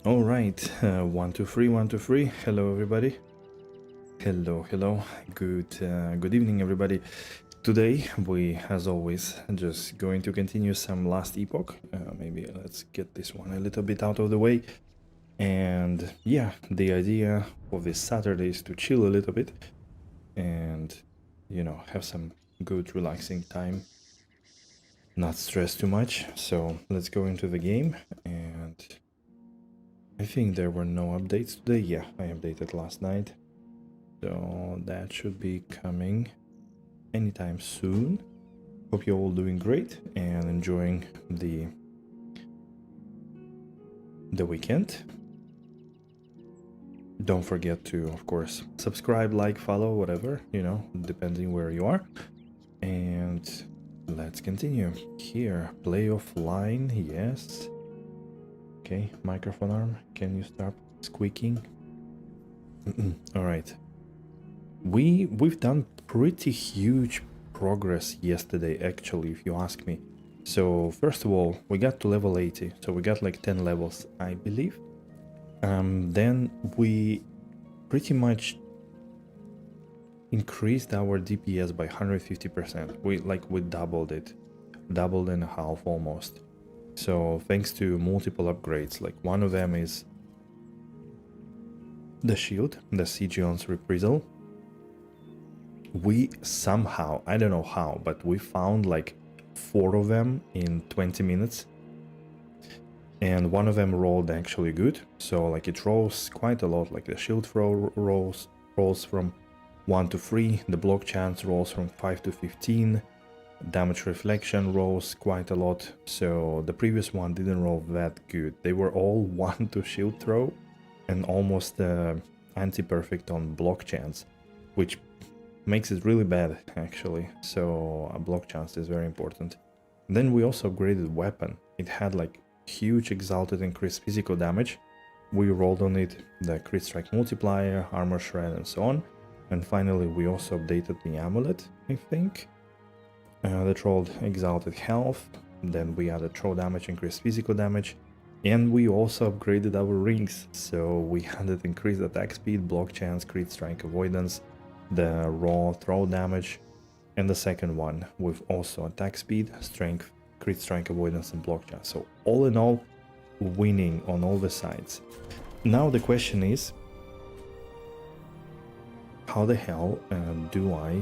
All right, 1 2 3 1 2 3. Hello, everybody. Hello. Good evening, everybody. Today we, as always, just going to continue some last epoch. Maybe let's get this one a little bit out of the way. And yeah, the idea of this Saturday is to chill a little bit and have some good relaxing time, not stress too much. So let's go into the game. And I think there were no updates today. Yeah, I updated last night. So that should be coming anytime soon. Hope you're all doing great and enjoying the weekend. Don't forget to, of course, subscribe, like, follow, whatever, depending where you are. And let's continue. Here, play offline, yes. Okay, microphone arm, can you start squeaking? All right. We've done pretty huge progress yesterday, actually, if you ask me. So first of all, we got to level 80, so we got like 10 levels, I believe. Then we pretty much increased our DPS by 150%. We doubled it, doubled and a half almost. So thanks to multiple upgrades, like one of them is the shield, the Sigion's reprisal. We somehow, I don't know how, but we found like 4 of them in 20 minutes. And one of them rolled actually good. So like it rolls quite a lot, like the shield throw rolls from 1 to 3, the block chance rolls from 5 to 15, damage reflection rolls quite a lot. So the previous one didn't roll that good. They were all 1 to shield throw and almost anti-perfect on block chance, which makes it really bad actually. So a block chance is very important. Then we also upgraded weapon. It had like huge exalted increased physical damage. We rolled on it the crit strike multiplier, armor shred, and so on. And finally we also updated the amulet, I think, that rolled exalted health. Then we added throw damage, increased physical damage, and we also upgraded our rings. So we added increased attack speed, block chance, crit strike avoidance, the raw throw damage, and the second one with also attack speed, strength, crit strike avoidance, and block chance. So all in all, winning on all the sides. Now the question is, how the hell do I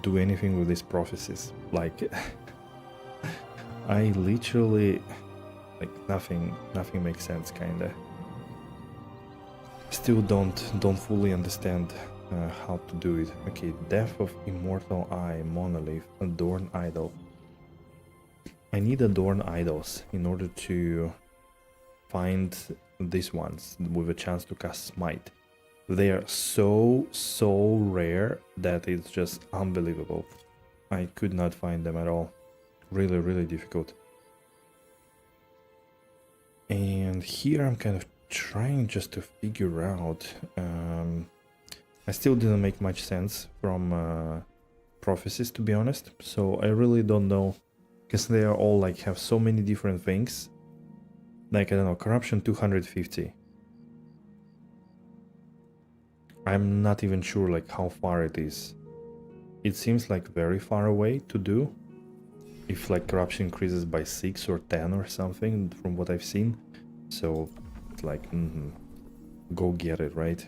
do anything with these prophecies? Like I literally, like nothing makes sense, kinda. Still don't fully understand how to do it. Okay, Death of Immortal Eye, Monolith, Adorn Idol. I need Adorn Idols in order to find these ones with a chance to cast Smite. They are so rare that it's just unbelievable. I could not find them at all. Really difficult. And here I'm kind of trying just to figure out. I still didn't make much sense from prophecies, to be honest, so I really don't know, because they are all like have so many different things. Like, I don't know, corruption 250. I'm not even sure like how far it is. It seems like very far away to do, if like corruption increases by 6 or 10 or something from what I've seen. So it's like, go get it, right?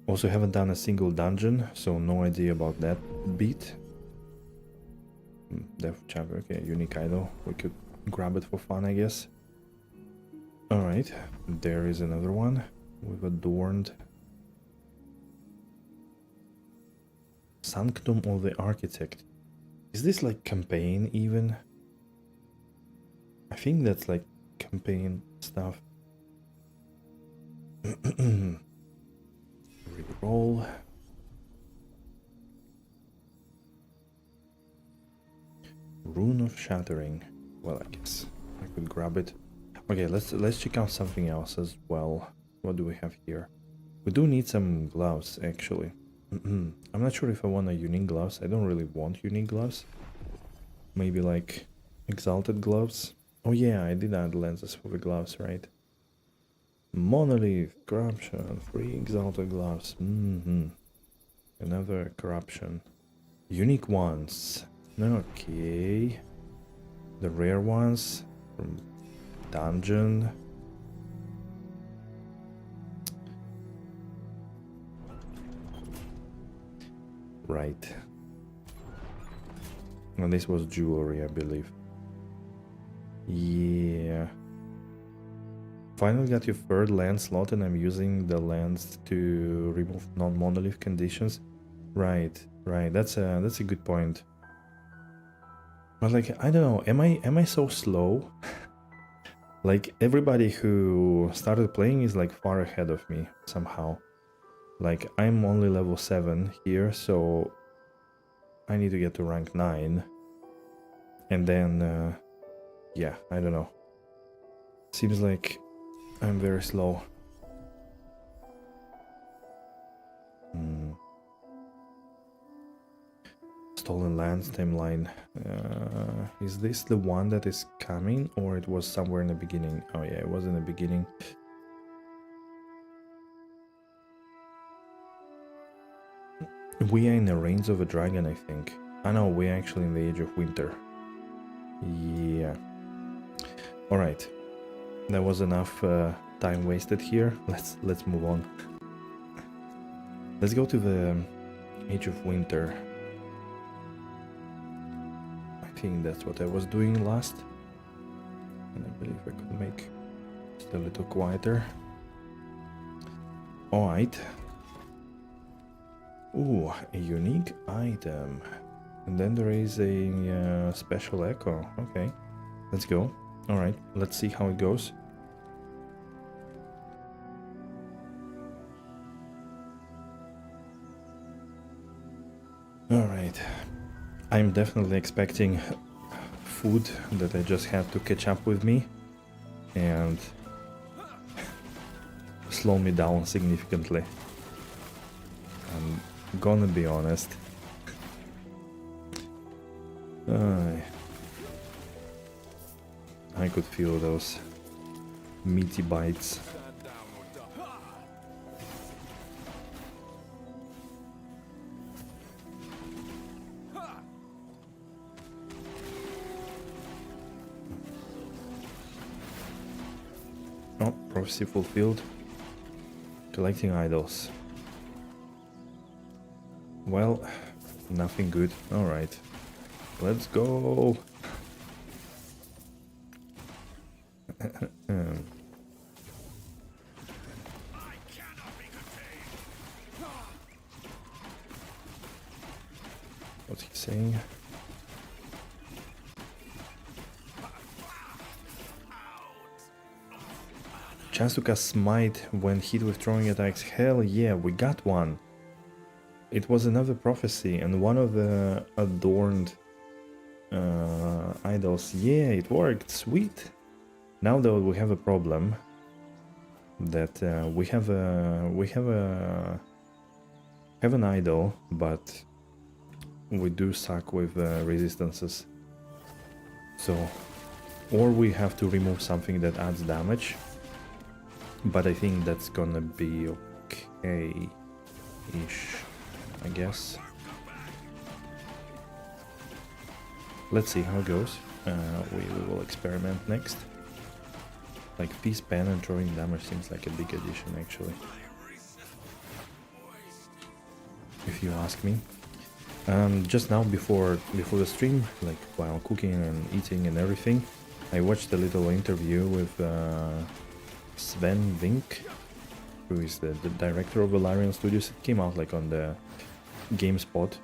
Also haven't done a single dungeon, so no idea about that beat. Death Champion, okay, unique idol. We could grab it for fun, I guess. Alright, there is another one with adorned Sanctum of the Architect. Is this like campaign even? I think that's like campaign stuff. Reroll. Rune of Shattering. Well, I guess I could grab it. Okay, let's check out something else as well. What do we have here? We do need some gloves, actually. I'm not sure if I want a unique gloves. I don't really want unique gloves. Maybe like Exalted gloves. Oh yeah, I did add lenses for the gloves, right? Monolith, corruption, free exalted gloves. Another corruption. Unique ones. Okay. The rare ones from dungeon. Right. And this was jewelry, I believe. Yeah. Finally got your third lens slot, and I'm using the lens to remove non-monolith conditions. Right, right. That's a good point. But like, I don't know. Am I so slow? Like everybody who started playing is like far ahead of me somehow. Like I'm only level 7 here, so I need to get to rank 9. And then, yeah, I don't know. Seems like I'm very slow. Stolen Lands timeline. Is this the one that is coming, or it was somewhere in the beginning? Oh yeah, it was in the beginning. We are in the Reigns of a Dragon, I think. I know, we're actually in the Age of Winter. Yeah. Alright. That was enough time wasted here. Let's move on. Let's go to the Age of Winter. I think that's what I was doing last. And I believe I could make just a little quieter. Alright. Ooh, a unique item. And then there is a special echo. Okay, let's go. Alright, let's see how it goes. Alright. I'm definitely expecting food that I just have to catch up with me and slow me down significantly. I'm gonna be honest. I could feel those meaty bites. Oh, prophecy fulfilled. Collecting idols. Well, nothing good. Alright. Let's go. What's he saying? Chance to cast Smite when hit with throwing attacks. Hell yeah, we got one. It was another prophecy and one of the adorned idols. Yeah, it worked. Sweet. Now though we have a problem. That we have an idol, but we do suck with resistances. So, or we have to remove something that adds damage. But I think that's gonna be okay-ish, I guess. Let's see how it goes. We will experiment next. Like Peace Pen and throwing damage seems like a big addition, actually. If you ask me. Just now before the stream, like while cooking and eating and everything, I watched a little interview with Sven Vink, who is the director of Valarian Studios. It came out like on the GameSpot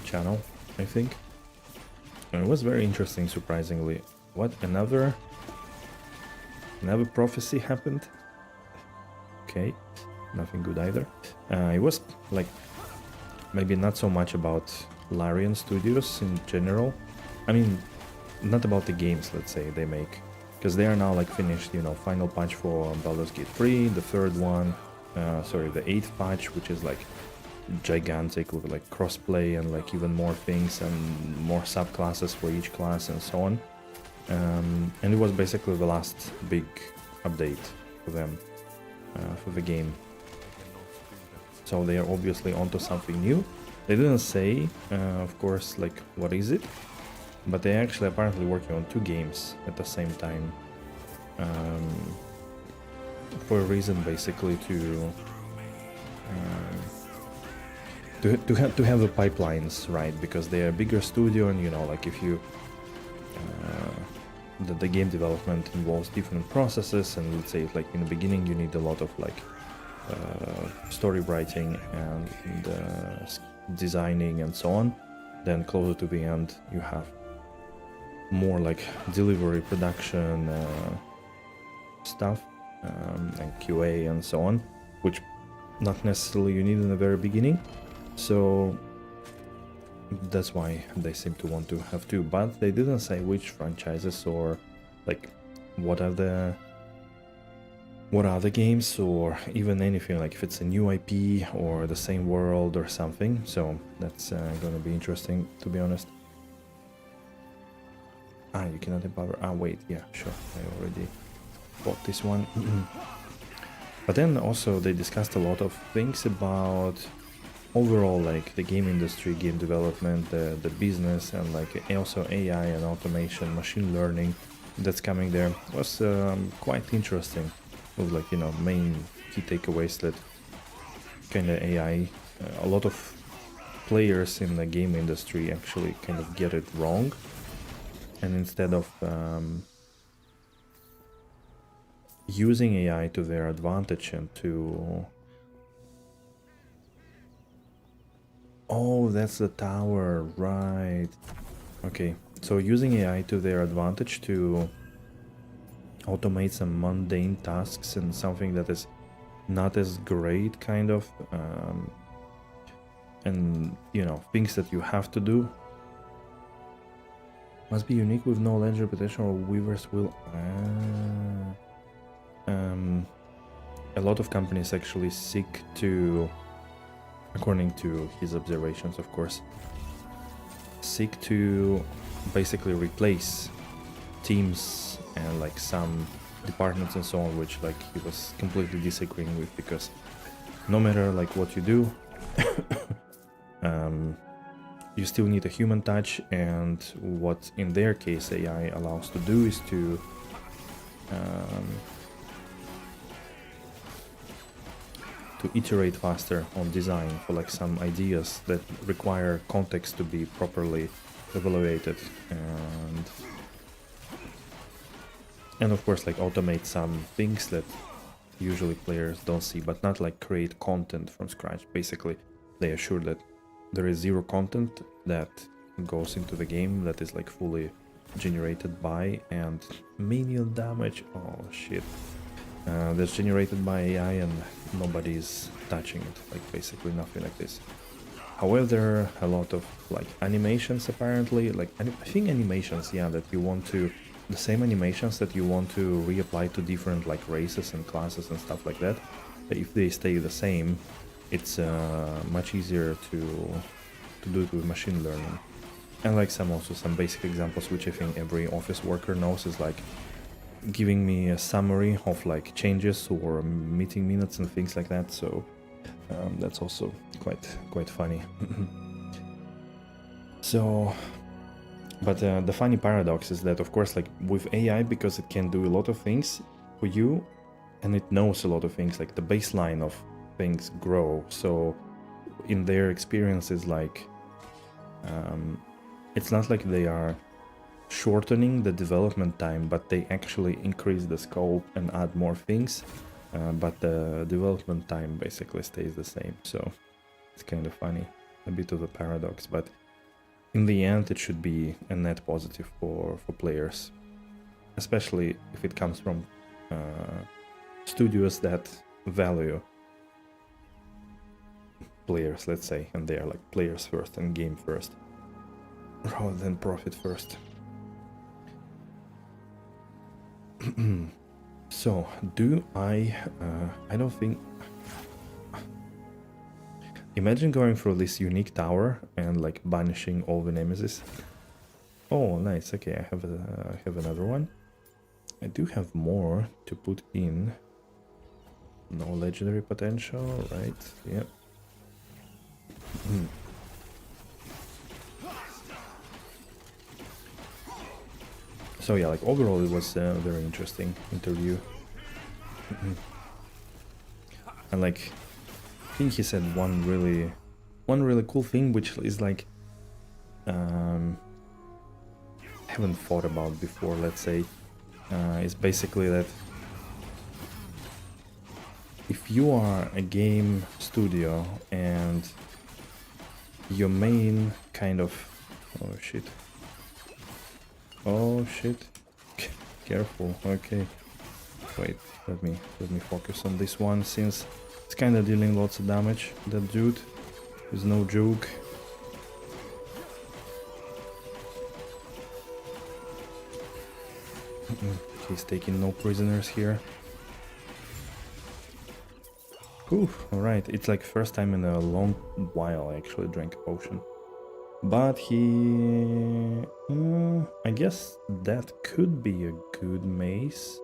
channel, I think. And it was very interesting, surprisingly. What, another prophecy happened? Okay, nothing good either. It was like maybe not so much about Larian Studios in general. I mean, not about the games, let's say, they make. Because they are now like finished, you know, final patch for Baldur's Gate 3, the third one, the 8th patch, which is like gigantic with like crossplay and like even more things and more subclasses for each class and so on. And it was basically the last big update for them, for the game. So they are obviously onto something new. They didn't say, of course, like what is it, but they actually apparently working on 2 games at the same time, for a reason basically to have the pipelines right, because they are a bigger studio, and you know, like if you the game development involves different processes, and let's say like in the beginning you need a lot of like story writing and designing and so on. Then closer to the end you have more like delivery, production stuff, and QA and so on, which not necessarily you need in the very beginning. So that's why they seem to want to have 2, but they didn't say which franchises or like what are the games, or even anything, like if it's a new IP or the same world or something. So that's gonna be interesting, to be honest. You cannot empower. Wait, yeah, sure, I already bought this one. But then also they discussed a lot of things about overall like the game industry, game development, the business, and like also AI and automation, machine learning that's coming there. It was quite interesting, with like, you know, main key takeaways that kind of AI, a lot of players in the game industry actually kind of get it wrong, and instead of using AI to their advantage and to... Oh, that's the tower, right. Okay, so using AI to their advantage to automate some mundane tasks and something that is not as great, kind of, and, you know, things that you have to do. Must be unique with knowledge, reputation, or weavers will... a lot of companies actually seek to, according to his observations, of course, seek to basically replace teams and like some departments and so on, which like he was completely disagreeing with, because no matter like what you do, you still need a human touch, and what in their case AI allows to do is to iterate faster on design for like some ideas that require context to be properly evaluated, and of course like automate some things that usually players don't see, but not like create content from scratch. Basically they assure that there is zero content that goes into the game that is like fully generated by, and minion damage, oh shit, that's generated by AI and nobody's touching it, like basically nothing like this. However, a lot of like animations apparently, like I think animations, yeah, that you want to, the same animations that you want to reapply to different like races and classes and stuff like that, if they stay the same, it's much easier to do it with machine learning. And like some basic examples which I think every office worker knows is like giving me a summary of like changes or meeting minutes and things like that. So that's also quite funny. So, but the funny paradox is that of course like with AI, because it can do a lot of things for you and it knows a lot of things, like the baseline of things grow. So in their experiences, like it's not like they are shortening the development time, but they actually increase the scope and add more things, but the development time basically stays the same. So it's kind of funny, a bit of a paradox, but in the end it should be a net positive for players, especially if it comes from studios that value players, let's say, and they are like players first and game first rather than profit first. So, do I don't think... Imagine going through this unique tower and like banishing all the nemesis. Oh, nice. Okay, I have another one. I do have more to put in. No legendary potential, right? Yep. So yeah, like overall it was a very interesting interview. And like, I think he said one really cool thing, which is like, haven't thought about before, let's say, is basically that if you are a game studio and your main kind of... Oh shit. Oh shit. Careful, okay. Wait, let me focus on this one, since it's kind of dealing lots of damage. That dude is no joke. He's taking no prisoners here. Whew, alright, it's like first time in a long while I actually drank a potion. But he... I guess that could be a good mace.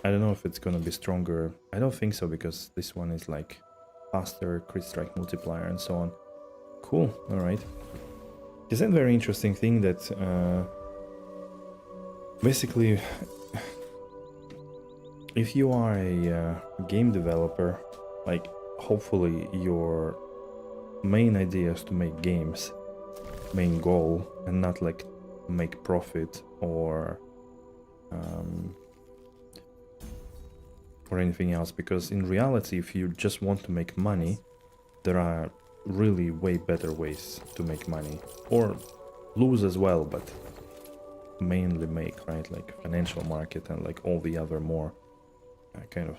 I don't know if it's gonna be stronger. I don't think so, because this one is like faster, crit strike multiplier and so on. Cool, alright. Is that very interesting thing that basically if you are a game developer, like hopefully your main idea is to make games, main goal, and not like make profit or anything else, because in reality if you just want to make money, there are really way better ways to make money, or lose as well, but mainly make, right? Like financial market and like all the other more kind of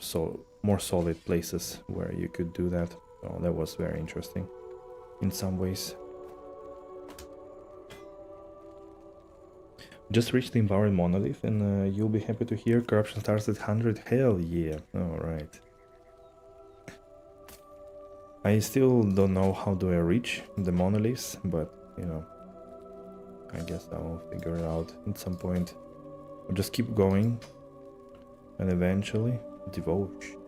more solid places where you could do that. So that was very interesting in some ways. Just reached the empowered monolith, and you'll be happy to hear corruption starts at 100. Hell yeah. Alright. I still don't know how do I reach the monoliths, but you know, I guess I'll figure it out at some point. I'll just keep going, and eventually devotion.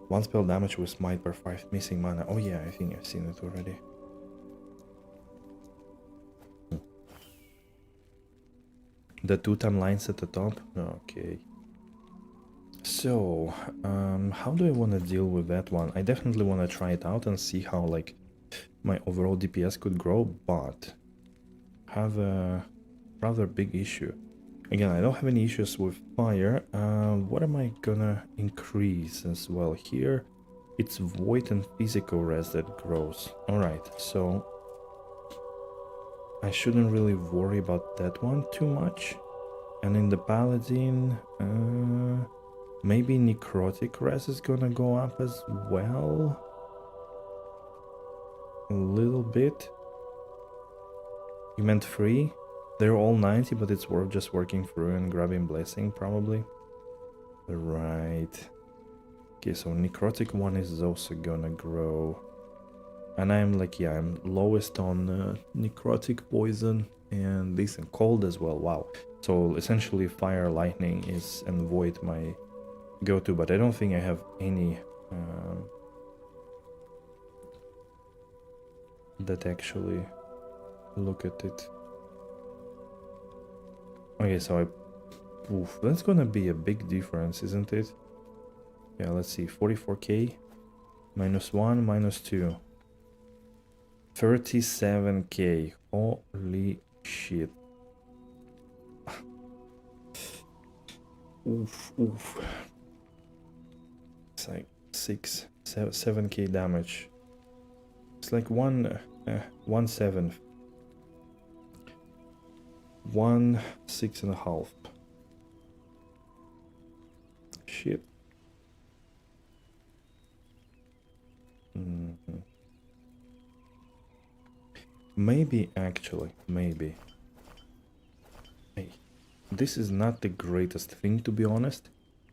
One spell damage with smite per 5 missing mana. Oh yeah, I think I've seen it already. The 2-time lines at the top? Okay. So, how do I want to deal with that one? I definitely want to try it out and see how like my overall DPS could grow, but have a rather big issue. Again, I don't have any issues with fire. What am I gonna increase as well here? It's void and physical res that grows. Alright, so I shouldn't really worry about that one too much. And in the paladin, maybe necrotic res is gonna go up as well. A little bit. You meant free? They're all 90, but it's worth just working through and grabbing blessing probably. Right. Okay, so necrotic one is also gonna grow. And I'm like, yeah, I'm lowest on necrotic poison and this and cold as well. Wow. So essentially fire, lightning is and void my go-to, but I don't think I have any that actually look at it. Okay, so oof, that's gonna be a big difference, isn't it? Yeah, let's see, 44k, -1, -2. 37k, holy shit. Oof, oof. It's like 7k damage. It's like 1/7. 1/6.5. Shit. Maybe, actually, maybe. Hey, this is not the greatest thing, to be honest.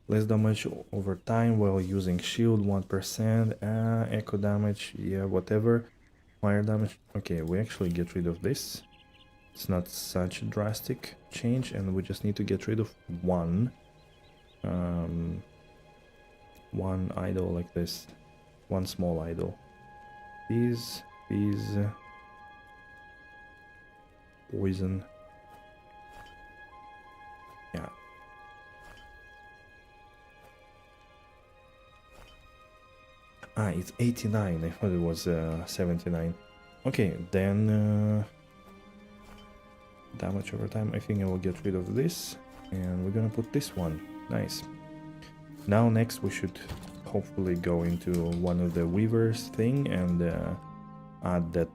Less damage over time while using shield, 1%, echo damage, yeah, whatever. fire damage. Okay, we actually get rid of this. It's not such a drastic change, and we just need to get rid of one idol like this, one small idol. These poison. Yeah. Ah, it's 89. I thought it was 79. Okay, then damage over time. I think I will get rid of this, and we're gonna put this one. Nice. Now next we should hopefully go into one of the weavers thing and add that,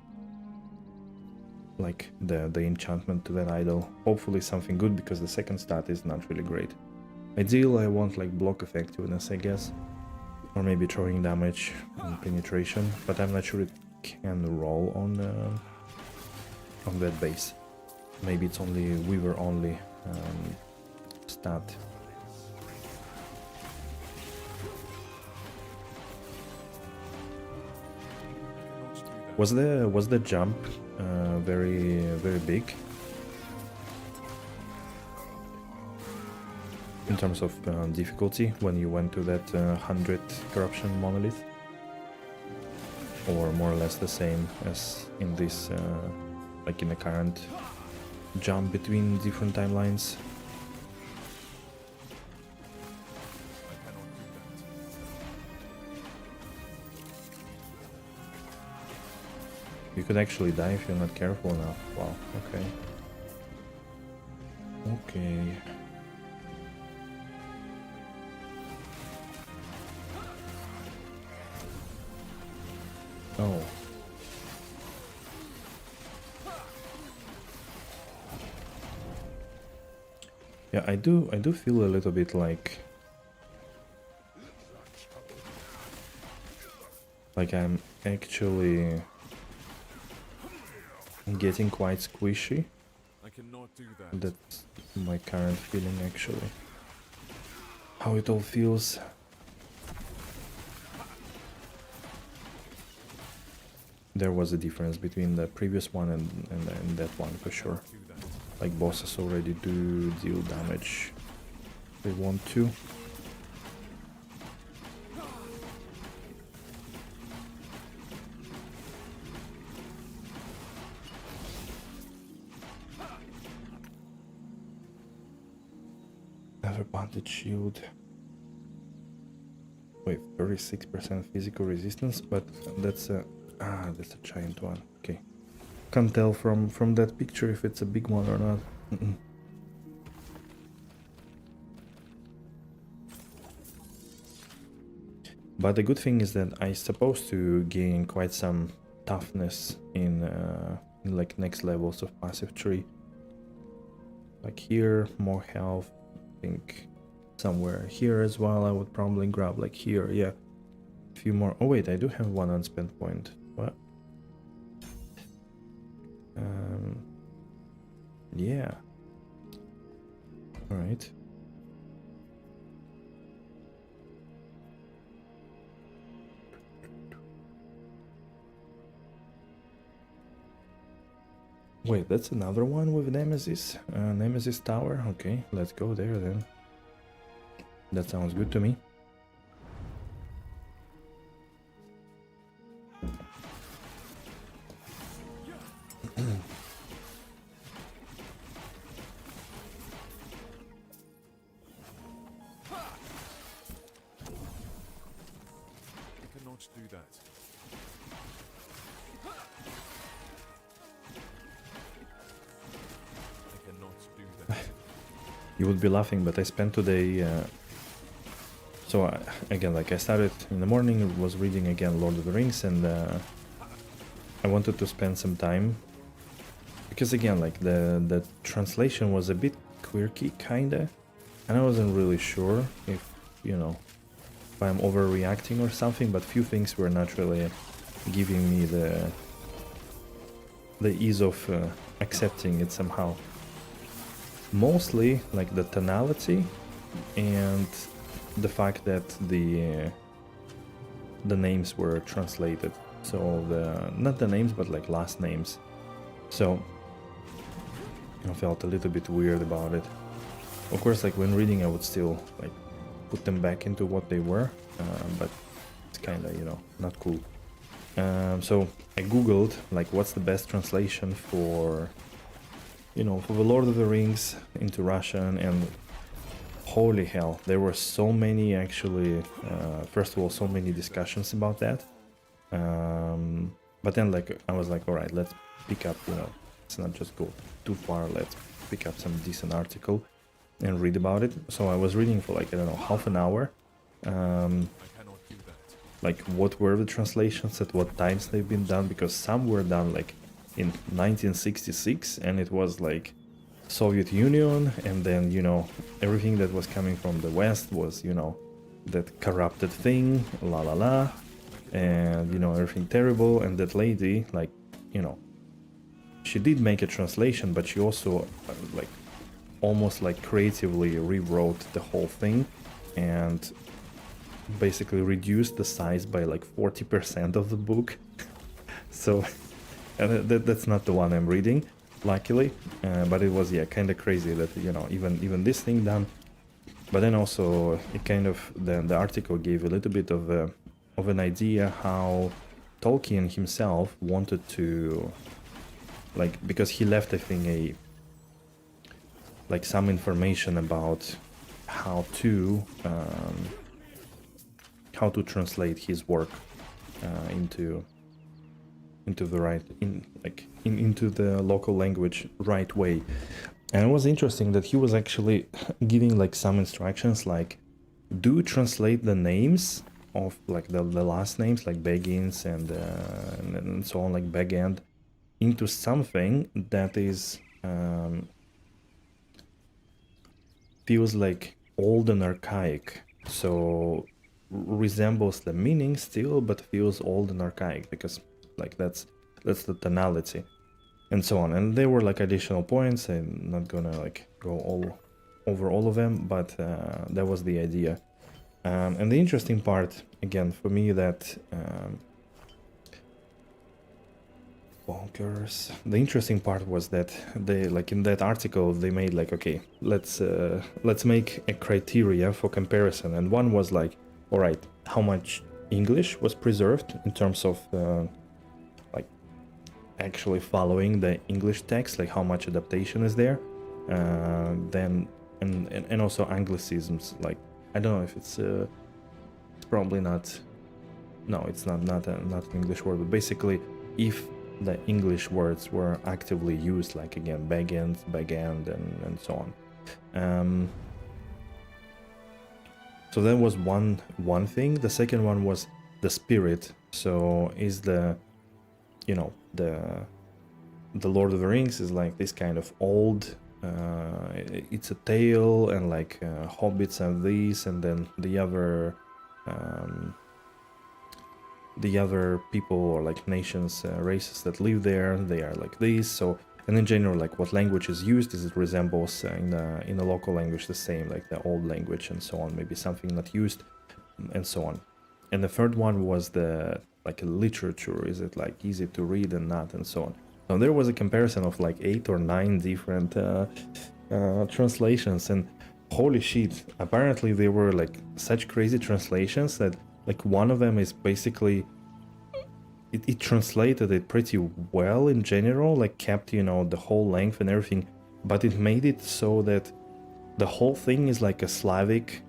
like the enchantment to that idol. Hopefully something good, because the second stat is not really great. Ideal, I want like block effectiveness, I guess, or maybe throwing damage and penetration, but I'm not sure it can roll on that base. Maybe it's only weaver only stat. Was the jump very big in terms of difficulty when you went to that 100 corruption monolith, or more or less the same as in this like in the current jump between different timelines? You could actually die if you're not careful enough. Wow, okay. Okay. Oh. Yeah, I do feel a little bit like I'm actually getting quite squishy. I cannot do that. That's my current feeling, actually. How it all feels. There was a difference between the previous one and that one for sure. Like bosses already do deal damage if they want to. Another banded shield. Wait, 36% physical resistance, but that's a giant one. Okay. Can't tell from that picture if it's a big one or not. But the good thing is that I'm supposed to gain quite some toughness in like next levels of passive tree. Like here, more health. I think somewhere here as well I would probably grab, like here, yeah. A few more. Oh wait, I do have one unspent point. What? Yeah. All right. Wait, that's another one with Nemesis? Nemesis Tower? Okay, let's go there then. That sounds good to me. Do that. I cannot do that. You would be laughing, but I spent today. Again, like I started in the morning, was reading again Lord of the Rings, and I wanted to spend some time because again, like the translation was a bit quirky, kinda, and I wasn't really sure if if I'm overreacting or something, but few things were not really giving me the ease of accepting it somehow. Mostly like the tonality and the fact that the names were translated so the not the names but like last names. So I felt a little bit weird about it. Of course, like when reading, I would still like put them back into what they were, but it's kind of, you know, not cool. So I googled like what's the best translation for, you know, for the Lord of the Rings into Russian, and holy hell, there were so many actually. First of all, so many discussions about that. But then like I was like, all right, let's pick up, you know, let's not just go too far. Let's pick up some decent article and read about it. So I was reading for like, I don't know, half an hour. I cannot do that. Like what were the translations, at what times they've been done, because some were done like in 1966 and it was like Soviet Union, and then, you know, everything that was coming from the West was, you know, that corrupted thing, la la la, and, you know, everything terrible. And that lady, like, you know, she did make a translation, but she also like almost like creatively rewrote the whole thing and basically reduced the size by like 40% of the book. So that's not the one I'm reading, luckily, but it was, yeah, kind of crazy that, you know, even this thing done. But then also it kind of, the article gave a little bit of an idea how Tolkien himself wanted to, like, because he left, I think, like some information about how to translate his work into the right, into the local language right way. And it was interesting that he was actually giving like some instructions, like, do translate the names of like the last names, like Baggins and so on, like Baggend, into something that is feels like old and archaic, so resembles the meaning still, but feels old and archaic, because like that's the tonality and so on. And there were like additional points. I'm not gonna like go over all of them, but that was the idea. And the interesting part, again, for me, that bonkers. The interesting part was that they, like in that article, they made like, okay, let's make a criteria for comparison, and one was like, all right, how much English was preserved in terms of like actually following the English text, like how much adaptation is there, then and also Anglicisms, like I don't know if it's probably not, no, it's not an English word, but basically if the English words were actively used, like again backend and so on. So that was one thing. The second one was the spirit. So is the, you know, the Lord of the Rings is like this kind of old, it's a tale, and like hobbits and these, and then the other people or like nations, races that live there, they are like this. So, and in general, like what language is used, is it resembles in the local language the same, like the old language and so on, maybe something not used and so on. And the third one was the like literature, is it like easy to read and not, and so on. So there was a comparison of like 8 or 9 different translations, and holy shit, apparently they were like such crazy translations that like one of them is basically it translated it pretty well in general, like kept, you know, the whole length and everything, but it made it so that the whole thing is like a Slavic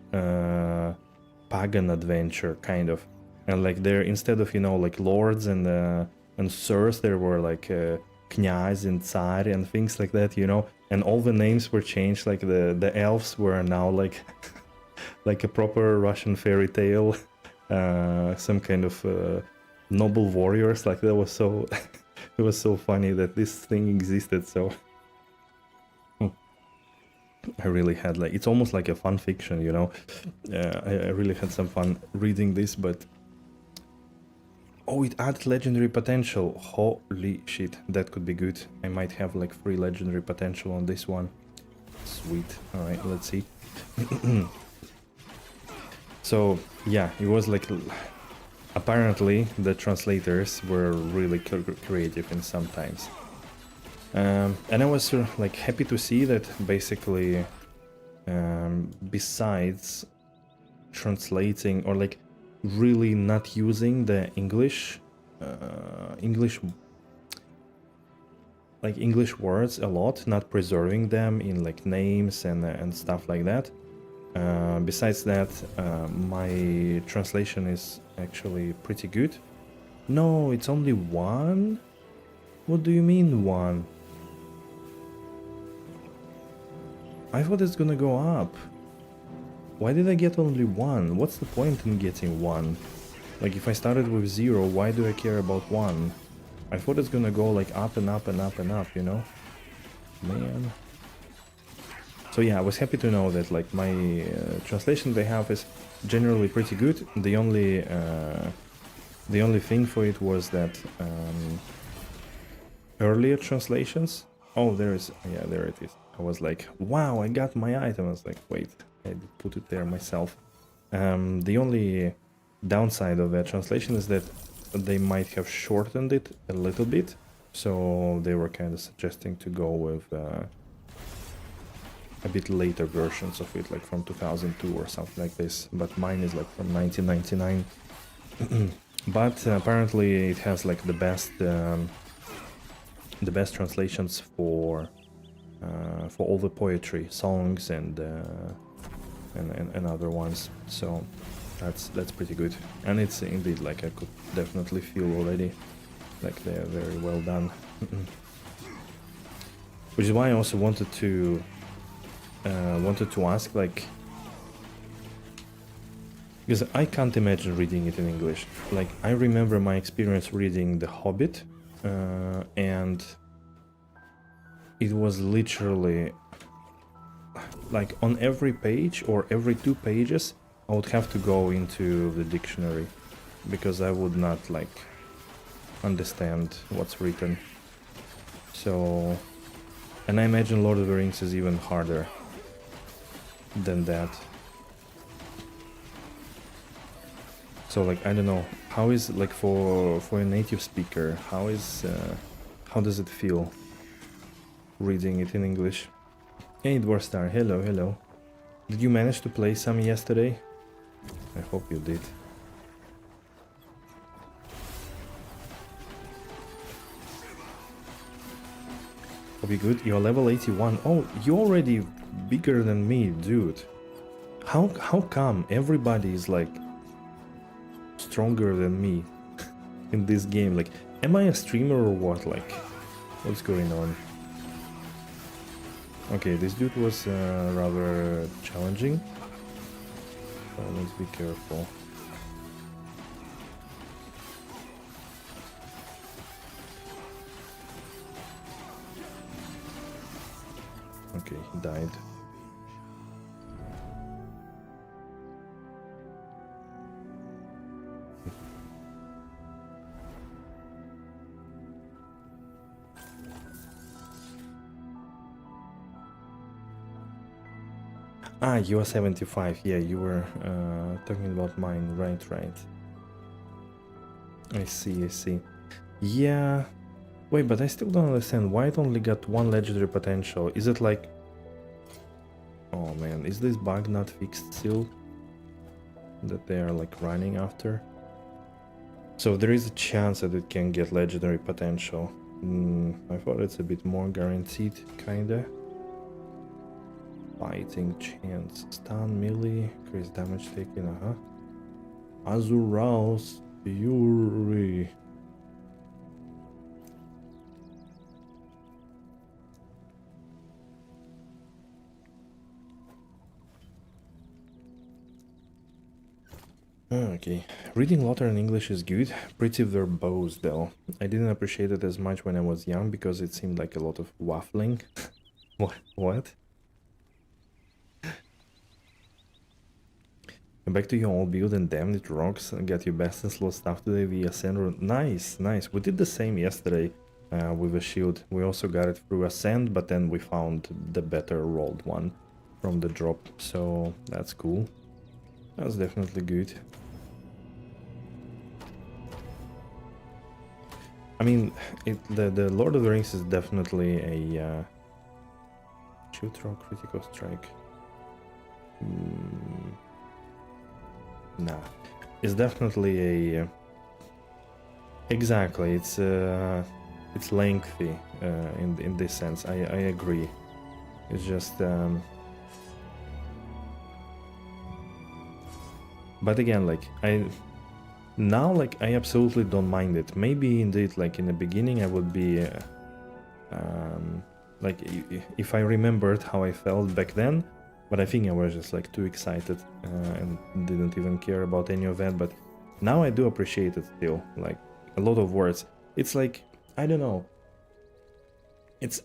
pagan adventure kind of, and like there, instead of, you know, like lords and sirs, there were like knyaz and tsar and things like that, you know, and all the names were changed, like the elves were now like like a proper Russian fairy tale, some kind of noble warriors. Like that was so it was so funny that this thing existed. So I really had like, it's almost like a fan fiction, you know. I really had some fun reading this, but oh, it adds legendary potential. Holy shit, that could be good. I might have like 3 legendary potential on this one. Sweet. All right, let's see. So yeah, it was like apparently the translators were really creative in sometimes. And I was like happy to see that basically besides translating or like really not using the English English words a lot, not preserving them in like names and stuff like that. Besides that, my translation is actually pretty good. No, it's only one? What do you mean one? I thought it's gonna go up. Why did I get only one? What's the point in getting one? Like if I started with 0, why do I care about 1? I thought it's gonna go like up and up and up and up, you know? Man. So yeah, I was happy to know that like my translation they have is generally pretty good. The only thing for it was that earlier translations. Oh, there is. Yeah, there it is. I was like, wow, I got my item. I was like, wait, I did put it there myself. The only downside of that translation is that they might have shortened it a little bit. So they were kind of suggesting to go with a bit later versions of it, like from 2002 or something like this. But mine is like from 1999. But apparently it has like the best translations for all the poetry, songs, and other ones. So that's pretty good, and it's indeed like I could definitely feel already like they're very well done. Which is why I also wanted to ask, like, because I can't imagine reading it in English. Like, I remember my experience reading The Hobbit, and it was literally like on every page or every 2 pages I would have to go into the dictionary because I would not like understand what's written. So, and I imagine Lord of the Rings is even harder than that. So like, I don't know, how is like for a native speaker, how does it feel reading it in English? Hey Dwarstar, hello, hello. Did you manage to play some yesterday? I hope you did. Hope you good. You're level 81. Oh, you're already bigger than me, dude. How come everybody is like stronger than me in this game? Like, am I a streamer or what? Like, what's going on? Okay, this dude was rather challenging. So let's be careful. Okay, he died. Ah, you are 75. Yeah, you were talking about mine. Right. I see. Yeah. Wait, but I still don't understand why it only got 1 legendary potential. Is it like... Oh man, is this bug not fixed still? That they are like running after? So there is a chance that it can get legendary potential. I thought it's a bit more guaranteed, kinda. Fighting chance, stun, melee, increase damage taken, Azura's Fury. Okay, reading Lothar in English is good, pretty verbose though. I didn't appreciate it as much when I was young because it seemed like a lot of waffling. What? Back to your old build and damn it rocks, get your best and slow stuff today via Ascend. Nice. We did the same yesterday with a shield. We also got it through Ascend, but then we found the better rolled one from the drop, so that's cool. That's definitely good. I mean, the Lord of the Rings is definitely a shoot, throw, critical strike. Nah, it's definitely a exactly. It's lengthy in this sense. I agree. It's just but again, like now, like I absolutely don't mind it. Maybe indeed, like in the beginning, I would be like if I remembered how I felt back then, but I think I was just like too excited and didn't even care about any of that. But now I do appreciate it still. Like a lot of words. It's like I don't know. It's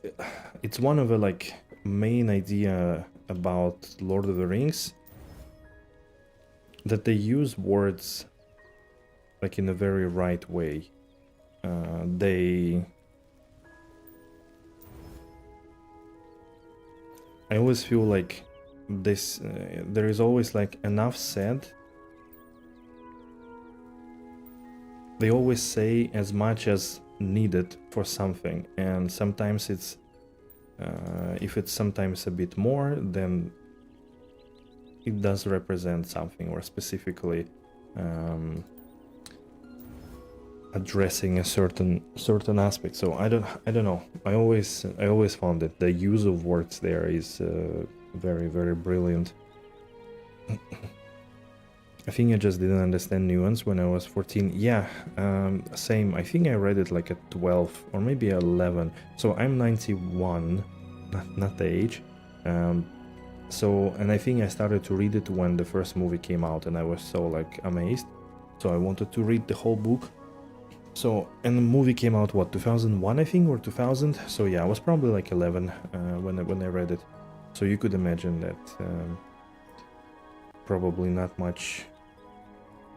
one of the like main idea about Lord of the Rings that they use words like in a very right way. I always feel like this there is always like enough said. They always say as much as needed for something, and sometimes it's if it's sometimes a bit more, then it does represent something, or specifically addressing a certain aspect. So I don't know. I always found that the use of words there is very brilliant. I think I just didn't understand nuance when I was 14. Yeah, same. I think I read it like at 12 or maybe 11. So I'm 91, not the age. So, and I think I started to read it when the first movie came out, and I was so like amazed. So I wanted to read the whole book. So, and the movie came out, what, 2001, I think, or 2000? So yeah, I was probably like 11 when I read it. So you could imagine that probably not much.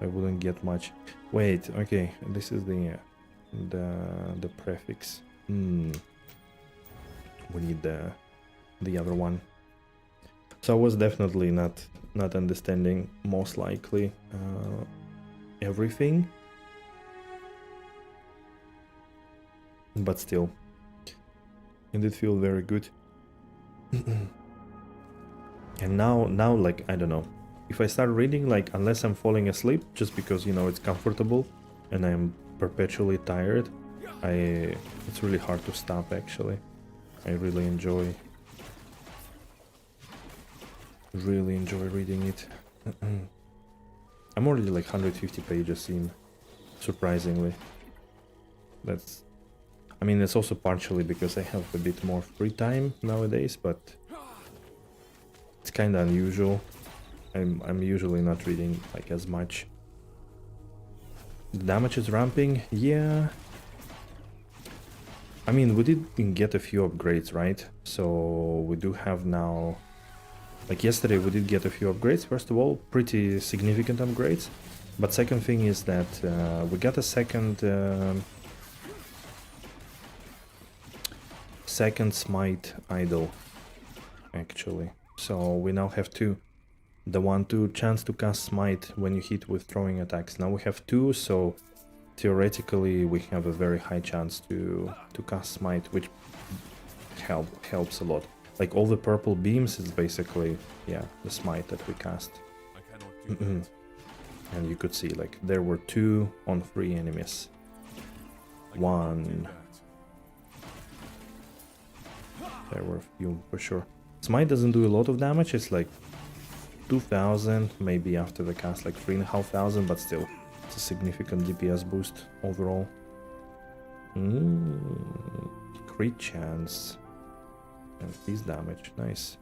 I wouldn't get much. Wait, okay, this is the prefix. We need the other one. So I was definitely not understanding, most likely, everything. But still, it did feel very good. And now, like, I don't know. If I start reading, like, unless I'm falling asleep, just because, you know, it's comfortable and I'm perpetually tired, it's really hard to stop, actually. I really enjoy reading it. I'm already like 150 pages in, surprisingly. That's, I mean, it's also partially because I have a bit more free time nowadays, but it's kind of unusual. I'm usually not reading like as much. The damage is ramping, yeah. I mean, we did get a few upgrades, right? So we do have now, like yesterday we did get a few upgrades. First of all, pretty significant upgrades. But second thing is that we got a second smite idol, actually. So we now have two. The one to chance to cast smite when you hit with throwing attacks. Now we have two, so theoretically we have a very high chance to cast smite, which helps a lot. Like all the purple beams is basically, yeah, the smite that we cast. I cannot do that. And you could see like there were 2 on 3 enemies. I cannot do 1. that. There were a few for sure. Smite doesn't do a lot of damage. It's like 2000, maybe after the cast like 3500, but still it's a significant DPS boost overall. Crit chance and this damage, nice.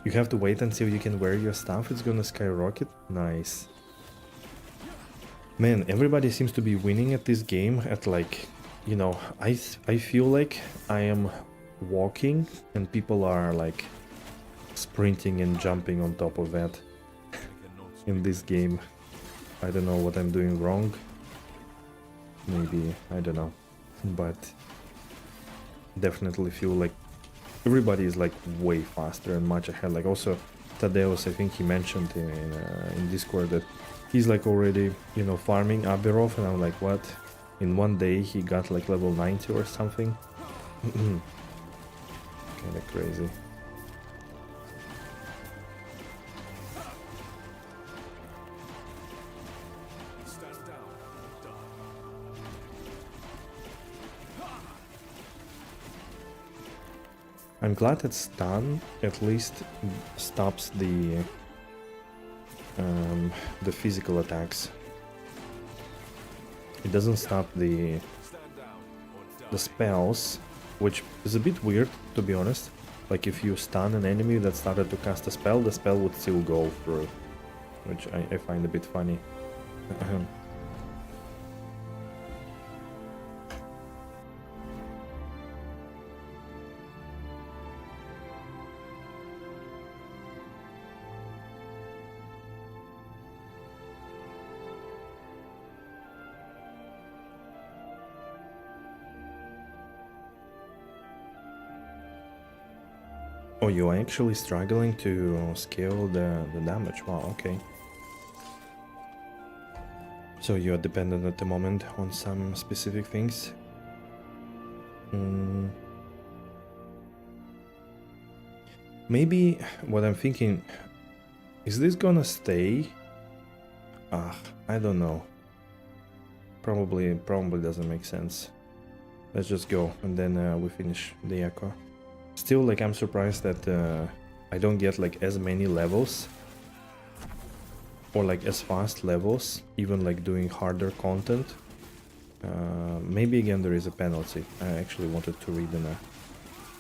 You have to wait until you can wear your stuff, it's gonna skyrocket. Nice. Man, everybody seems to be winning at this game at like, you know, I feel like I am walking and people are like sprinting and jumping on top of that in this game. I don't know what I'm doing wrong. Maybe, I don't know. But definitely feel like everybody is like way faster and much ahead. Like also Tadeus, I think he mentioned in Discord that He's like already, you know, farming Abirov, and I'm like, what? In one day he got like level 90 or something. Kinda crazy. Stand down and die. I'm glad that stun at least stops the physical attacks. It doesn't stop the Stand down or die. spells, which is a bit weird, to be honest. Like if you stun an enemy that started to cast a spell, the spell would still go through, which I find a bit funny. Oh, you are actually struggling to scale the damage. Wow, okay. So you are dependent at the moment on some specific things. Maybe what I'm thinking, is this gonna stay? I don't know. Probably doesn't make sense. Let's just go and then we finish the echo. Still, like, I'm surprised that I don't get like as many levels or like as fast levels, even like doing harder content. Maybe again there is a penalty. I actually wanted to read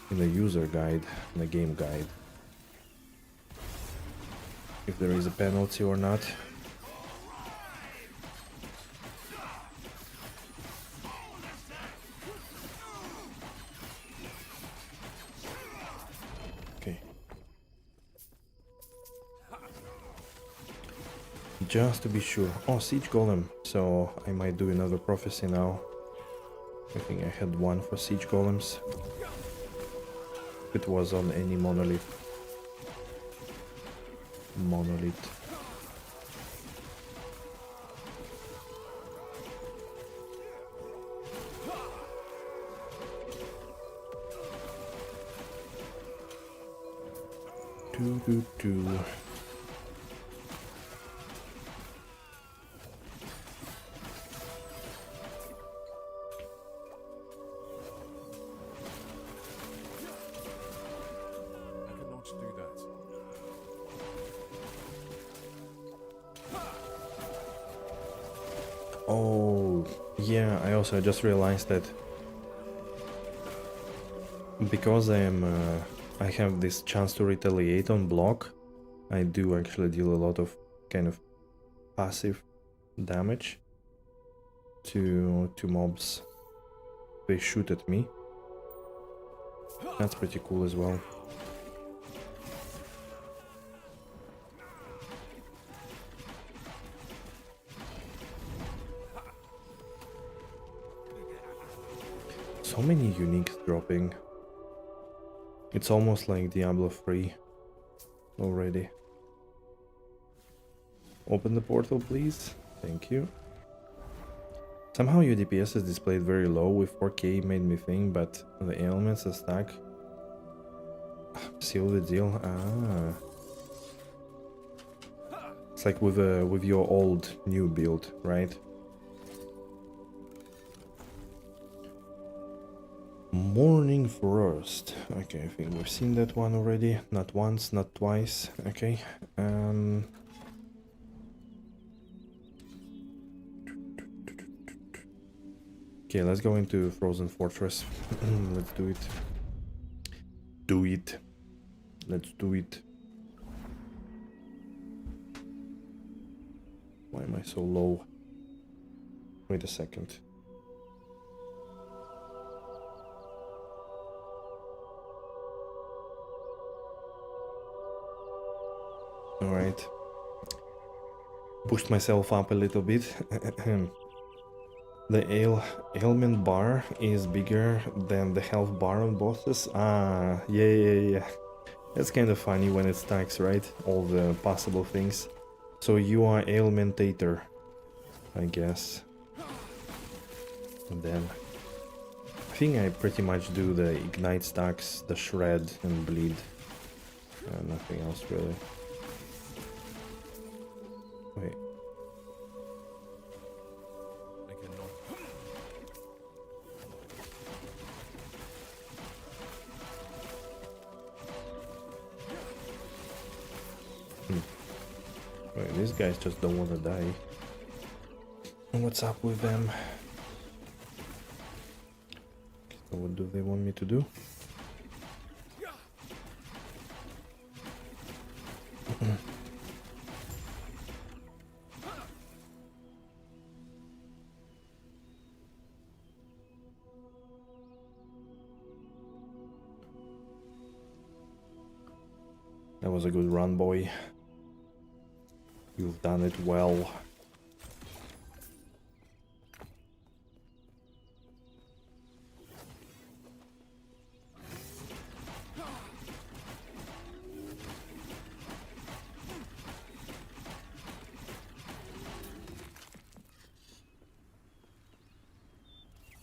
in a user guide, in a game guide, if there is a penalty or not. Okay. Just to be sure. Oh, Siege Golem. So I might do another prophecy now. I think I had one for Siege Golems. It was on any monolith. Do. I cannot do that. Oh, yeah, I also just realized that because I have this chance to retaliate on block, I do actually deal a lot of kind of passive damage to mobs. They shoot at me. That's pretty cool as well. So many uniques dropping. It's almost like Diablo 3 already. Open the portal, please. Thank you. Somehow your DPS is displayed very low with 4K, made me think, but the elements are stuck. Seal the deal. It's like with your old new build, right? Morning Frost. Okay, I think we've seen that one already. Not once, not twice. Okay. Okay, let's go into Frozen Fortress. Let's do it. Do it. Let's do it. Why am I so low? Wait a second. Alright. Pushed myself up a little bit. The ailment bar is bigger than the health bar on bosses. Yeah. That's kind of funny when it stacks, right? All the possible things. So you are ailmentator, I guess. And then I think I pretty much do the ignite stacks, the shred and bleed. Nothing else really. Wait. I cannot. Wait, these guys just don't want to die. What's up with them? So what do they want me to do? That was a good run, boy. You've done it well.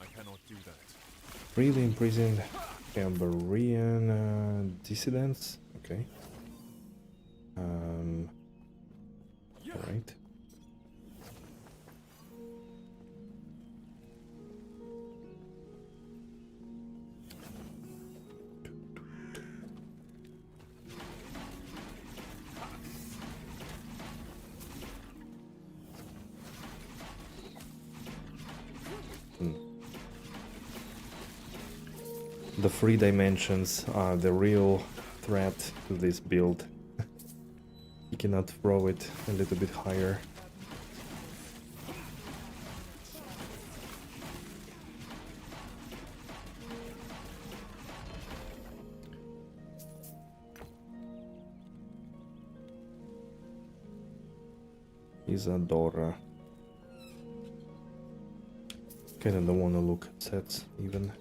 I cannot do that. Freely imprisoned Cambarian dissidents. Okay. Alright. The 3 dimensions are the real threat to this build. You cannot throw it a little bit higher. Isadora. Kinda don't wanna look at sets even.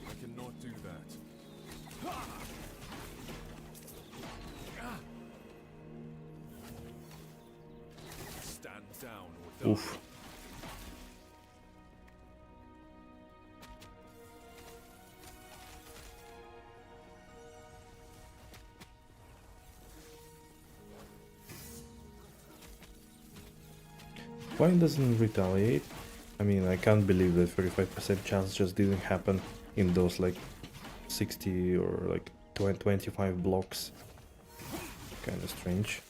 I cannot do that. Stand down or die. Oof. Why doesn't it retaliate? I mean, I can't believe that 35% chance just didn't happen in those like 60 or like 25 blocks. Kinda strange.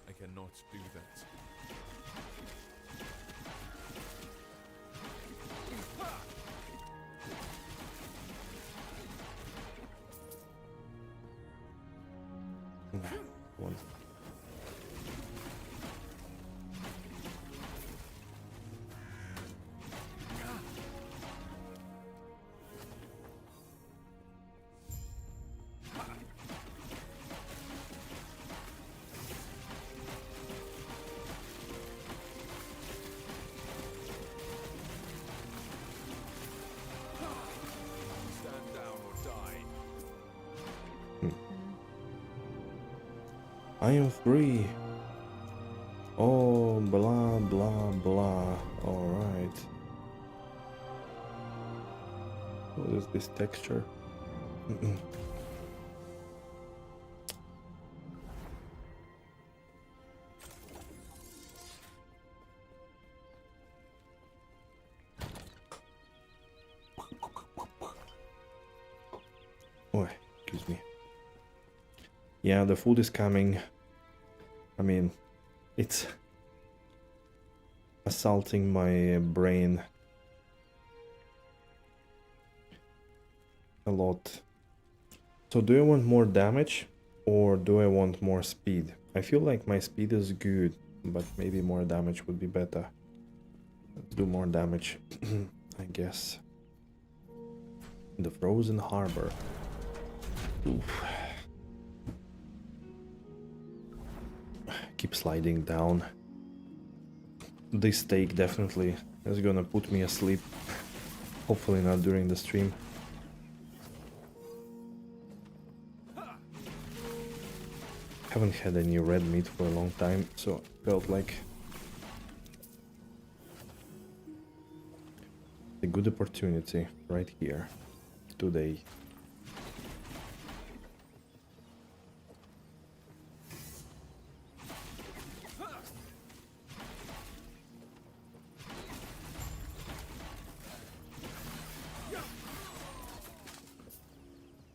I cannot do that. One. Stand down or die. I am free. Oh, blah, blah, blah. Alright. What is this texture? Oh, excuse me. Yeah, the food is coming. I mean, it's assaulting my brain a lot. So do I want more damage or do I want more speed? I feel like my speed is good, but maybe more damage would be better. Let's do more damage, I guess. The frozen harbor. Oof. Keep sliding down. This steak definitely is gonna put me asleep. Hopefully not during the stream. Haven't had any red meat for a long time, so felt like a good opportunity right here today.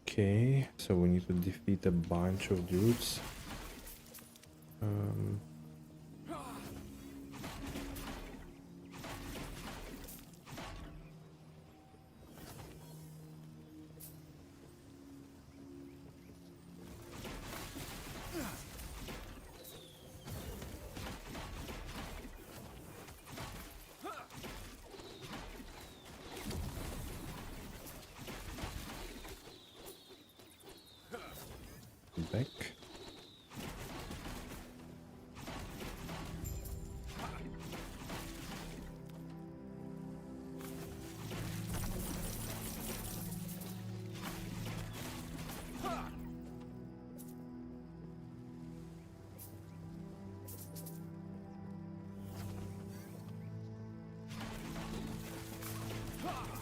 Okay, so we need to defeat a bunch of dudes. Back.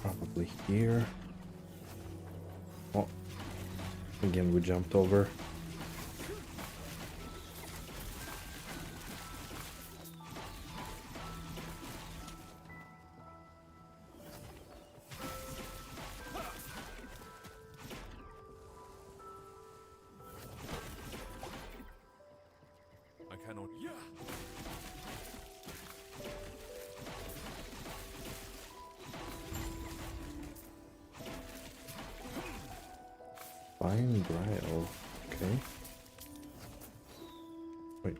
Probably here. Oh, again we jumped over. I cannot. Yeah. Fine bridle. Okay. Wait.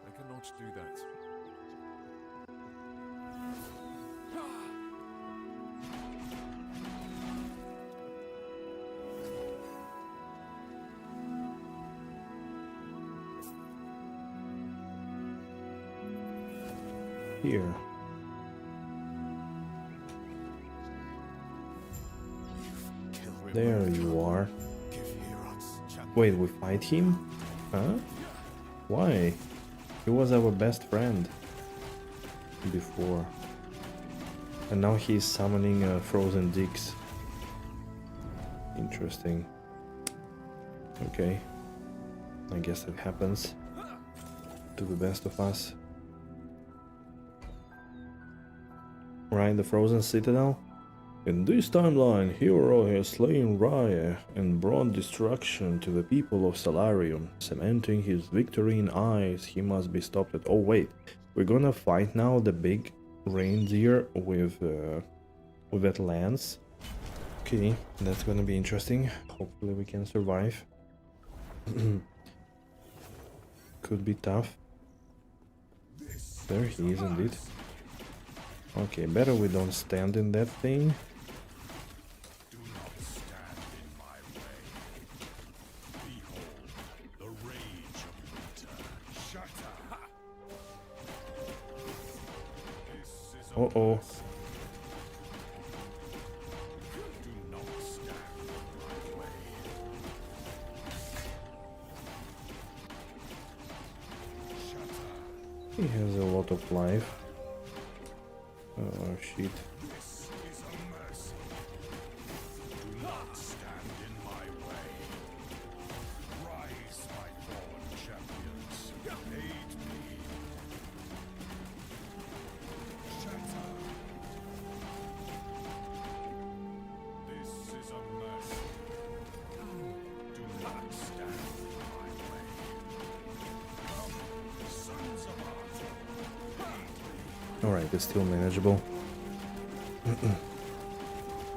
I cannot do that. Here. There you are. Wait, we fight him? Huh? Why? He was our best friend before. And now he's summoning frozen dicks. Interesting. Okay. I guess it happens to the best of us. Right, the frozen citadel? In this timeline, Hero has slain Raya and brought destruction to the people of Solarium. Cementing his victory in eyes, he must be stopped at... Oh wait, we're gonna fight now the big reindeer with that lance. Okay, that's gonna be interesting. Hopefully we can survive. Could be tough. There he is indeed. Okay, better we don't stand in that thing. Do not stand in my way. Behold the rage of winter. Shatter. This is a Uh-oh. Do not stand in my way. Shatter. He has a lot of life. Oh shit. This is a mercy. Do not stand in my way. Rise, my fallen champions. Aid me. Shatter. This is a mercy. Do not stand in my way. Come, sons of Arthur. Alright, it's still manageable.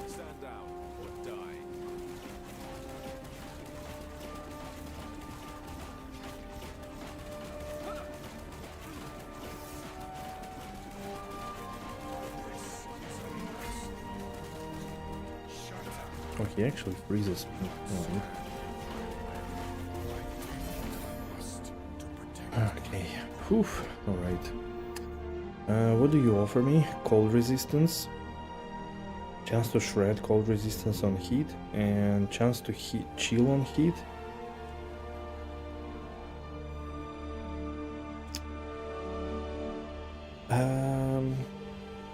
Stand down or die. Oh, he actually freezes me. Oh. Whew, alright. What do you offer me? Cold resistance. Chance to shred cold resistance on heat. And chance to chill on heat.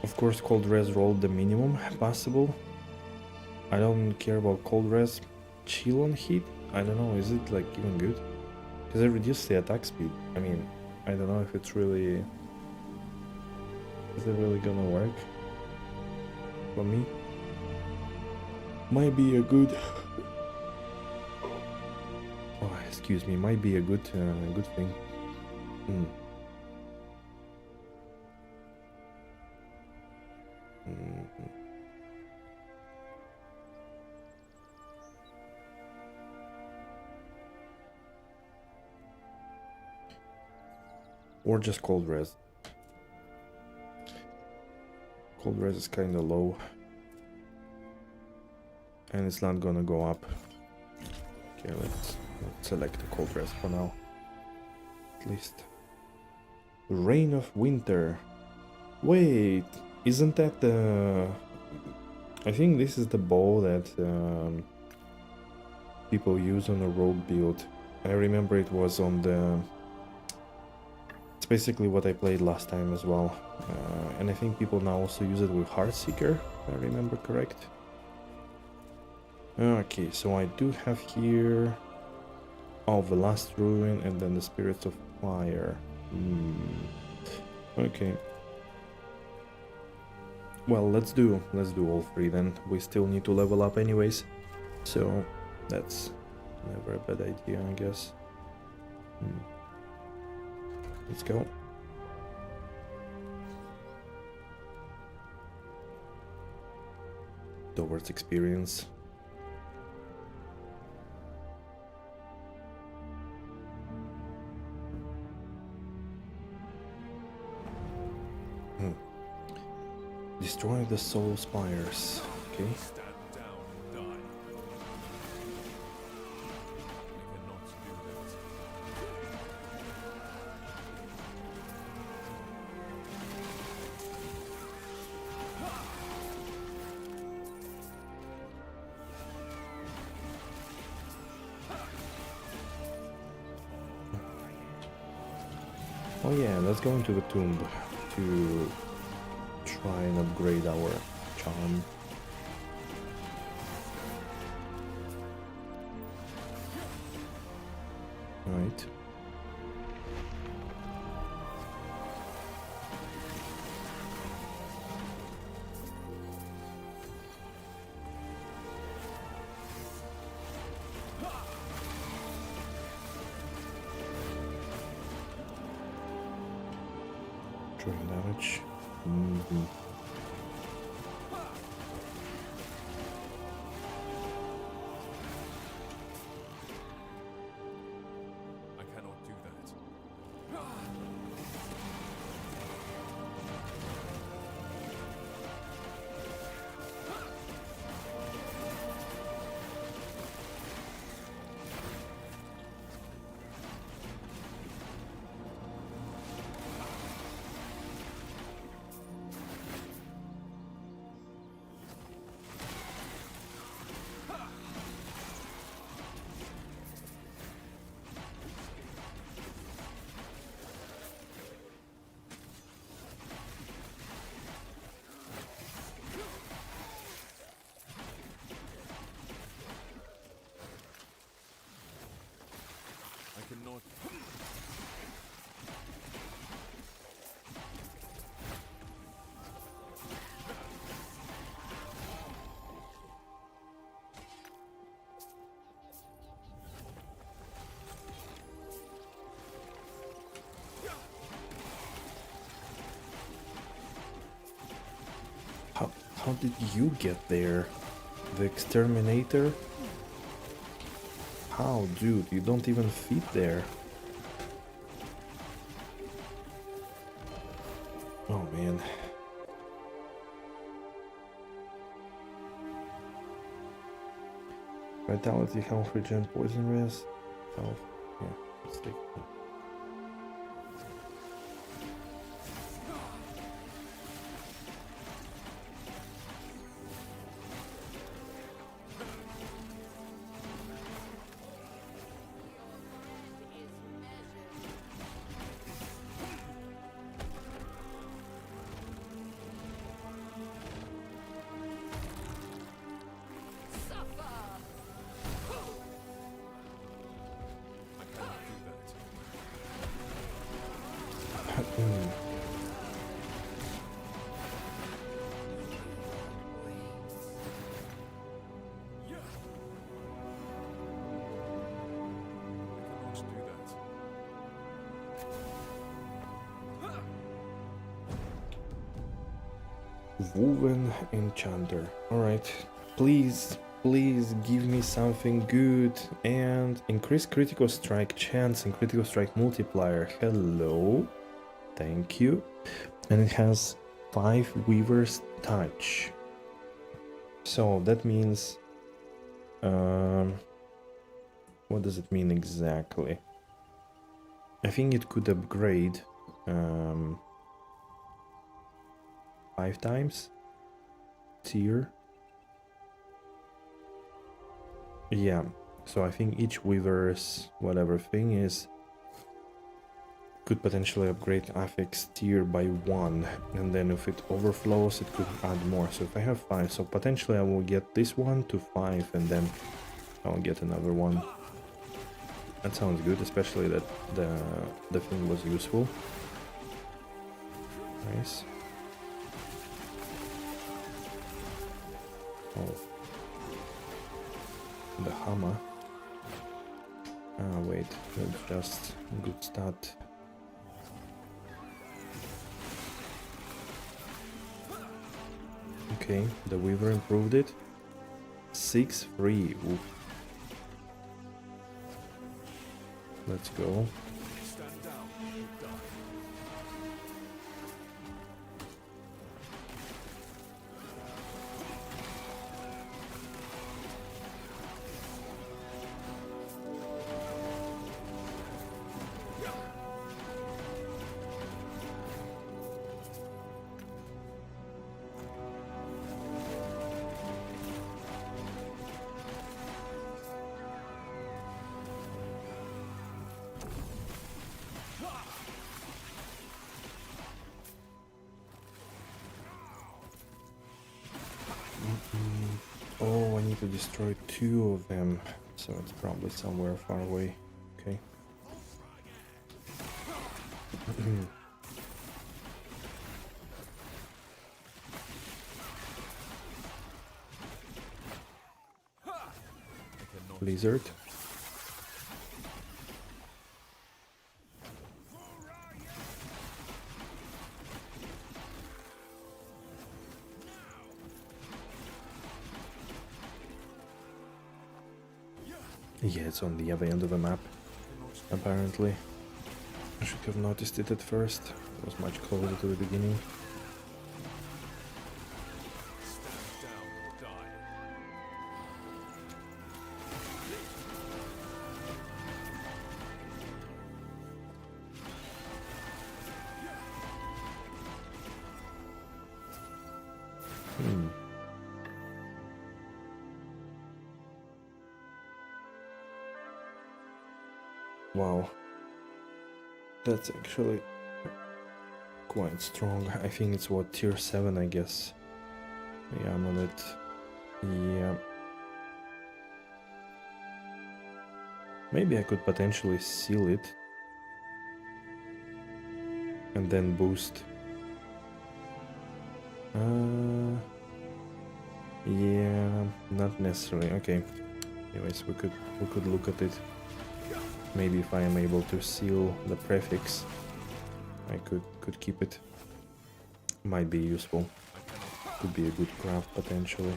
Of course, cold res rolled the minimum possible. I don't care about cold res. Chill on heat? I don't know, is it like even good? Because I reduced the attack speed. I mean, I don't know if it's really... Is it really gonna work? For me? Might be a good... Oh, excuse me, might be a good thing. Hmm. Or just cold res. Cold res is kinda low. And it's not gonna go up. Okay, let's select the cold res for now. At least. Reign of Winter. Wait, isn't that the... I think this is the bow that people use on a rogue build. I remember it was on the... It's basically what I played last time as well. And I think people now also use it with Heartseeker, if I remember correct. Okay, so I do have here... Oh, the Last Ruin and then the Spirits of Fire. Okay. Well, let's do all three then. We still need to level up anyways. So, that's never a bad idea, I guess. Let's go. Towards experience. Destroy the soul spires. Okay. Stand down and die. We cannot do that. Oh yeah, let's go into the tomb to try and upgrade our charm. Right. Drain damage. I cannot do that. I cannot. How did you get there? The exterminator? How, dude? You don't even fit there. Oh man. Vitality, health regen, poison res, health. Yeah, let's take it. Woven Enchanter. Alright. Please, please give me something good. And increase critical strike chance and critical strike multiplier. Hello. Thank you. And it has 5 Weaver's Touch. So that means... what does it mean exactly? I think it could upgrade 5 times tier. Yeah, so I think each Weaver's whatever thing is could potentially upgrade affix tier by 1, and then if it overflows it could add more. So if I have 5, so potentially I will get this one to 5 and then I'll get another one. That sounds good, especially that the thing was useful. Nice. Oh. The hammer. Ah, wait, that's just a good start. Okay, the Weaver improved it. 6-3. Oof. Let's go. Stand down or die. Oh, I need to destroy 2 of them, so it's probably somewhere far away. Okay. Blizzard. Yeah, it's on the other end of the map, apparently. I should have noticed it at first. It was much closer to the beginning. Stand down or die. Hmm. Wow. That's actually quite strong. I think it's what, tier 7, I guess. The amulet. Yeah. Maybe I could potentially seal it. And then boost. Yeah, not necessarily. Okay. Anyways, we could look at it. Maybe if I am able to seal the prefix, I could keep it. Might be useful. Could be a good craft potentially.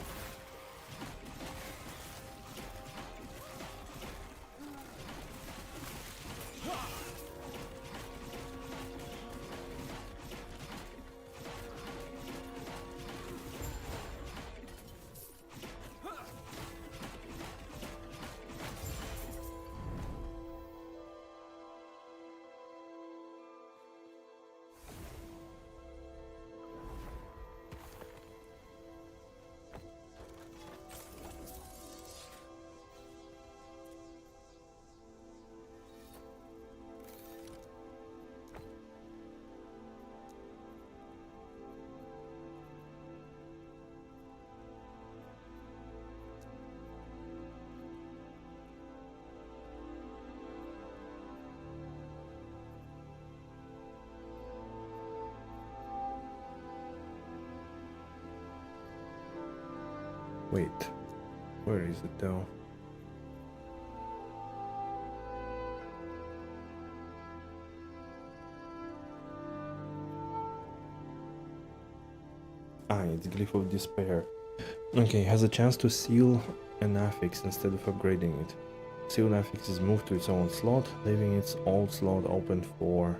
Wait, where is it though? Ah, it's Glyph of Despair. Okay, has a chance to seal an affix instead of upgrading it. Sealed affix is moved to its own slot, leaving its old slot open for...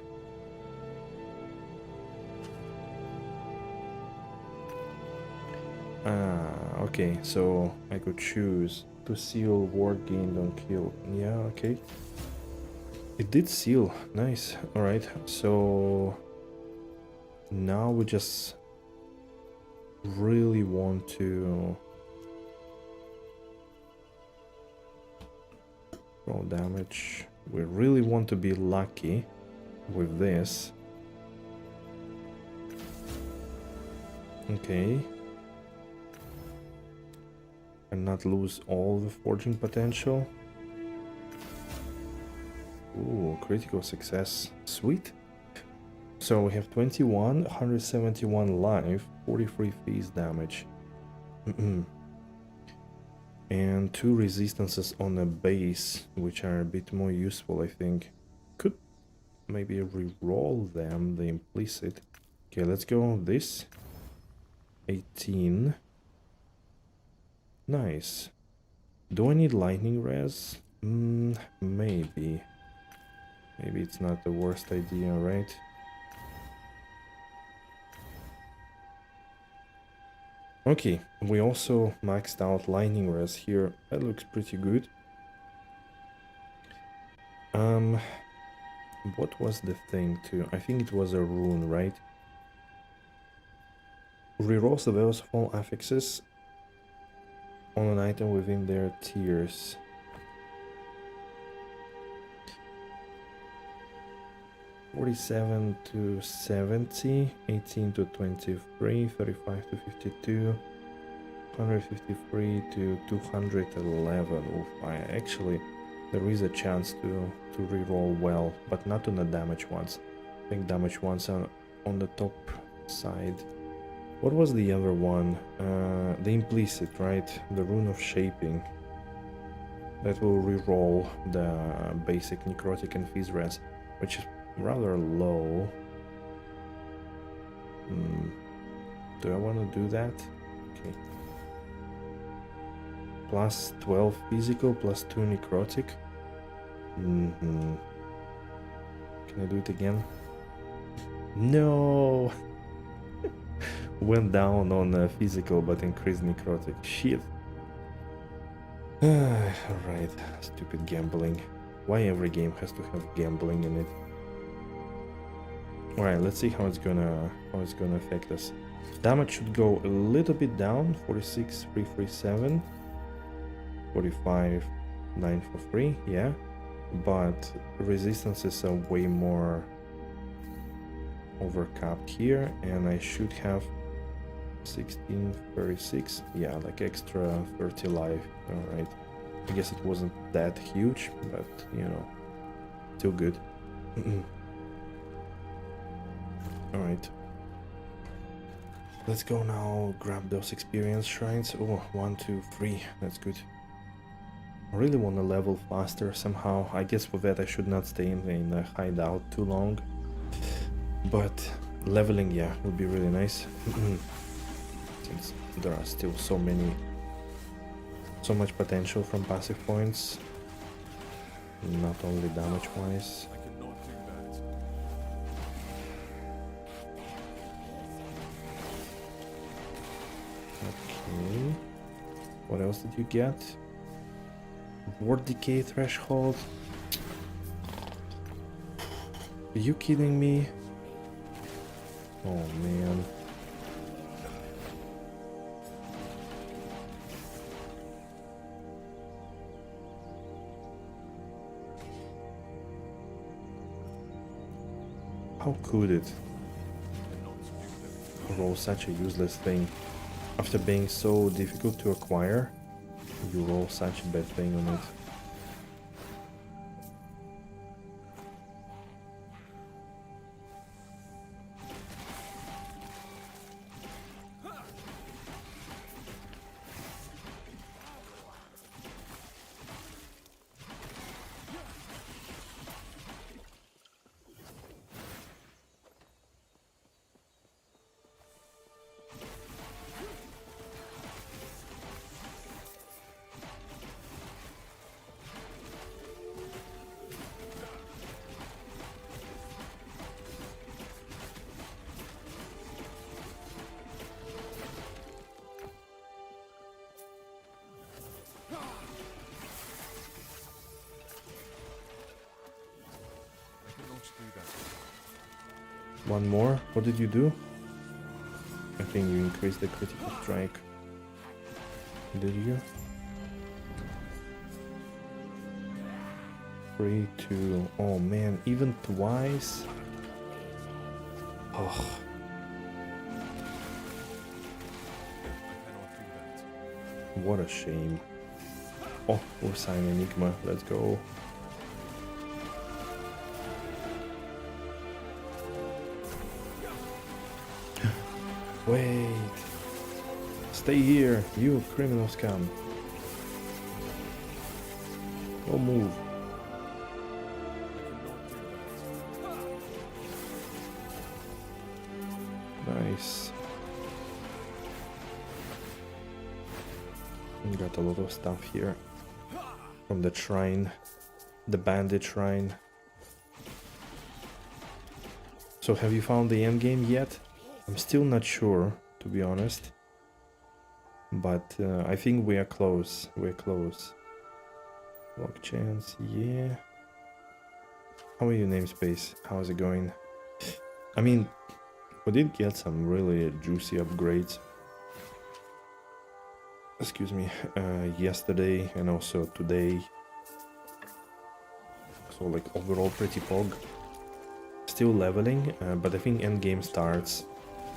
Ah, okay, so I could choose to seal ward gained on kill. Yeah, okay. It did seal, nice. Alright, so now we just really want to roll damage. We really want to be lucky with this. Okay. And not lose all the forging potential. Ooh, critical success. Sweet. So we have 21, 171 life, 43 phase damage. And 2 resistances on a base, which are a bit more useful, I think. Could maybe re-roll them, the implicit. Okay, let's go this. 18. Nice. Do I need lightning res? Maybe. Maybe it's not the worst idea, right? Okay, we also maxed out lightning res here. That looks pretty good. What was the thing too? I think it was a rune, right? Rerolls the values of all affixes on an item within their tiers. $47 to $70, $18 to $23, $35 to $52, $153 to $211. Oof, actually, there is a chance to reroll well, but not on the damage ones. I think damage ones are on the top side. What was the other one? The implicit, right? The rune of shaping. That will reroll the basic necrotic and phys res, which is rather low. Do I want to do that? Okay. Plus 12 physical, plus 2 necrotic. Can I do it again? No! Went down on physical, but increased necrotic. Shit. Alright, stupid gambling. Why every game has to have gambling in it? Alright, let's see how it's gonna affect us. Damage should go a little bit down. 46, 337. 45, 943, yeah. But resistances are way more overcapped here, and I should have 16, 36, yeah, like extra 30 life. Alright, I guess it wasn't that huge, but you know, still good. Alright, let's go now grab those experience shrines. Oh, 1, 2, 3, that's good. I really want to level faster somehow. I guess for that I should not stay in a hideout too long, but leveling, yeah, would be really nice. Since there are still so much potential from passive points, not only damage wise. I could not do that. Okay, what else did you get? Ward decay threshold. Are you kidding me? Oh man. How could it roll such a useless thing? After being so difficult to acquire, you roll such a bad thing on it. One more. What did you do? I think you increased the critical strike. Did you? 3, 2. Oh man, even twice? Oh. What a shame. Oh, we're signing Enigma. Let's go. Wait. Stay here, you criminal scum. Don't move. Nice. We got a lot of stuff here from the shrine, the bandit shrine. So have you found the end game yet? I'm still not sure, to be honest. But I think we are close. We're close. Lock chance, yeah. How are you, namespace? How's it going? I mean, we did get some really juicy upgrades. Excuse me, yesterday and also today. So like overall pretty pog. Still leveling, but I think endgame starts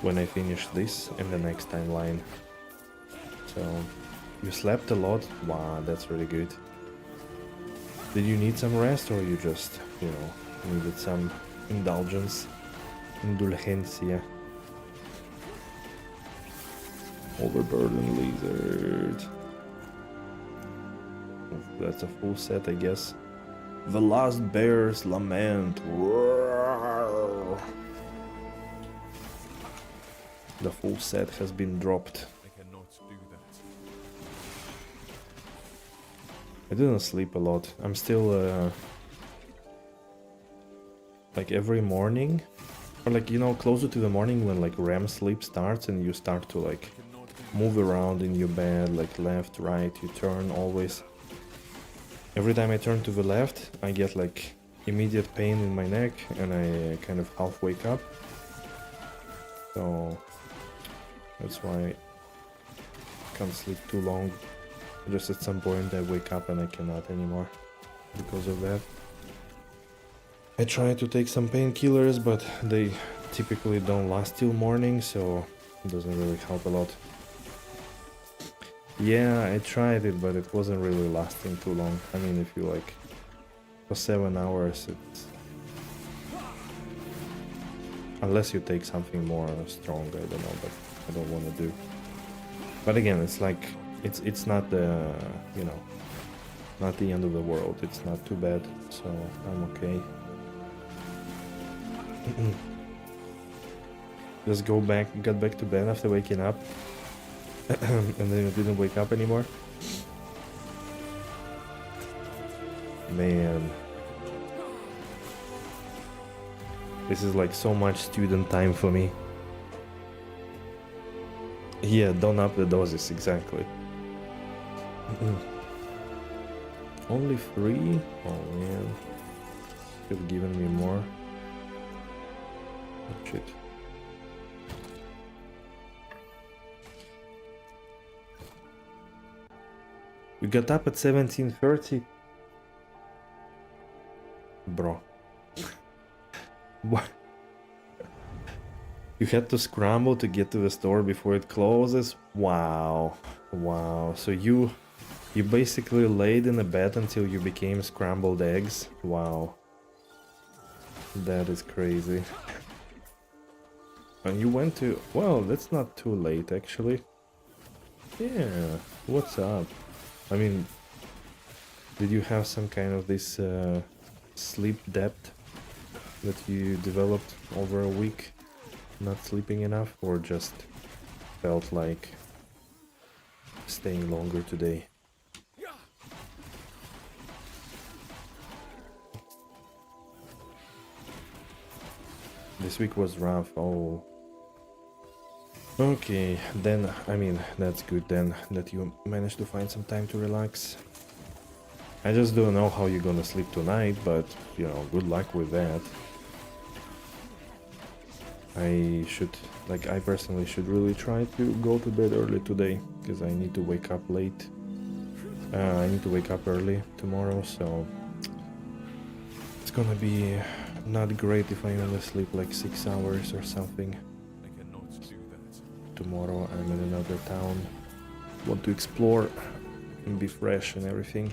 when I finish this in the next timeline. So, you slept a lot? Wow, that's really good. Did you need some rest or you just, you know, needed some indulgence? Indulgencia. Overburden lizard. That's a full set, I guess. The Last Bear's Lament. Roar. The full set has been dropped. I cannot do that. I didn't sleep a lot. I'm still like every morning, or like, you know, closer to the morning when like REM sleep starts and you start to like move around in your bed, like left, right, you turn always. Every time I turn to the left, I get like immediate pain in my neck and I kind of half wake up. So that's why I can't sleep too long. Just at some point I wake up and I cannot anymore because of that. I try to take some painkillers, but they typically don't last till morning, so it doesn't really help a lot. Yeah, I tried it, but it wasn't really lasting too long. I mean, if you like, for 7 hours, it's... Unless you take something more strong, I don't know, but I don't want to do. But again, it's like, it's not the, you know, not the end of the world. It's not too bad, so I'm okay. Just got back to bed after waking up. And then you didn't wake up anymore. Man, this is like so much student time for me. Yeah, don't up the doses, exactly. Only 3? Oh man, could have given me more. Oh shit. You got up at 17:30? Bro. What? You had to scramble to get to the store before it closes? Wow. Wow. So you basically laid in a bed until you became scrambled eggs? Wow. That is crazy. And you went to... Well, that's not too late actually. Yeah. What's up? I mean, did you have some kind of this sleep debt that you developed over a week, not sleeping enough, or just felt like staying longer today? This week was rough, oh. Okay, then, I mean, that's good then, that you managed to find some time to relax. I just don't know how you're gonna sleep tonight, but, you know, good luck with that. I should, like, I personally should really try to go to bed early today, because I need to wake up late. I need to wake up early tomorrow, so it's gonna be not great if I only sleep like 6 hours or something. I cannot do that. Tomorrow I'm in another town, want to explore and be fresh and everything.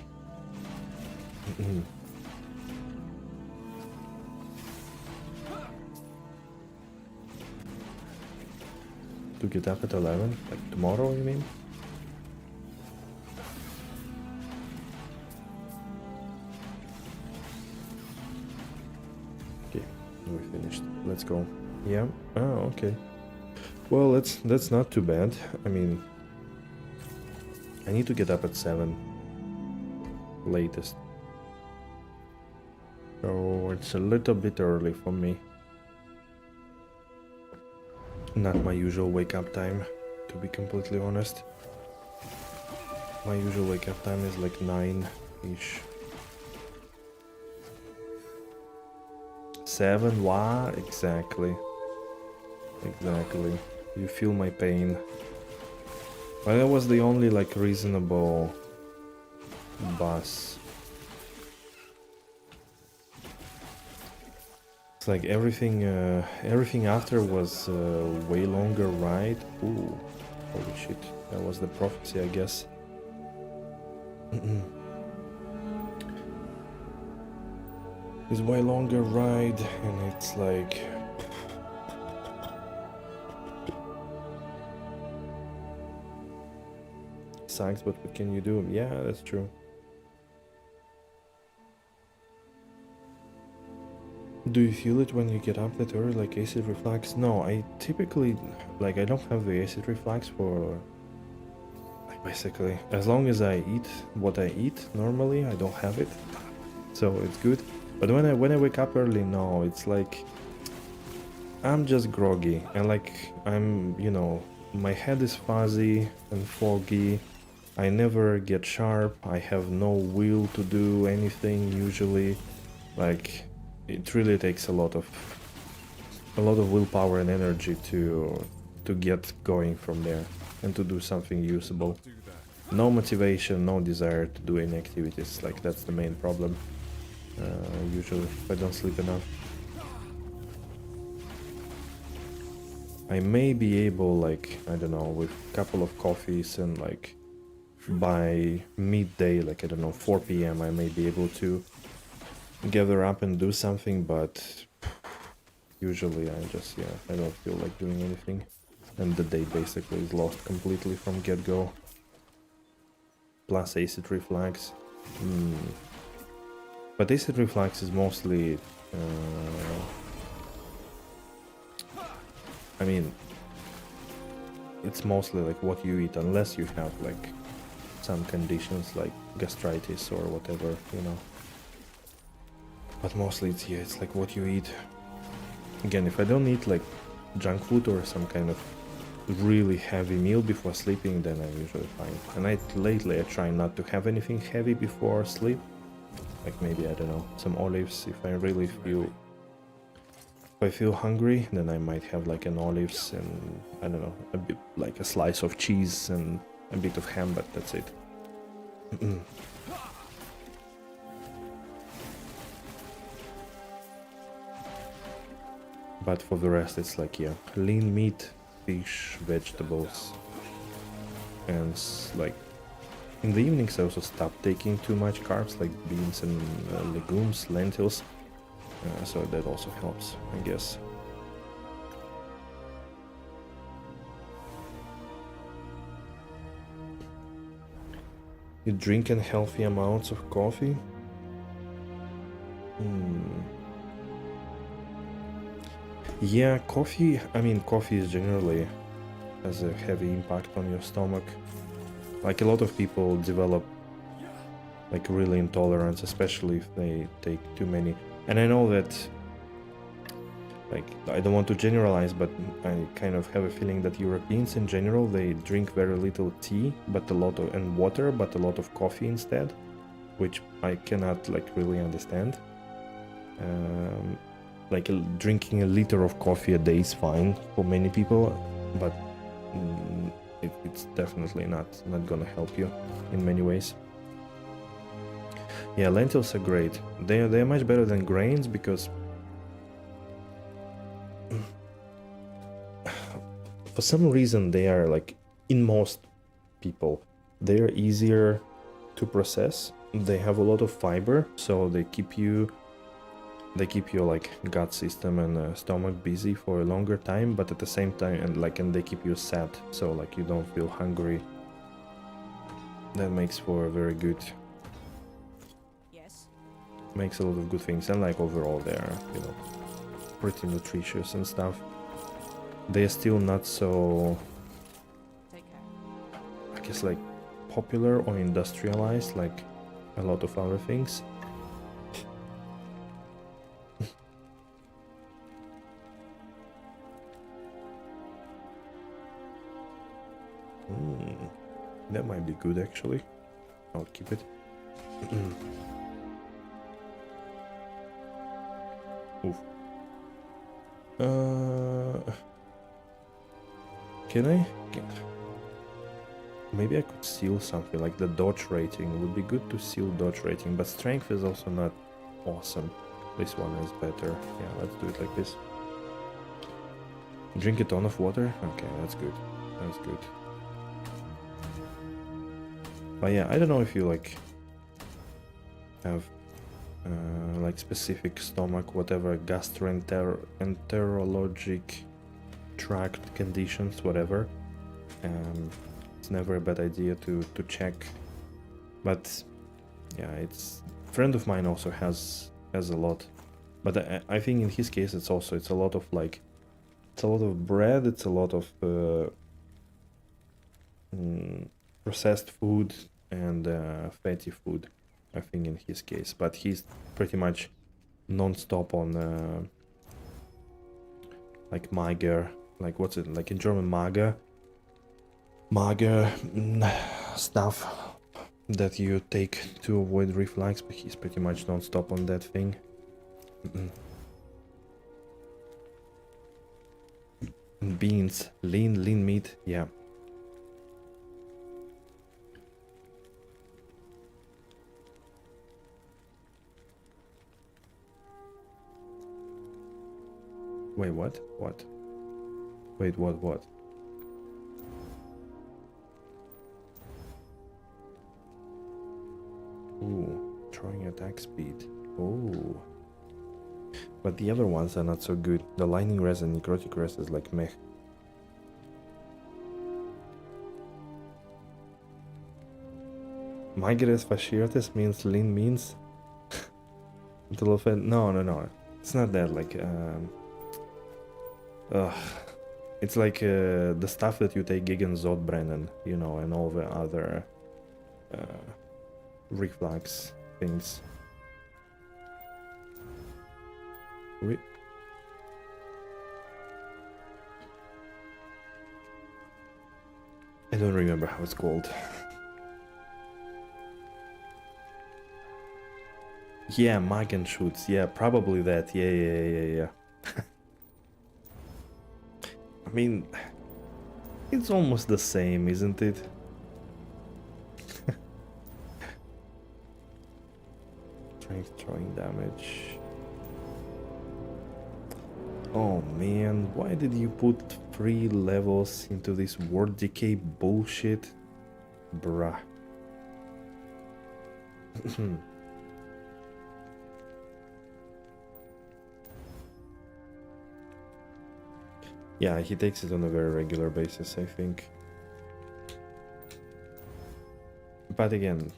To get up at 11? Like tomorrow, you mean? Okay, we finished. Let's go. Yeah? Oh, okay. Well, that's not too bad. I mean, I need to get up at 7. Latest. So it's a little bit early for me. Not my usual wake-up time, to be completely honest. My usual wake-up time is like 9-ish. 7? Why? Exactly. Exactly. You feel my pain. Well, that was the only like reasonable bus. It's like everything after was way longer ride. Ooh, holy shit! That was the prophecy, I guess. It's way longer ride, and it's like sucks. But what can you do? Yeah, that's true. Do you feel it when you get up that early, like acid reflux? No, I typically, like, I don't have the acid reflux for, like, basically, as long as I eat what I eat normally, I don't have it, so it's good. But when I wake up early, no, it's like, I'm just groggy, and like, I'm, you know, my head is fuzzy and foggy, I never get sharp, I have no will to do anything usually, like, it really takes a lot of willpower and energy to get going from there and to do something usable. No motivation, no desire to do any activities. Like that's the main problem. Usually, if I don't sleep enough, I may be able, like, I don't know, with a couple of coffees and like by midday, like I don't know, 4 p.m. I may be able to gather up and do something, but usually I just, yeah, I don't feel like doing anything, and the day basically is lost completely from get-go. Plus acid reflux. But acid reflux is mostly, I mean, it's mostly like what you eat, unless you have like some conditions like gastritis or whatever, you know. But mostly it's, yeah, it's like what you eat. Again, if I don't eat like junk food or some kind of really heavy meal before sleeping, then I'm usually fine. And lately I try not to have anything heavy before sleep. Like maybe, I don't know, some olives. If I really feel, if I feel hungry, then I might have like an olives and, I don't know, a bit like a slice of cheese and a bit of ham, but that's it. But for the rest, it's like, yeah, lean meat, fish, vegetables, and like in the evenings I also stopped taking too much carbs, like beans and legumes, lentils, so that also helps, I guess. You drink in healthy amounts of coffee? Yeah, coffee, I mean, coffee is generally has a heavy impact on your stomach. Like a lot of people develop like really intolerance, especially if they take too many. And I know that, like, I don't want to generalize, but I kind of have a feeling that Europeans in general, they drink very little tea, but a lot of, and water, but a lot of coffee instead, which I cannot like really understand. like drinking a liter of coffee a day is fine for many people, but it's definitely not gonna help you in many ways. Yeah, lentils are great. They're much better than grains because for some reason they are like, in most people, they are easier to process. They have a lot of fiber, so they keep your like gut system and stomach busy for a longer time, but at the same time, and they keep you sat, so like you don't feel hungry. That makes for a very good, Yes. makes a lot of good things, and like overall they're, you know, pretty nutritious and stuff. They're still not so, Take care. I guess, like popular or industrialized like a lot of other things. That might be good actually. I'll keep it. Oof. Can I? Maybe I could seal something like the dodge rating. It would be good to seal dodge rating, but strength is also not awesome. This one is better. Yeah, let's do it like this. Drink a ton of water? Okay, that's good. That's good. But yeah, I don't know if you like have like specific stomach, whatever, gastroenterologic tract conditions, whatever. It's never a bad idea to check. But yeah, it's friend of mine also has a lot. But I think in his case it's a lot of like, it's a lot of bread, it's a lot of processed food and fatty food, I think in his case. But he's pretty much non-stop on like mager, like what's it, like in German, mager stuff that you take to avoid reflux, but he's pretty much non-stop on that thing. Beans, lean meat, yeah. Wait, what? What? Wait, what? Ooh, throwing attack speed. Oh. But the other ones are not so good. The lightning res and necrotic res is like meh. Migrates fasciatus means lean means? No. It's not that, like, it's like the stuff that you take gegen Zodbrennen, you know, and all the other reflux things. I don't remember how it's called. Yeah, Magen shoots. Yeah, probably that. Yeah. I mean, it's almost the same, isn't it? Strength throwing damage. Oh man, why did you put 3 levels into this word decay bullshit? Bruh. Yeah, he takes it on a very regular basis, I think. But again,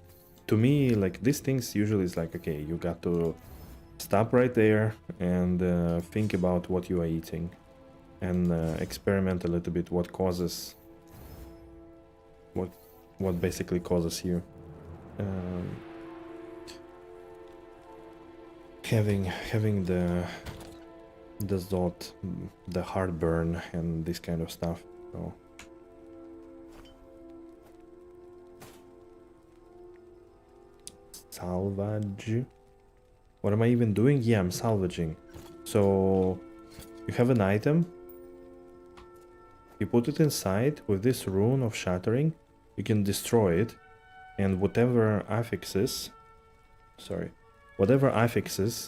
to me, like, these things usually is like, okay, you got to stop right there and think about what you are eating and experiment a little bit what causes, what basically causes you having the Zot, the heartburn and this kind of stuff. So salvage. What am I even doing? Yeah, I'm salvaging. So you have an item, you put it inside with this rune of shattering, you can destroy it, and whatever affixes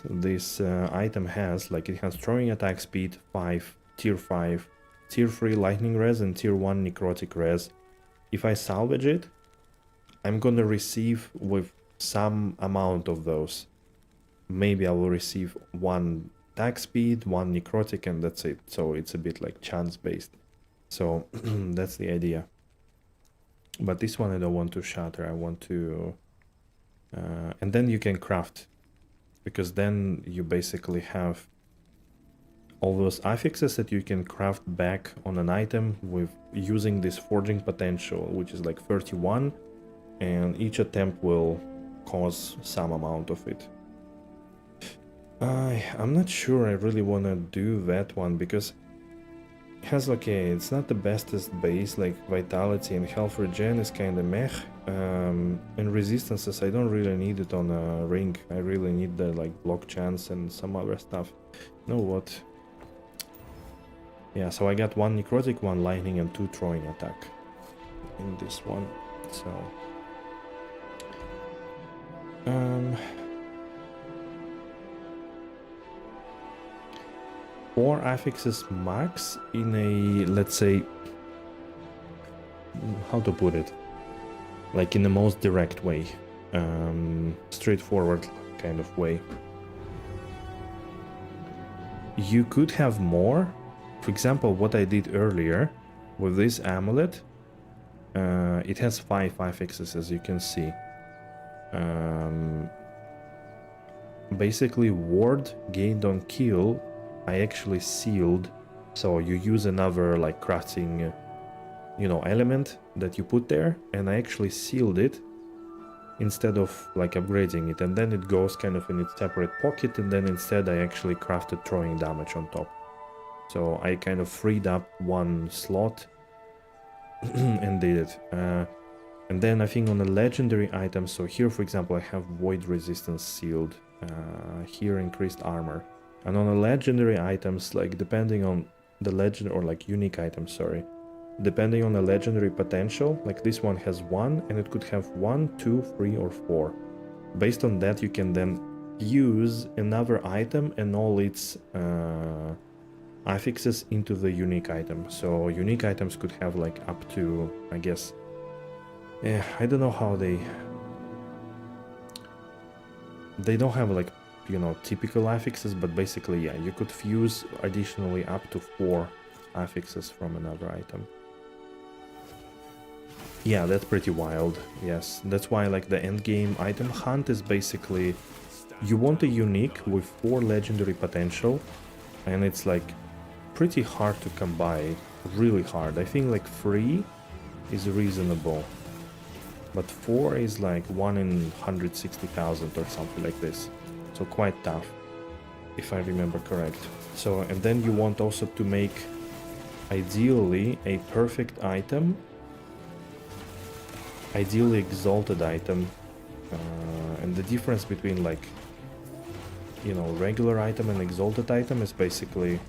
this item has, like it has throwing attack speed 5, tier 5, tier 3 lightning res, and tier 1 necrotic res. If I salvage it, I'm gonna receive with some amount of those. Maybe I will receive 1 attack speed, 1 necrotic, and that's it. So it's a bit like chance based. So that's the idea. But this one I don't want to shatter, I want to... and then you can craft, because then you basically have all those affixes that you can craft back on an item with using this forging potential, which is like 31, and each attempt will cause some amount of it. I'm not sure I really want to do that one, because it has like it's not the bestest base, like vitality and health regen is kind of meh, and resistances I don't really need it on a ring. I really need the like block chance and some other stuff. You know what? Yeah, so I got 1 necrotic, 1 lightning, and 2 throwing attack in this one. So 4 affixes max in a, let's say, how to put it, like in the most direct way, straightforward kind of way. You could have more. For example, what I did earlier with this amulet, it has 5 affixes, as you can see. Basically, ward gained on kill, I actually sealed. So you use another like crafting, element that you put there, and I actually sealed it instead of like upgrading it, and then it goes kind of in its separate pocket, and then instead I actually crafted throwing damage on top. So I kind of freed up 1 slot and did it. And then I think on a legendary item, so here for example I have void resistance sealed, here increased armor. And on a legendary items, like depending on the legend, or like unique items, sorry, depending on the legendary potential, like this one has 1, and it could have 1, 2, 3, or 4. Based on that, you can then use another item and all its affixes into the unique item. So unique items could have like up to, I guess, I don't know how they don't have like, typical affixes, but basically, yeah, you could fuse additionally up to 4 affixes from another item. Yeah, that's pretty wild. Yes, that's why like the end game item hunt is basically, you want a unique with 4 legendary potential, and it's like pretty hard to come by, really hard. I think like 3 is reasonable, but 4 is like 1 in 160,000 or something like this. So quite tough, if I remember correct. So, and then you want also to make ideally a perfect item, ideally exalted item, and the difference between like, regular item and exalted item is basically,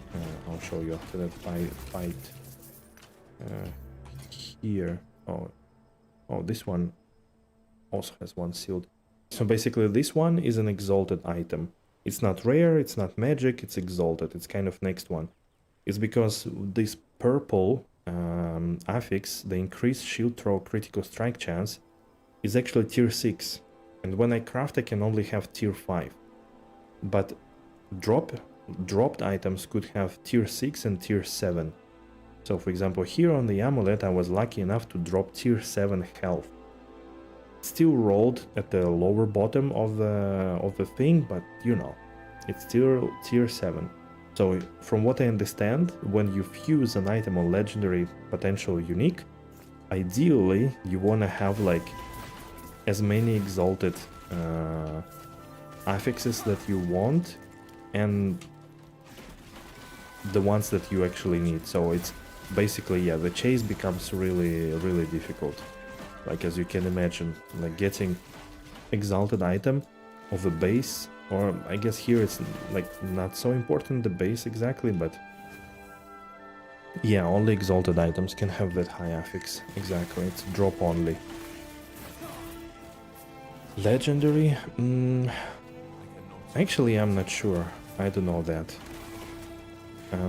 I'll show you after that fight here. Oh, this one also has 1 sealed. So basically this one is an exalted item. It's not rare, it's not magic, it's exalted. It's kind of next one. It's because this purple affix, the increased shield throw critical strike chance, is actually tier 6. And when I craft, I can only have tier 5. But dropped items could have tier 6 and tier 7. So for example, here on the amulet, I was lucky enough to drop tier 7 health. Still rolled at the lower bottom of the thing, but it's still tier 7. So from what I understand, when you fuse an item on legendary potential unique, ideally you want to have like as many exalted affixes that you want, and the ones that you actually need. So it's basically, yeah, the chase becomes really, really difficult. Like, as you can imagine, like getting exalted item of a base, or I guess here it's like not so important the base exactly, but yeah, only exalted items can have that high affix. Exactly, it's drop only. Legendary? Actually, I'm not sure. I don't know that.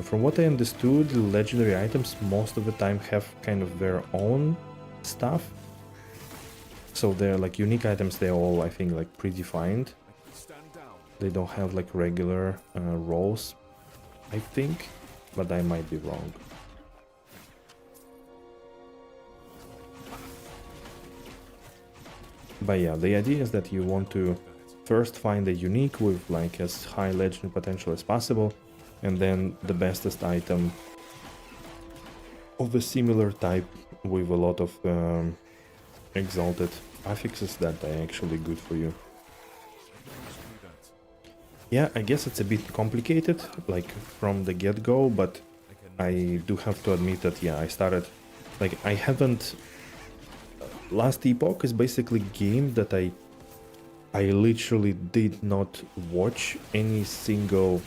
From what I understood, legendary items most of the time have kind of their own stuff. So they're like unique items, they're all, I think, like predefined. They don't have like regular roles, I think, but I might be wrong. But yeah, the idea is that you want to first find a unique with like as high legendary potential as possible, and then the bestest item of a similar type with a lot of exalted affixes that are actually good for you. Yeah, I guess it's a bit complicated, like from the get-go, but I do have to admit that, yeah, I started, like, I haven't... Last Epoch is basically a game that I literally did not watch any single,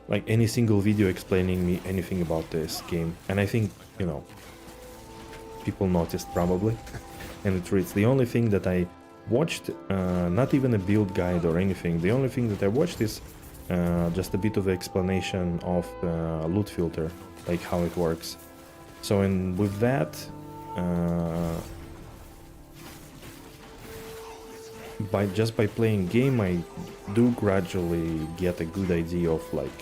like, any single video explaining me anything about this game. And I think, you know, people noticed probably, and it's the only thing that I watched, not even a build guide or anything. The only thing that I watched is just a bit of explanation of the loot filter, like how it works. So, and with that, by playing game, I do gradually get a good idea of like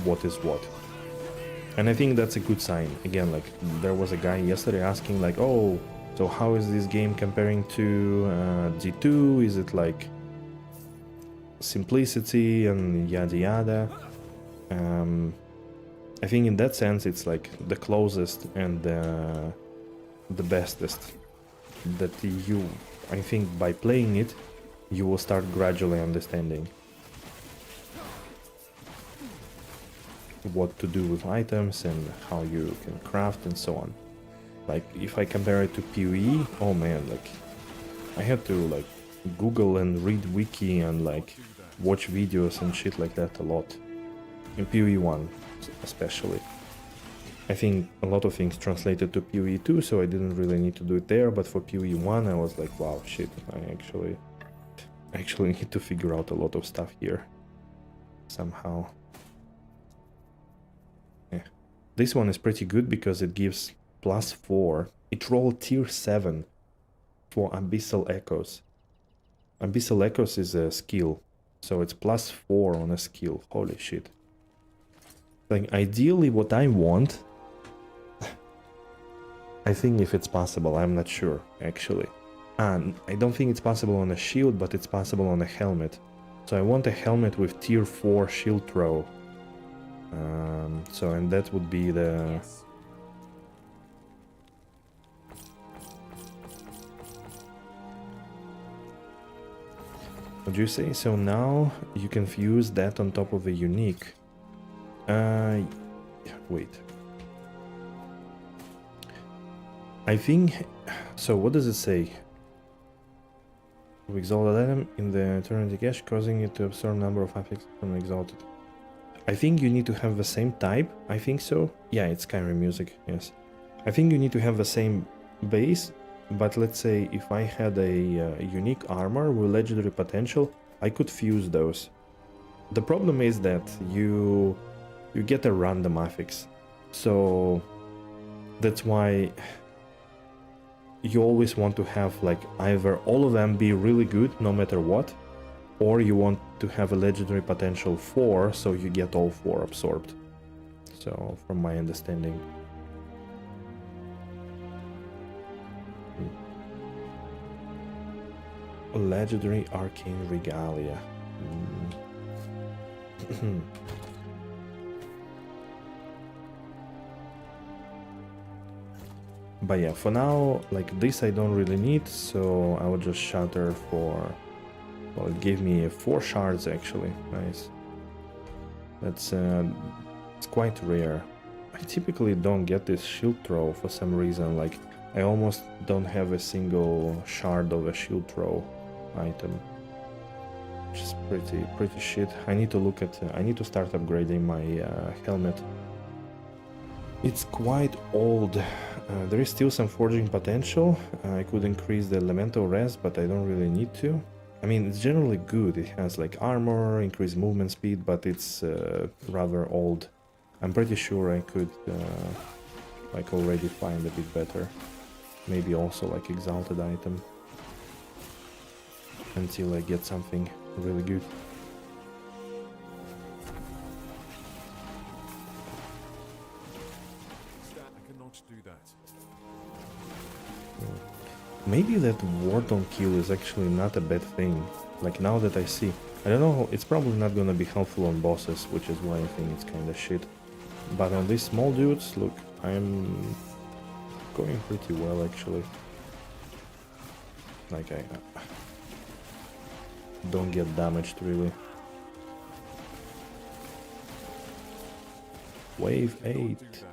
what is what. And I think that's a good sign. Again, like there was a guy yesterday asking like, oh, so how is this game comparing to D2? Is it like simplicity and yada yada? I think in that sense it's like the closest and the bestest that you, I think by playing it, you will start gradually understanding what to do with items and how you can craft and so on. Like if I compare it to PoE, oh man, like I had to like Google and read wiki and like watch videos and shit like that a lot. In PoE 1 especially. I think a lot of things translated to PoE 2, so I didn't really need to do it there, but for PoE 1 I was like, wow, shit, I actually need to figure out a lot of stuff here somehow. Yeah. This one is pretty good because it gives +4. It rolled tier 7 for Abyssal Echoes. Abyssal Echoes is a skill, so it's +4 on a skill. Holy shit. Like, ideally what I want... I think if it's possible, I'm not sure, actually. And I don't think it's possible on a shield, but it's possible on a helmet. So I want a helmet with tier 4 shield throw. So, and that would be the... Yes. Would you say? So now you can fuse that on top of a unique. Wait. I think... So what does it say? Exalted item in the eternity cache, causing it to absorb number of affixes from exalted. I think you need to have the same type. I think so. Yeah, it's Skyrim music. Yes. I think you need to have the same base. But let's say if I had a unique armor with legendary potential, I could fuse those. The problem is that you get a random affix. So that's why you always want to have like either all of them be really good no matter what, or you want to have a legendary potential 4 so you get all 4 absorbed. So from my understanding. Legendary Arcane Regalia. But yeah, for now, like this I don't really need, so I will just shatter for... Well, it gave me 4 shards actually. Nice. That's it's quite rare. I typically don't get this shield throw for some reason. Like I almost don't have a single shard of a shield throw item, which is pretty shit. I need to look at. I need to start upgrading my helmet. It's quite old. There is still some forging potential. I could increase the elemental res, but I don't really need to. I mean, it's generally good. It has like armor, increased movement speed, but it's rather old. I'm pretty sure I could like already find a bit better. Maybe also like exalted item until I get something really good. I cannot do that. Maybe that Wardon kill is actually not a bad thing. Like now that I see, I don't know, it's probably not gonna be helpful on bosses, which is why I think it's kinda shit. But on these small dudes, look, I'm going pretty well actually. Like I don't get damaged really. Wave 8. Do that.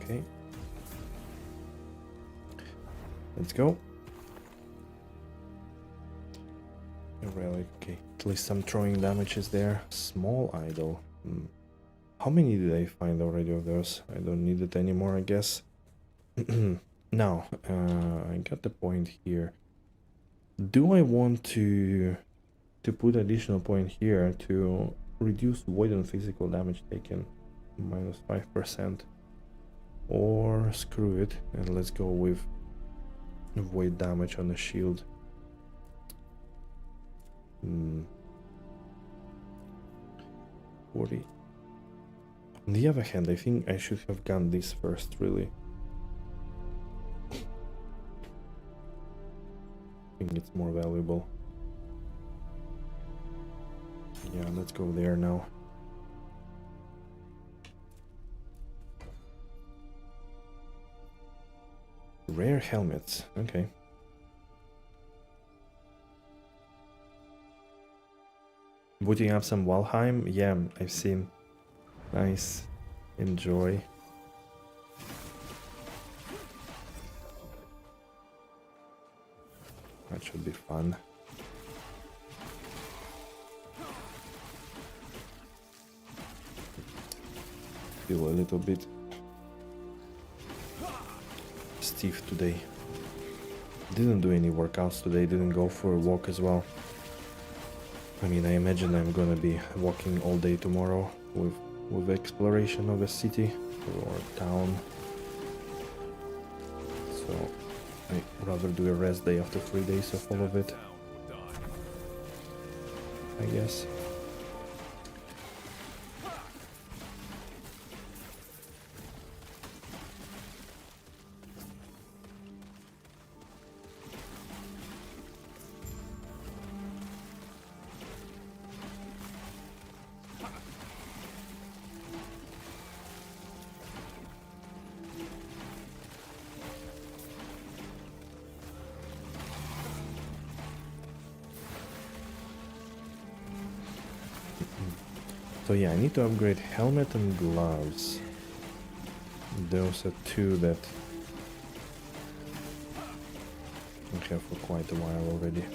Okay. Let's go. A relic, okay. At least some throwing damage is there. Small idol. How many did I find already of those? I don't need it anymore, I guess. Now, I got the point here. Do I want to put additional point here to reduce void and physical damage taken minus 5%? Or screw it and let's go with void damage on the shield. 40. On the other hand, I think I should have gone this first, really. I think it's more valuable. Yeah, let's go there now. Rare helmets, okay. Booting up some Valheim, yeah, I've seen. Nice, enjoy. That should be fun. Feel a little bit stiff today. Didn't do any workouts today, didn't go for a walk as well. I mean, I imagine I'm gonna be walking all day tomorrow with exploration of a city or town. So I'd rather do a rest day after 3 days of all of it, Down or die. I guess. So yeah, I need to upgrade helmet and gloves. Those are two that I have for quite a while already.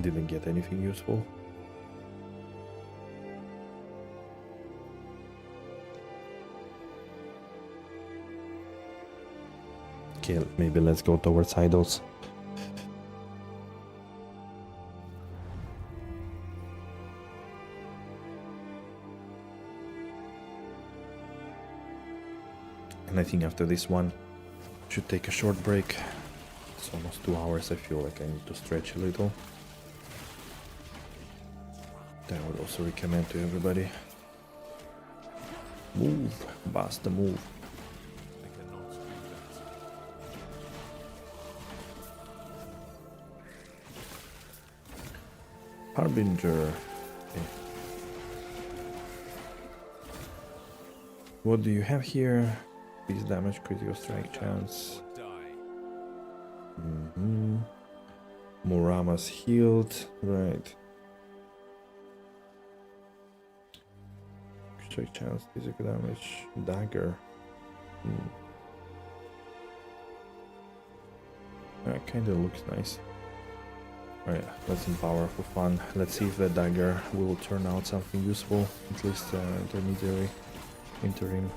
Didn't get anything useful. Okay, maybe let's go towards idols. And I think after this one, should take a short break. It's almost 2 hours. I feel like I need to stretch a little. That I would also recommend to everybody. Move, basta move. I cannot do that. Harbinger. Okay. What do you have here? Please damage, critical strike chance. Die. Murama's healed, right. Strike chance, physical damage, dagger. That kinda looks nice. Alright, let's empower for fun. Let's see if the dagger will turn out something useful, at least intermediary, interim.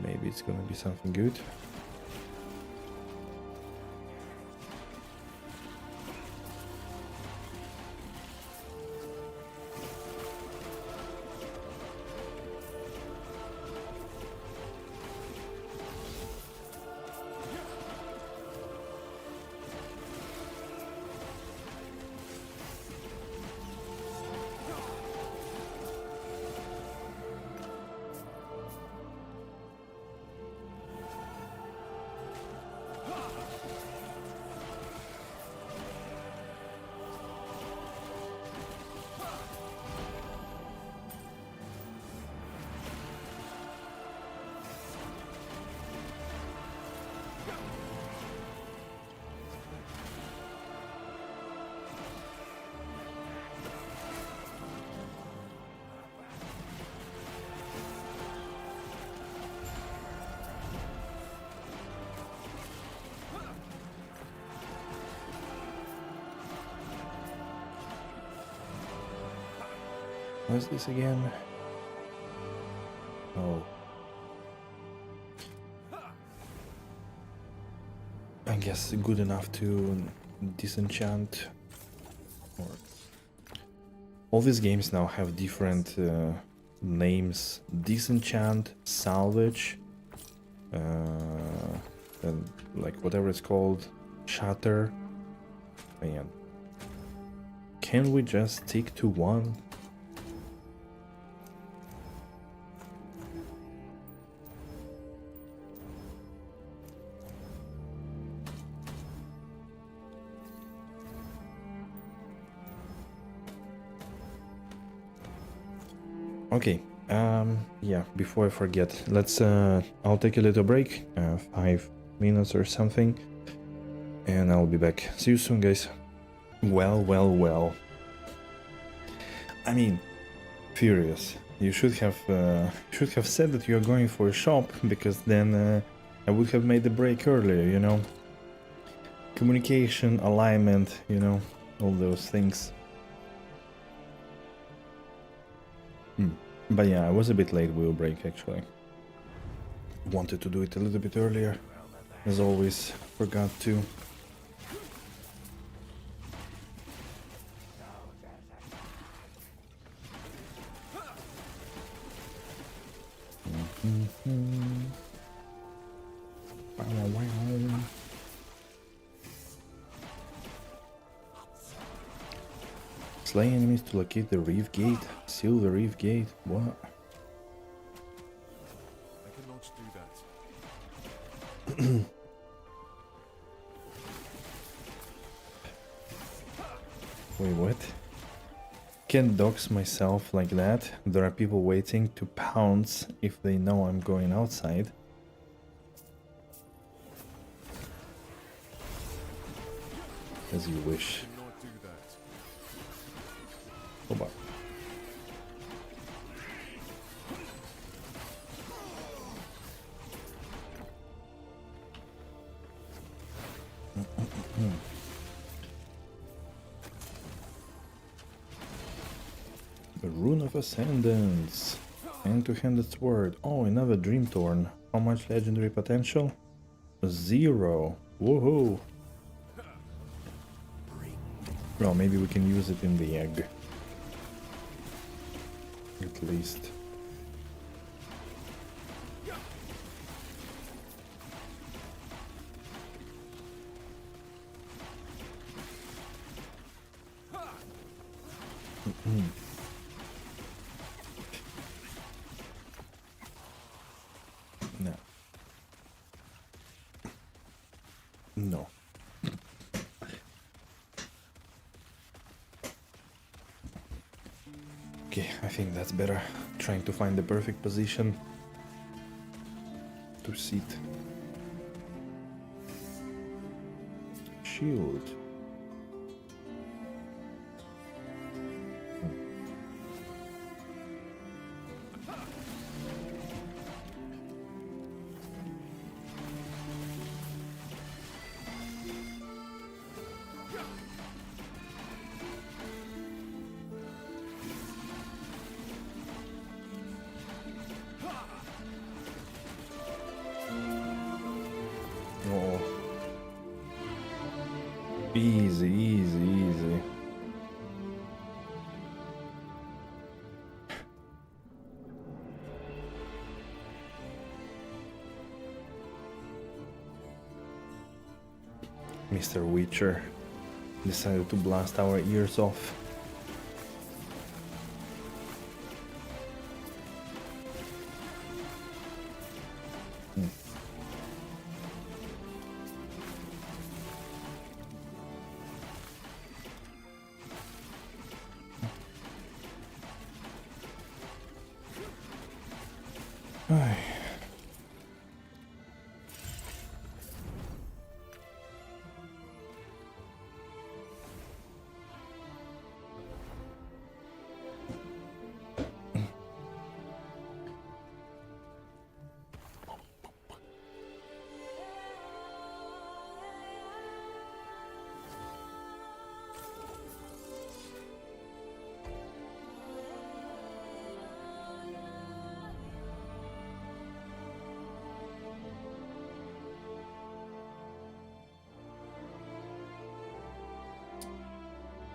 Maybe it's gonna be something good. What's this again? Oh. I guess good enough to disenchant. Or all these games now have different names: disenchant, salvage, and like whatever it's called, shatter. Man, can we just stick to one? Okay, yeah, before I forget, let's, I'll take a little break, 5 minutes or something, and I'll be back. See you soon, guys. Well. I mean, furious. You should have said that you're going for a shop, because then I would have made the break earlier, you know? Communication, alignment, you know, all those things. But yeah, I was a bit late with a break actually. Wanted to do it a little bit earlier. As always, forgot to. Slay enemies to locate the reef gate. Seal the reef gate. What? I cannot do that. Wait, what? Can't dox myself like that. There are people waiting to pounce if they know I'm going outside. As you wish. I cannot do that. Hold on. Rune of Ascendance. Hand-to-handed sword. Oh, another Dream Torn. How much legendary potential? 0. Woohoo! Well, maybe we can use it in the egg. At least. No. No. Okay, I think that's better. Trying to find the perfect position to sit. Shield. Oh. Easy, easy, easy. Mr. Witcher decided to blast our ears off. Ay.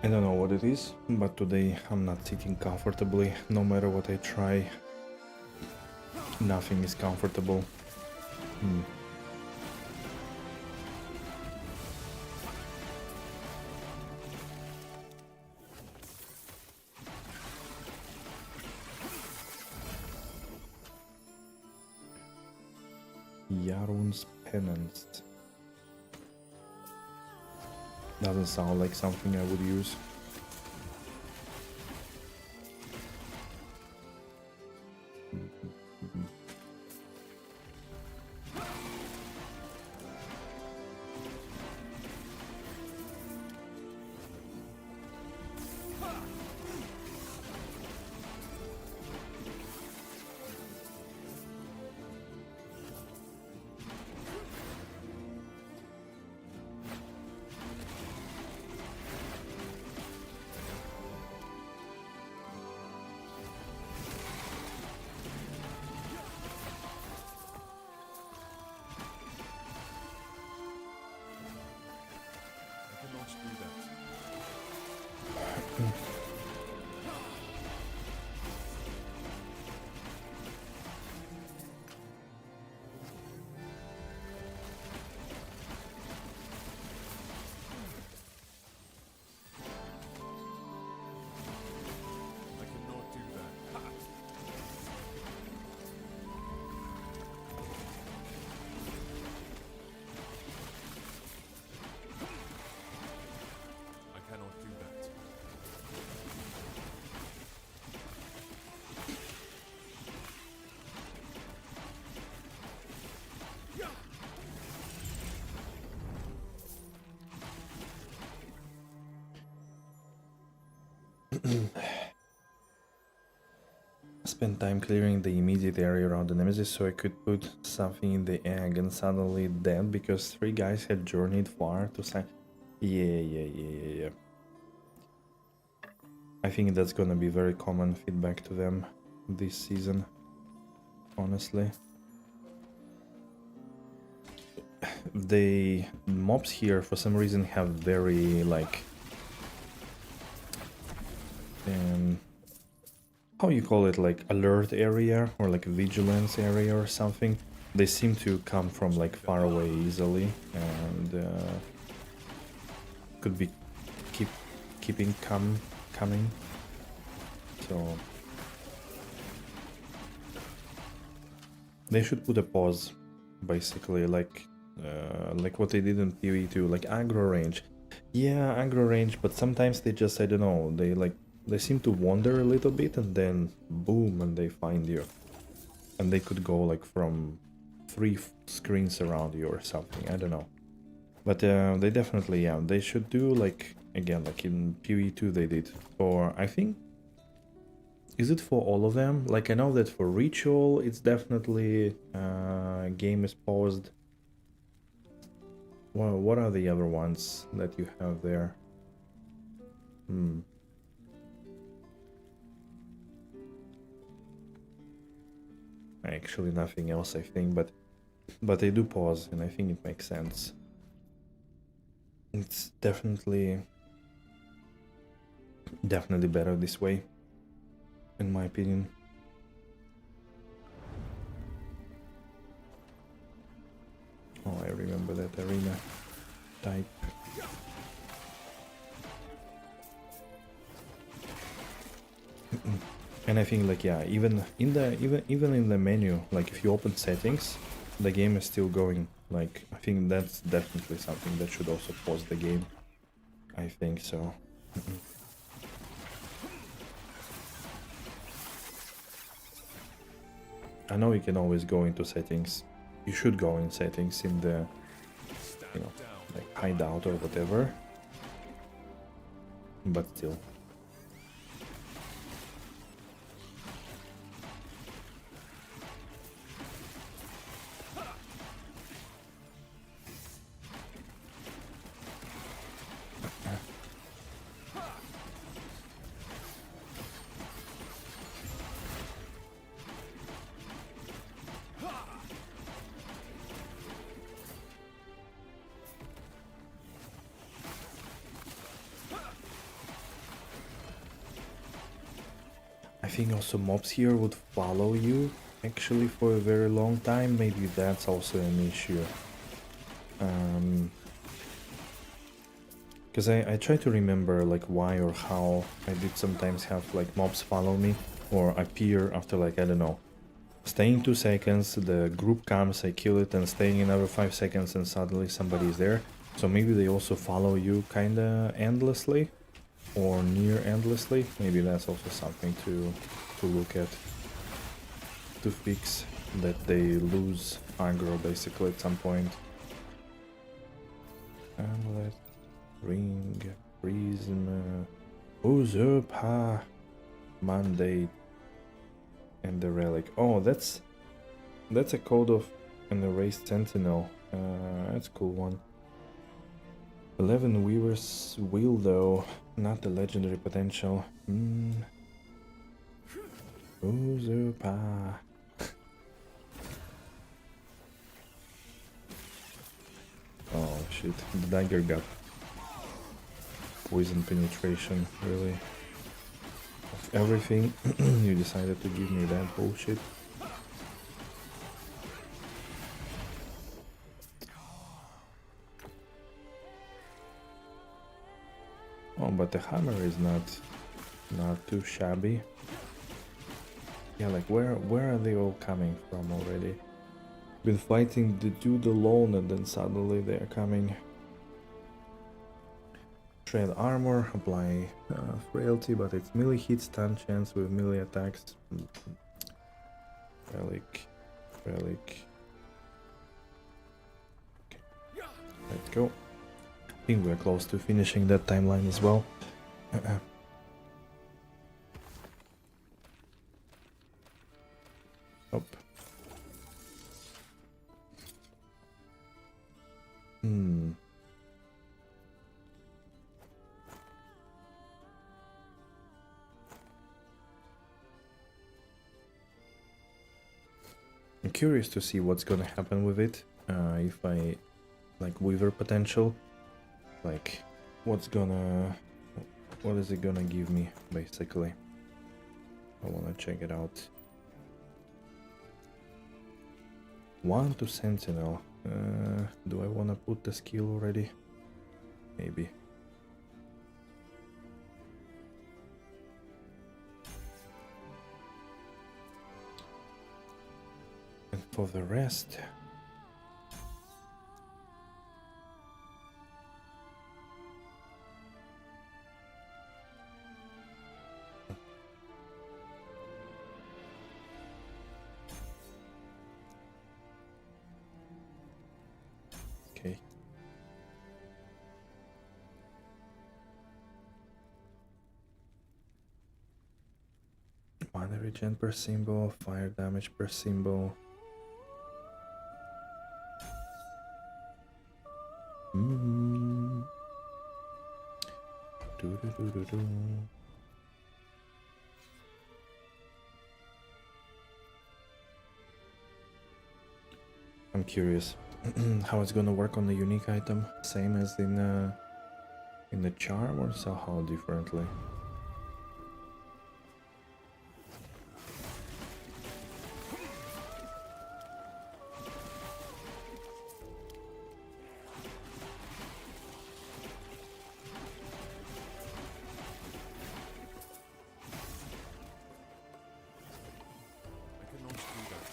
I don't know what it is, but today I'm not sitting comfortably. No matter what I try, nothing is comfortable. Yarun's Penance. Doesn't sound like something I would use. I cannot do that. I cannot do that. I cannot do that. Spent time clearing the immediate area around the Nemesis so I could put something in the egg and suddenly dead because 3 guys had journeyed far to sign. Yeah. I think that's gonna be very common feedback to them this season, honestly. The mobs here for some reason have very like how you call it, like alert area or like vigilance area or something. They seem to come from like far away easily, and could be keeping coming. So they should put a pause, basically, like what they did in PvE2, like aggro range. Yeah, aggro range, but sometimes they just, I don't know, they seem to wander a little bit and then boom, and they find you. And they could go like from 3 screens around you or something, I don't know. But they definitely, yeah, they should do like, again, like in PvE2 they did for, I think, is it for all of them? Like I know that for Ritual it's definitely game is paused. Well, what are the other ones that you have there? Actually nothing else, I think, but they do pause, and I think it makes sense. It's definitely better this way, in my opinion. Oh, I remember that arena type. And I think, like, yeah, even in the menu, like if you open settings, the game is still going. Like, I think that's definitely something that should also pause the game. I think so. I know you can always go into settings. You should go in settings in the, you know, like hideout or whatever. But still. I think also mobs here would follow you actually for a very long time. Maybe that's also an issue. Because I try to remember like why or how I did sometimes have like mobs follow me or appear after like, I don't know, staying 2 seconds, the group comes, I kill it, and staying another 5 seconds and suddenly somebody is there. So maybe they also follow you kinda endlessly or near endlessly. Maybe that's also something to look at, to fix, that they lose aggro basically at some point. Amulet, ring, prism, usurper, mandate, and the relic. Oh, that's a code of an erased sentinel. That's a cool one. 11 Weaver's Wheel though, not the legendary potential. Usurper. Oh shit, the dagger got poison penetration, really. Of everything, you decided to give me that bullshit. Oh, but the hammer is not too shabby. Yeah, like where are they all coming from already? Been fighting the dude alone and then suddenly they're coming. Shred armor, apply frailty, but it's melee hit, stun chance with melee attacks. Relic. Okay. Let's go. I think we're close to finishing that timeline as well. Up. I'm curious to see what's gonna happen with it. If I like Weaver potential, like what is it gonna give me basically? I wanna check it out. 1 to Sentinel. Do I wanna put the skill already? Maybe. And for the rest, okay. Mana regen per symbol, fire damage per symbol. Mm. Do. I'm curious how it's gonna work on the unique item, same as in the charm, or somehow differently. I cannot do that.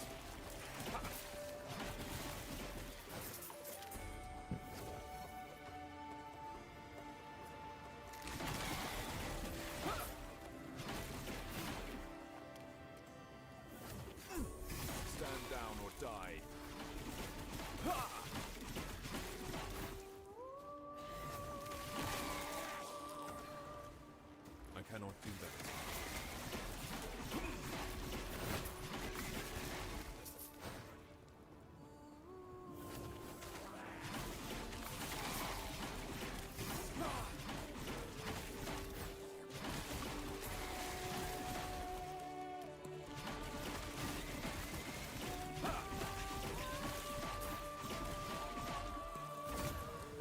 Stand down or die. I cannot do that.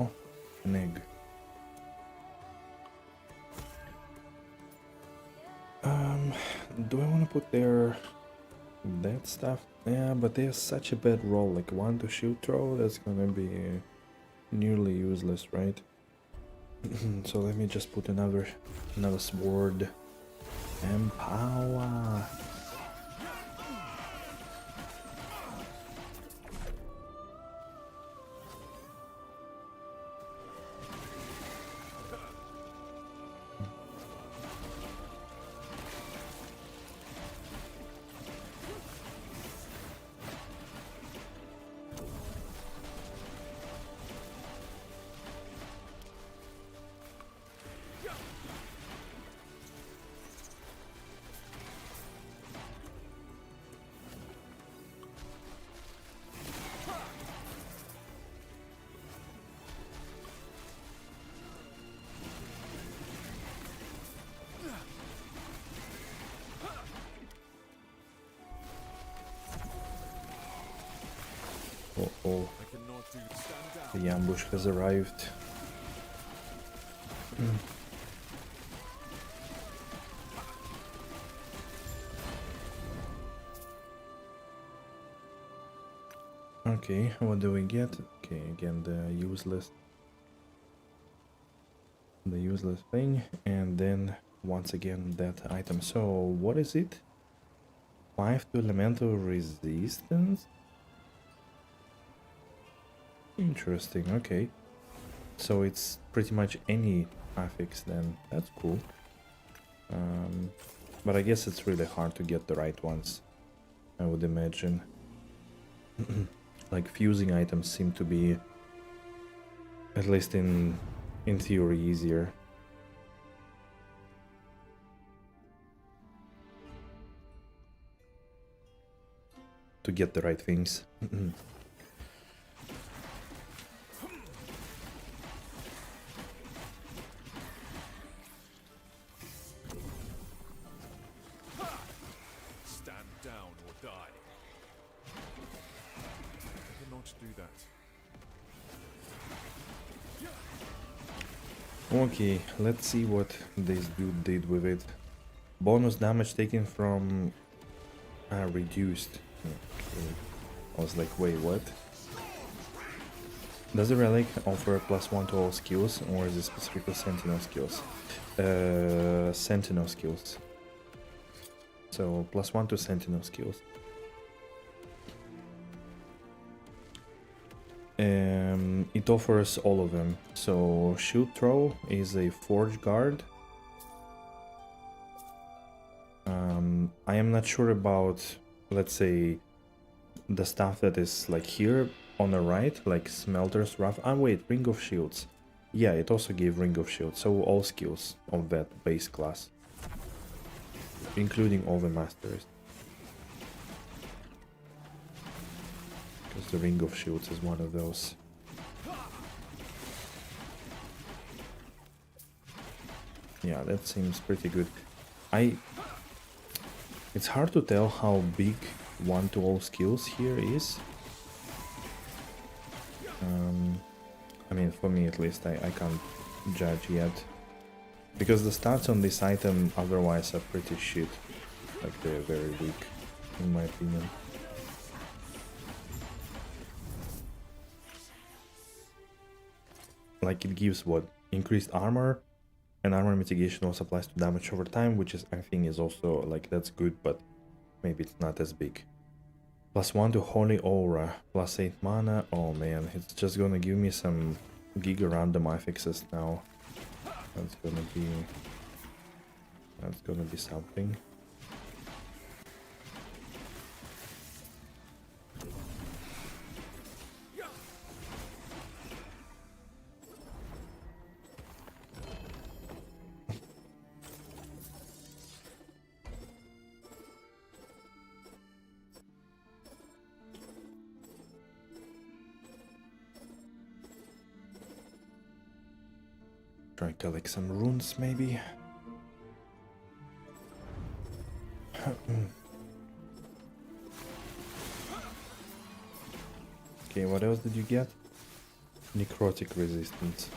Oh, an egg. Do I want to put that stuff? Yeah, but they have such a bad roll. Like 1 to shoot throw, that's gonna be nearly useless, right? So let me just put another sword. Empower. Oh, I cannot do. Stand down. the ambush has arrived. Okay, what do we get? Okay, again the useless thing, and then once again that item. So what is it? 5 to elemental resistance? Interesting, okay. So it's pretty much any affix then. That's cool. But I guess it's really hard to get the right ones, I would imagine. Like fusing items seem to be, at least in theory, easier. To get the right things. Stand down or die. Okay, let's see what this dude did with it. Bonus damage taken from reduced. Okay. I was like, wait, what? Does the relic offer +1 to all skills, or is it specifically sentinel skills? Sentinel skills. So +1 to sentinel skills. It offers all of them. So shield throw is a forge guard. I am not sure about, let's say, the stuff that is like here on the right, like smelter's rough. Ah, wait, ring of shields. Yeah, it also gave ring of shields. So all skills of that base class, including all the masters. Because the ring of shields is one of those. Yeah, that seems pretty good. It's hard to tell how big 1 to all skills here is. I mean, for me at least, I can't judge yet. Because the stats on this item otherwise are pretty shit. Like, they're very weak, in my opinion. Like, it gives what? Increased armor, and armor mitigation also applies to damage over time, which is, I think, is also, like, that's good, but maybe it's not as big. +1 to Holy Aura, +8 mana. Oh man, it's just gonna give me some giga random affixes now. That's gonna be something. Try to collect some runes, maybe. Okay, what else did you get? Necrotic resistance.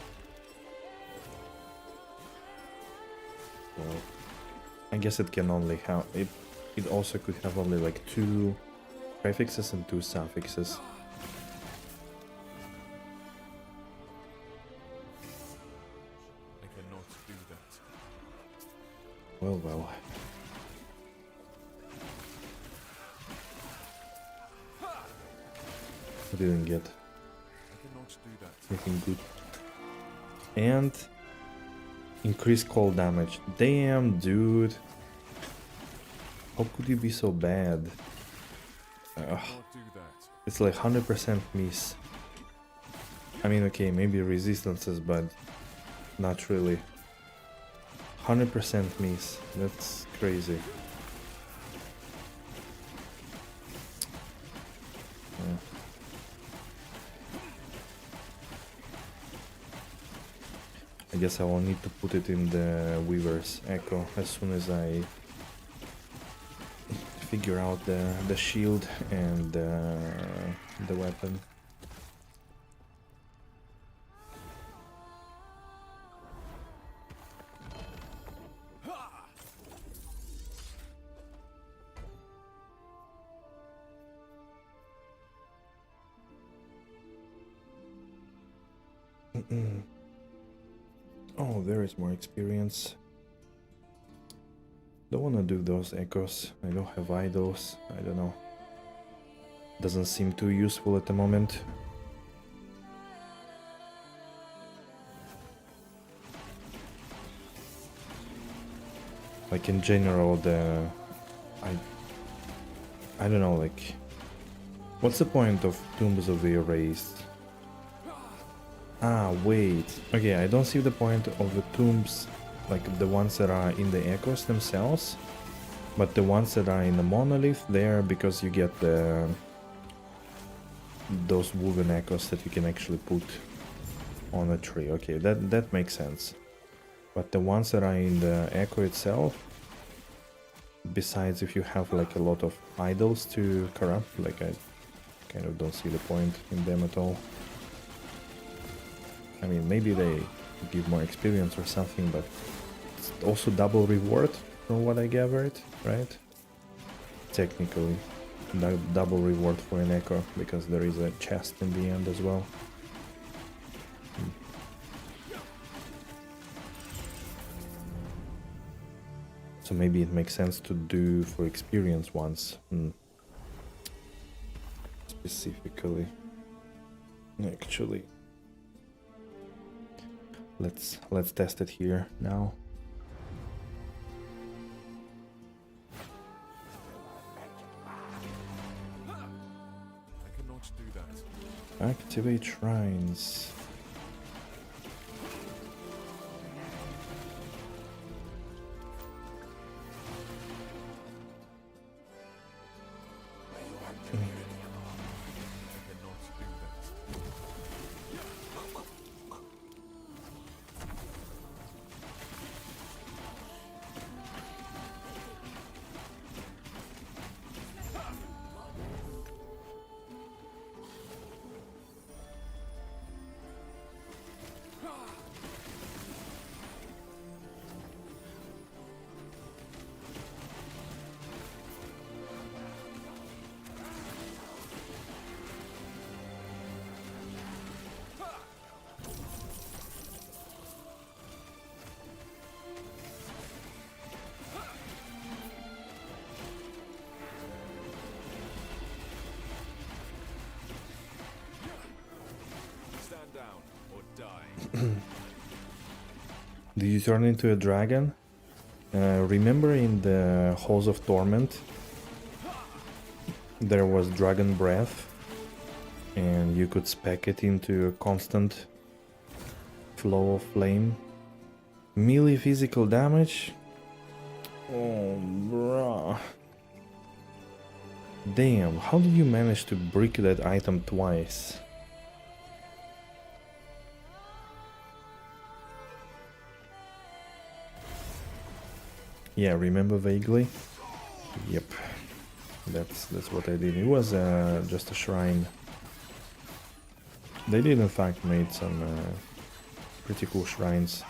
Well, I guess it can only have it. It also could have only like 2 prefixes and 2 suffixes. Well. I didn't get anything good. And increased cold damage. Damn, dude. How could you be so bad? It's like 100% miss. I mean, okay, maybe resistances, but not really. 100% miss. That's crazy. Yeah. I guess I will need to put it in the Weaver's Echo as soon as I figure out the shield and the weapon. Oh, there is more experience. Don't wanna do those echoes. I don't have idols. I don't know. Doesn't seem too useful at the moment. Like in general, I don't know, like, what's the point of Tombs of the Erased? Ah, wait. Okay, I don't see the point of the tombs, like the ones that are in the echoes themselves, but the ones that are in the monolith, there because you get those woven echoes that you can actually put on a tree. Okay, that makes sense. But the ones that are in the echo itself, besides if you have like a lot of idols to corrupt, like I kind of don't see the point in them at all. I mean, maybe they give more experience or something, but it's also double reward from what I gathered, right? Technically, double reward for an echo, because there is a chest in the end as well. So maybe it makes sense to do for experience once. Specifically. Actually. Let's test it here now. I cannot do that. Activate shrines. Stand down or die. Did you turn into a dragon? Remember in the Halls of Torment, there was dragon breath, and you could spec it into a constant flow of flame. Melee physical damage? Oh, bruh. Damn, how did you manage to brick that item twice? Yeah, remember vaguely? Yep. That's what I did. It was just a shrine. They did in fact made some pretty cool shrines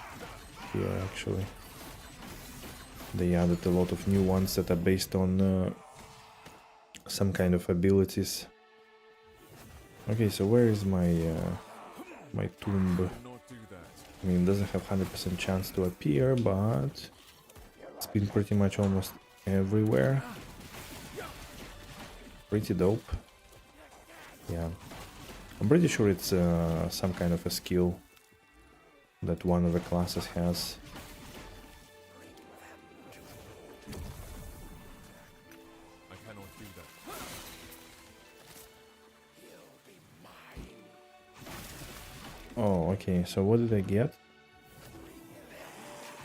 here actually. They added a lot of new ones that are based on some kind of abilities. Okay, so where is my my tomb? Cannot do that. I mean, it doesn't have 100% chance to appear, but it's been pretty much almost everywhere. Pretty dope. Yeah. I'm pretty sure it's some kind of a skill that one of the classes has. I cannot do that. Oh, okay, so what did I get?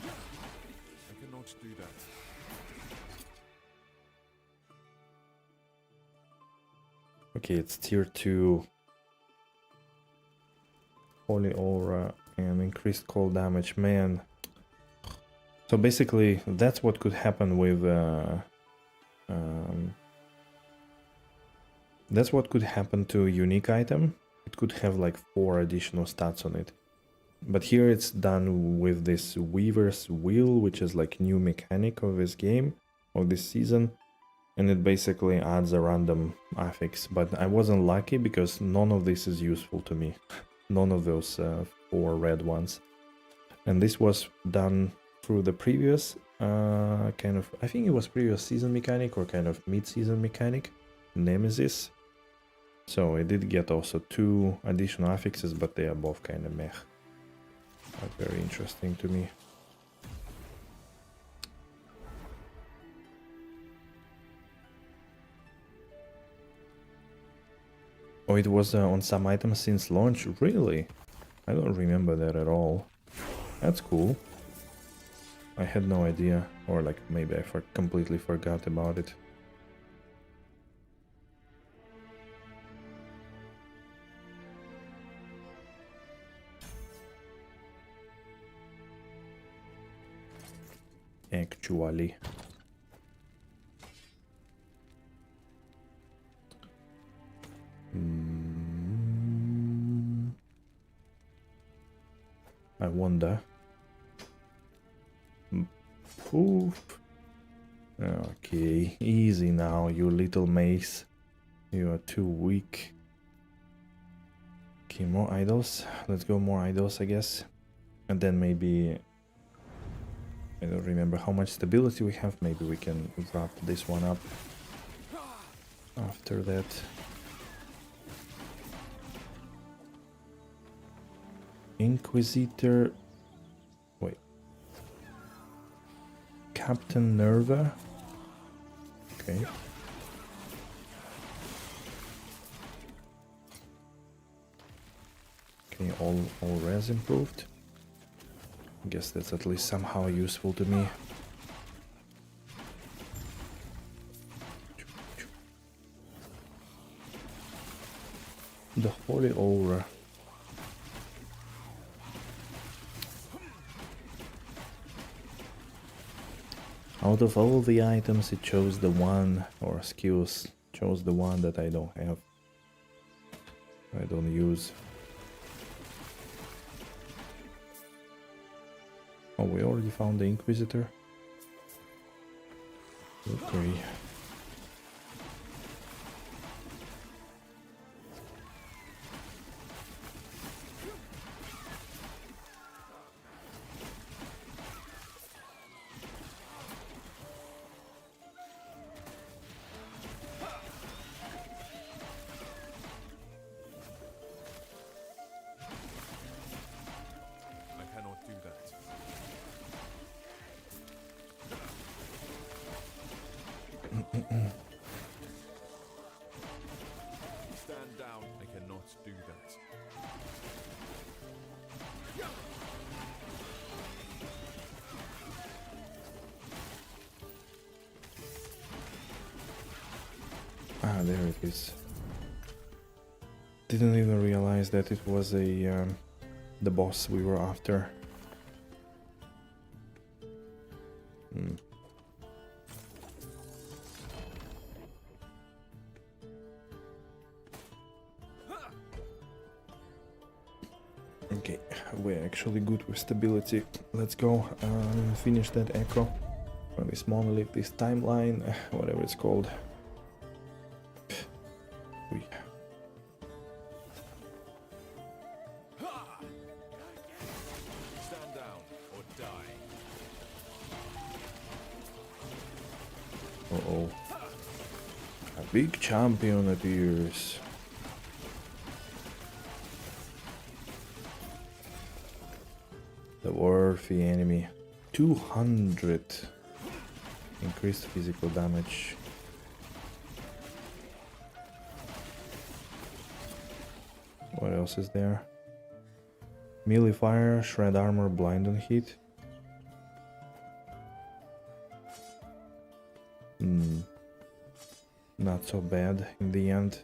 I cannot do that. Okay, it's tier 2. Holy aura and increased cold damage, man. So basically, that's what could happen with that's what could happen to a unique item. It could have like 4 additional stats on it. But here it's done with this Weaver's Wheel, which is like new mechanic of this game, of this season. And it basically adds a random affix. But I wasn't lucky because none of this is useful to me. None of those 4 red ones. And this was done through the previous kind of, I think it was previous season mechanic or kind of mid-season mechanic, Nemesis. So I did get also 2 additional affixes, but they are both kind of meh. Not very interesting to me. Oh, it was on some items since launch? Really? I don't remember that at all. That's cool. I had no idea, or like maybe I completely forgot about it. Actually. I wonder Honda. Poof. Okay, easy now, you little mace. You are too weak. Okay, more idols. Let's go more idols, I guess. And then maybe... I don't remember how much stability we have. Maybe we can wrap this one up after that. Inquisitor... Wait. Captain Nerva? Okay. Okay, all res improved. I guess that's at least somehow useful to me. The Holy Aura. Out of all the items, it chose the one, or skills, chose the one that I don't have. I don't use. Oh, we already found the Inquisitor. Okay. Stand down. I cannot do that. Ah, there it is. Didn't even realize that it was the boss we were after. Okay, we're actually good with stability. Let's go finish that echo. Or this monolith, this timeline, whatever it's called. Stand down or die. Uh-oh. A big champion appears. The worthy enemy. 200 increased physical damage. What else is there? Melee fire, shred armor, blind on hit. Not so bad in the end.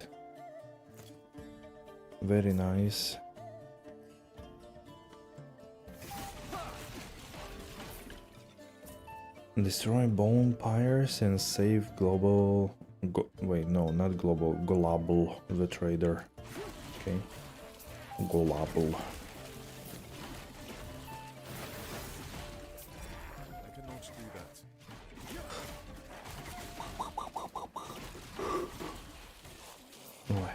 Very nice. Destroy bone pyres and save global... wait, no, not global. Global, the trader. Okay. Global. I cannot do that. Why?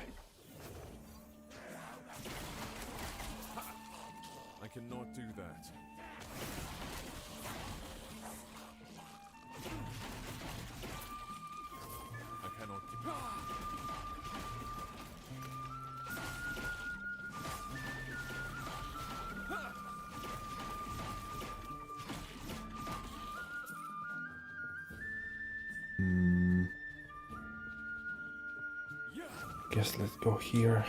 I cannot do that. I cannot do Guess let's go here.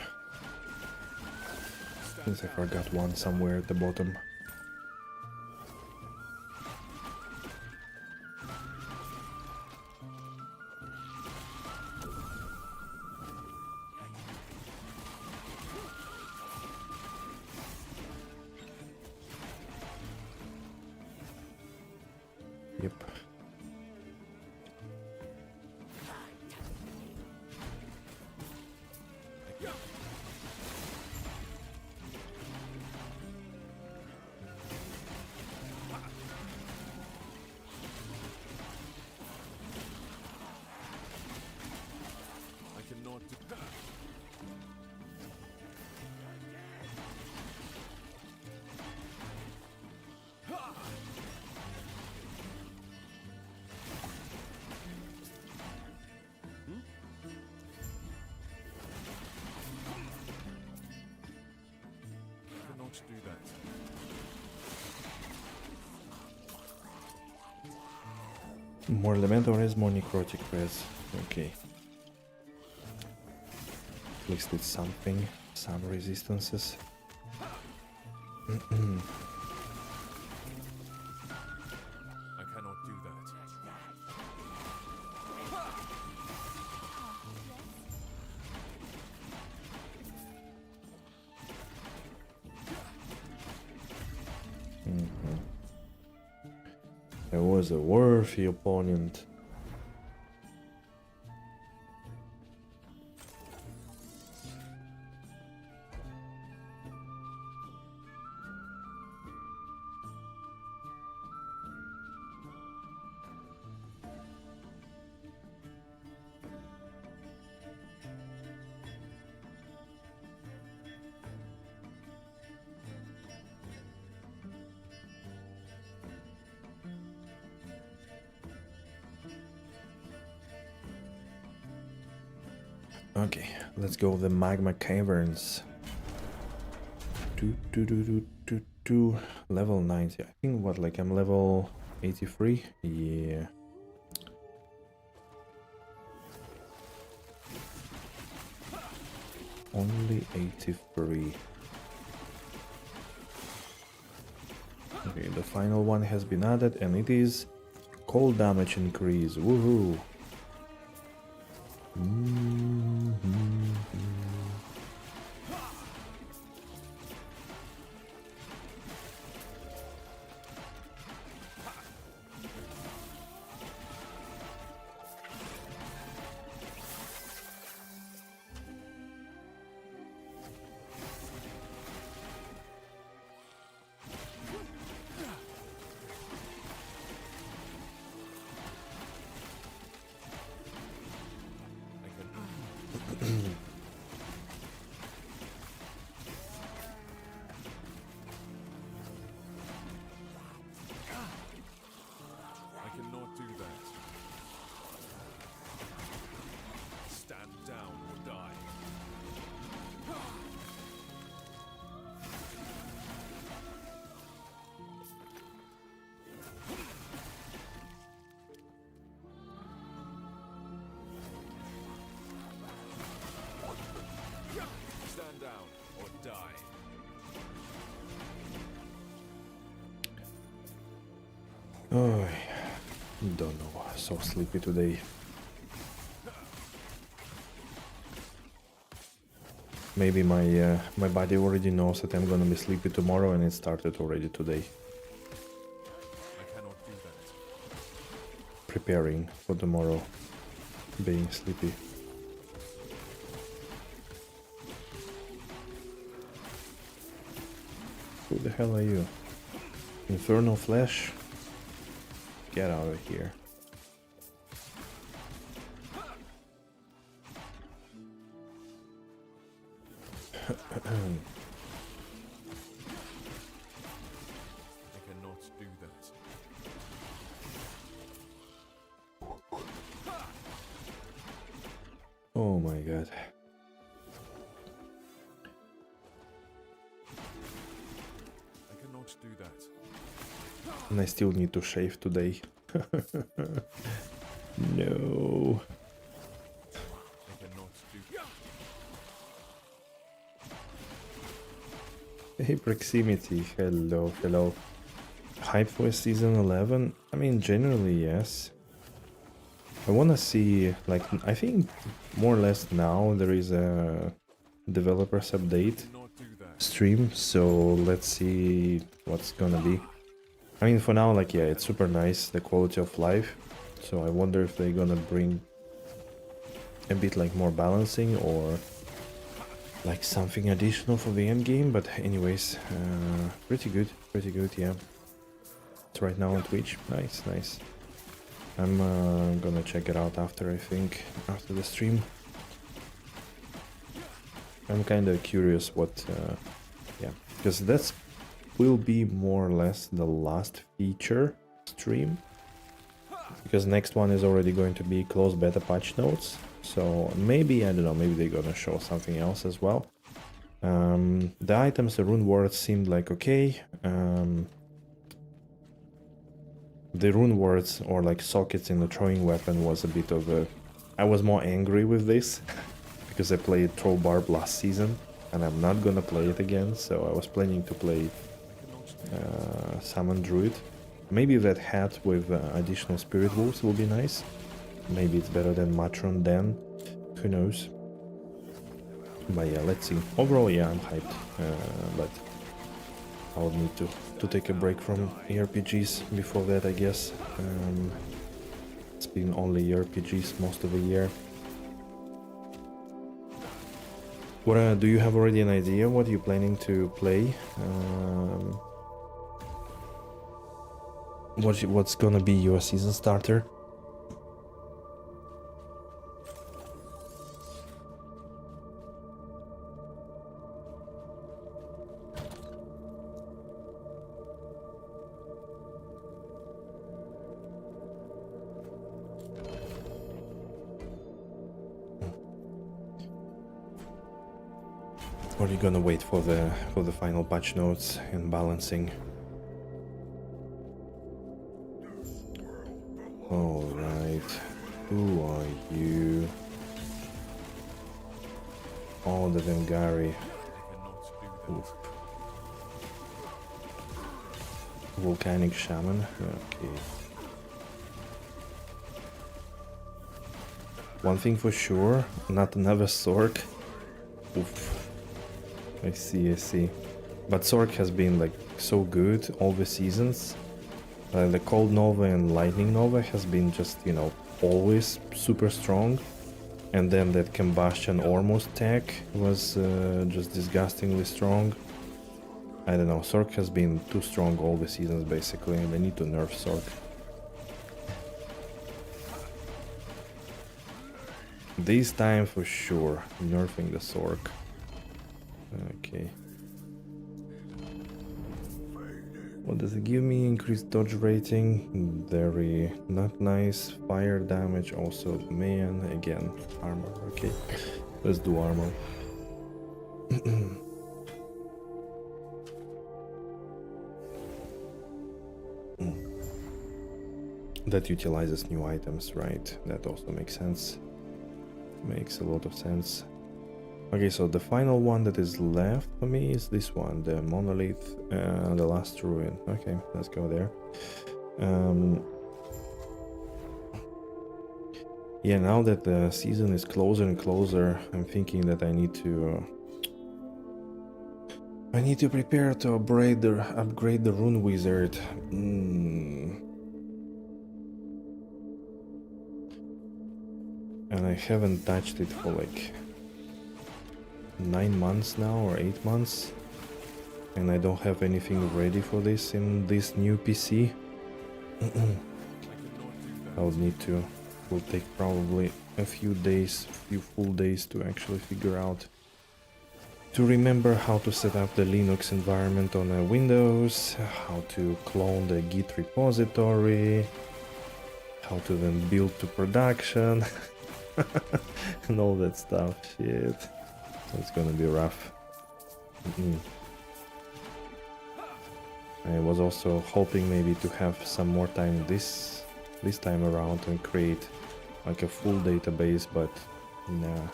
Since I forgot one somewhere at the bottom. Yep. More elemental res, more necrotic res. Okay. At least it's something. Some resistances. I cannot do that. There was a worthy opponent. Okay, let's go the magma caverns. Level 90. I think what, like I'm level 83? Yeah. Only 83. Okay, the final one has been added and it is cold damage increase. Woohoo! I cannot do that. Stand down or die. Stand down or die. Oh, don't know. So sleepy today. Maybe my body already knows that I'm gonna be sleepy tomorrow, and it started already today. I cannot do that. Preparing for tomorrow, being sleepy. Who the hell are you? Infernal Flesh? Get out of here. I cannot do that. Oh my god. I cannot do that. And I still need to shave today. No. I cannot do. Hey, proximity. Hello, hello. Hype for season 11? I mean, generally, yes. I wanna see, like, I think more or less now there is a developers update Cannot do that. stream, so let's see what's gonna be. I mean, for now, like, yeah, it's super nice, the quality of life. So I wonder if they're gonna bring a bit like more balancing or like something additional for the end game. But anyways, pretty good, yeah. It's right now on Twitch. Nice, nice. I'm gonna check it out after, I think, after the stream. I'm kind of curious what, yeah, because that's will be more or less the last feature stream, because next one is already going to be closed beta patch notes. So maybe, I don't know, maybe they're gonna show something else as well. The items, the rune words seemed like okay. the rune words or like sockets in the throwing weapon was a bit of a... I was more angry with this because I played Throw Barb last season and I'm not gonna play it again, so I was planning to play Summon Druid. Maybe that hat with additional Spirit Wolves will be nice. Maybe it's better than Matron then, who knows. But yeah, let's see. Overall, yeah, I'm hyped, but I'll need to take a break from RPGs before that, I guess. It's been only RPGs most of the year. What do you have already an idea what you're planning to play? What's gonna be your season starter? Or are you gonna wait for the final patch notes and balancing? Alright, who are you? Oh, the Vengari. Oof. Volcanic Shaman, okay. One thing for sure, not another Sork. Oof. I see. But Sork has been like so good all the seasons. The Cold Nova and Lightning Nova has been just, you know, always super strong. And then that Combustion Ormus tech was just disgustingly strong. I don't know, Sork has been too strong all the seasons basically, and they need to nerf Sork. This time for sure, nerfing the Sork. Okay. What does it give me? Increased dodge rating. Very not nice. Fire damage also. Man, again. Armor. Okay. Let's do armor. That utilizes new items, right? That also makes sense. Makes a lot of sense. Okay, so the final one that is left for me is this one, the Monolith, the Last Ruin. Okay, let's go there. Yeah, now that the season is closer and closer, I'm thinking that I need to prepare to upgrade the Rune Wizard. And I haven't touched it for like 9 months now or 8 months, and I don't have anything ready for this in this new PC. I would need to, will take probably a few full days to actually figure out, to remember how to set up the Linux environment on Windows, how to clone the Git repository, how to then build to production, and all that stuff. Shit. It's gonna be rough. I was also hoping maybe to have some more time this time around and create like a full database, but nah.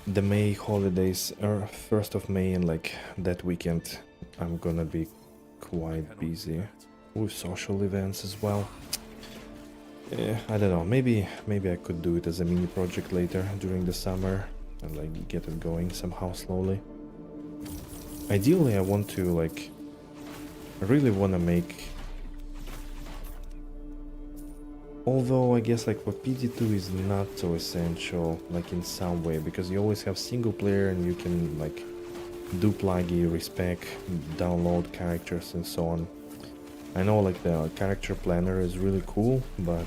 The May holidays are 1st of May, and like that weekend I'm gonna be quite busy with social events as well. Yeah, I don't know, maybe I could do it as a mini project later during the summer and like get it going somehow slowly. Ideally I want to like, I really want to make, although I guess like for PD2 is not so essential like in some way, because you always have single player and you can like do pluggy, respec, download characters and so on. I know like the character planner is really cool, but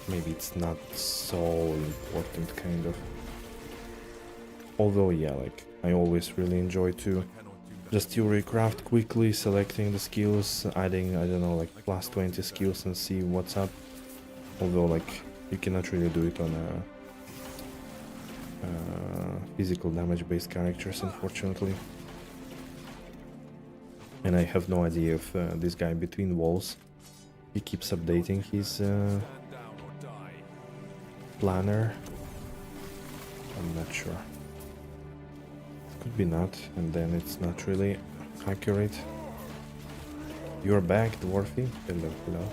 maybe it's not so important kind of. Although yeah, like I always really enjoy to just theory craft quickly, selecting the skills, adding, I don't know, like plus 20 skills and see what's up. Although like you cannot really do it on physical damage based characters, unfortunately. And I have no idea if this guy between walls, he keeps updating his Stand down or die. planner. I'm not sure. Could be not, and then it's not really accurate. You're back, Dwarfy. Hello, hello.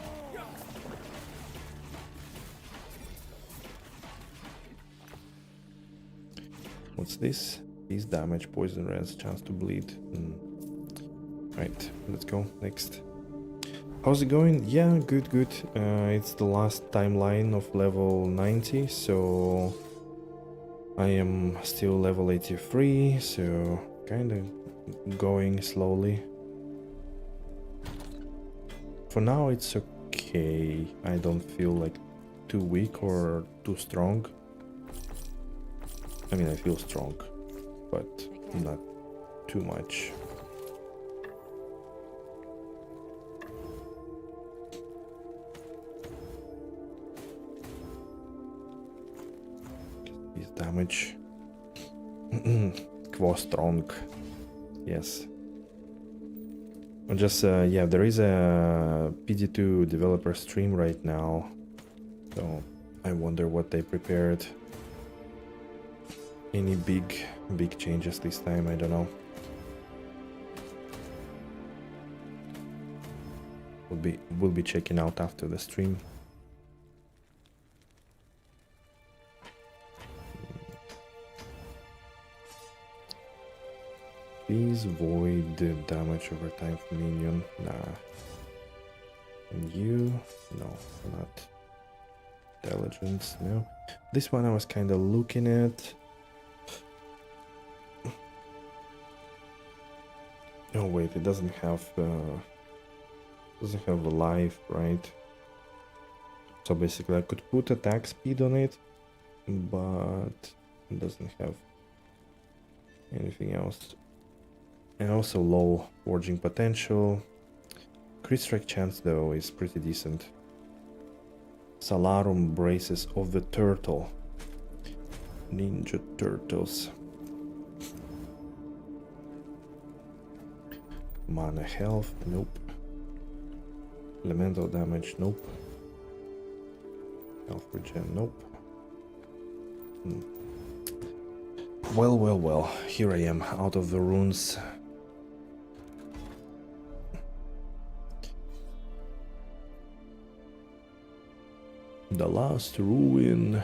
What's this? These damage, poison res, chance to bleed. Right, let's go. Next. How's it going? Yeah, good, good. It's the last timeline of level 90, so I am still level 83, so kind of going slowly. For now, it's okay. I don't feel like too weak or too strong. I mean, I feel strong, but not too much. His damage. Kvo strong. Yes. Just, yeah, there is a PD2 developer stream right now. So I wonder what they prepared. Any big changes this time? I don't know. We'll be checking out after the stream. Please void the damage over time for minion. Nah. And you? No, not. Intelligence, no. This one I was kind of looking at. Oh wait, it doesn't have a life, right? So basically I could put attack speed on it, but it doesn't have anything else. And also low forging potential. Crit strike chance though is pretty decent. Salarum braces of the turtle. Ninja turtles. Mana health, nope. Elemental damage, nope. Health regen, nope. Well, well, well. Here I am, out of the runes. The last ruin.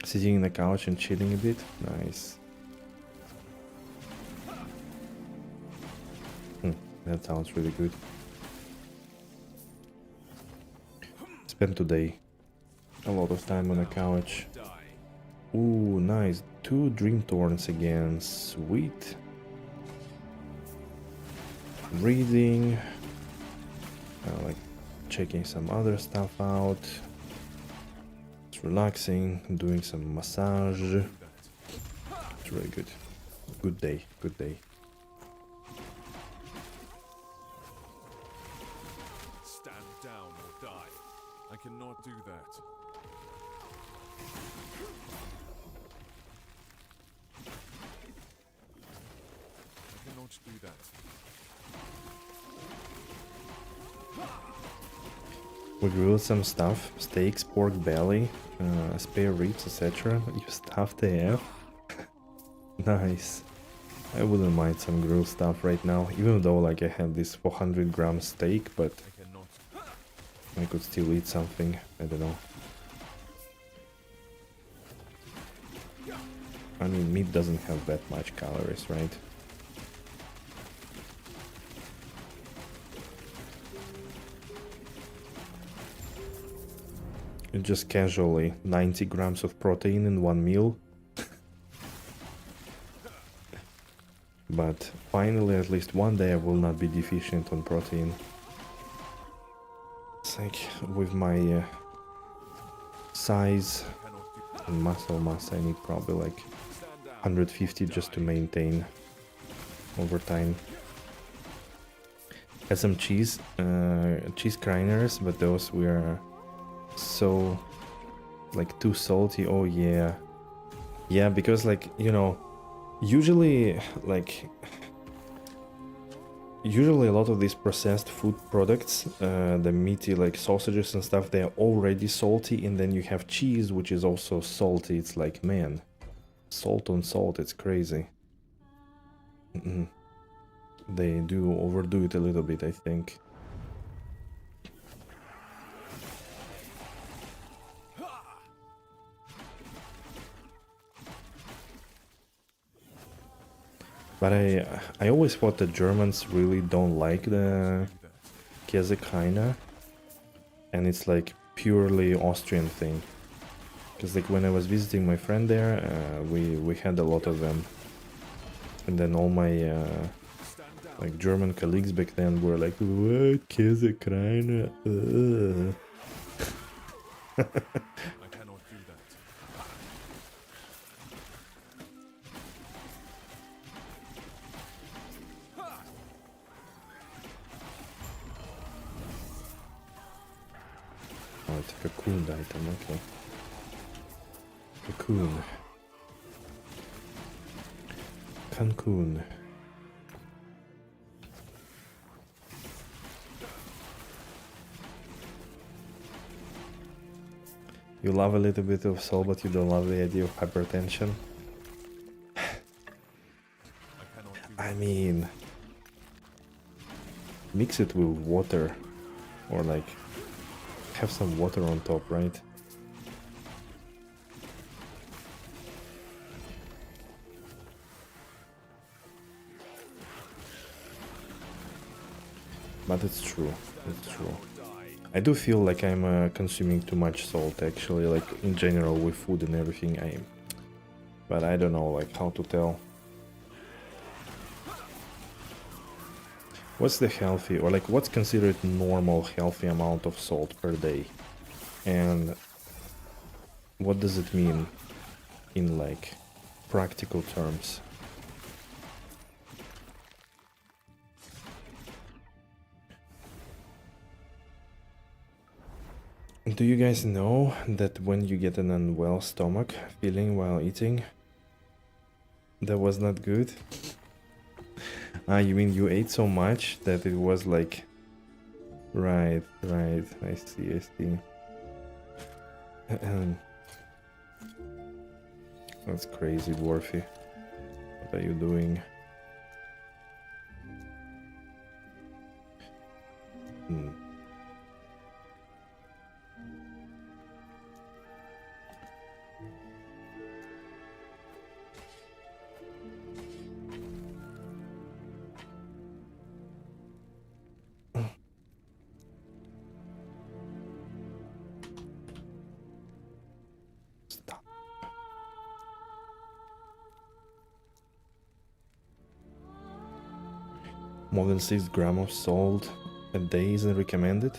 Sitting in the couch and chilling a bit. Nice. That sounds really good. Spent today a lot of time on the couch. Ooh, nice. 2 dream thorns again. Sweet. Reading. Like checking some other stuff out. It's relaxing. Doing some massage. It's really good. Good day. Good day. Stand down or die. I cannot do that. I cannot do that. We grilled some stuff, steaks, pork belly, spare ribs, etc. You stuffed AF? Nice. I wouldn't mind some grilled stuff right now, even though like I had this 400-gram steak, but I cannot. I could still eat something, I don't know. I mean, meat doesn't have that much calories, right? Just casually 90 grams of protein in one meal. But finally, at least one day I will not be deficient on protein. It's like with my size and muscle mass, I need probably like 150 just to maintain over time. Had some cheese grinders, but those were so like too salty. Oh yeah, yeah, because like you know, usually a lot of these processed food products, the meaty like sausages and stuff, they're already salty, and then you have cheese which is also salty. It's like, man, salt on salt, it's crazy. They do overdo it a little bit, I think. But I always thought the Germans really don't like the KvotheD, and it's like purely Austrian thing. Because like when I was visiting my friend there, we had a lot of them, and then all my like German colleagues back then were like, "What KvotheD?" I cannot do that. Oh, it's a cocoon item, okay. Cocoon. Cancun. You love a little bit of salt, but you don't love the idea of hypertension? I mean, mix it with water, or like have some water on top, right? But it's true, it's true. I do feel like I'm consuming too much salt, actually, like in general with food and everything. But I don't know, like how to tell. What's the healthy, or like what's considered normal healthy amount of salt per day? And what does it mean in like practical terms? Do you guys know that when you get an unwell stomach feeling while eating, that was not good? Ah, you mean you ate so much that it was like... Right, I see. That's crazy, Dwarfy. What are you doing? Stop. More than 6 grams of salt a day isn't recommended.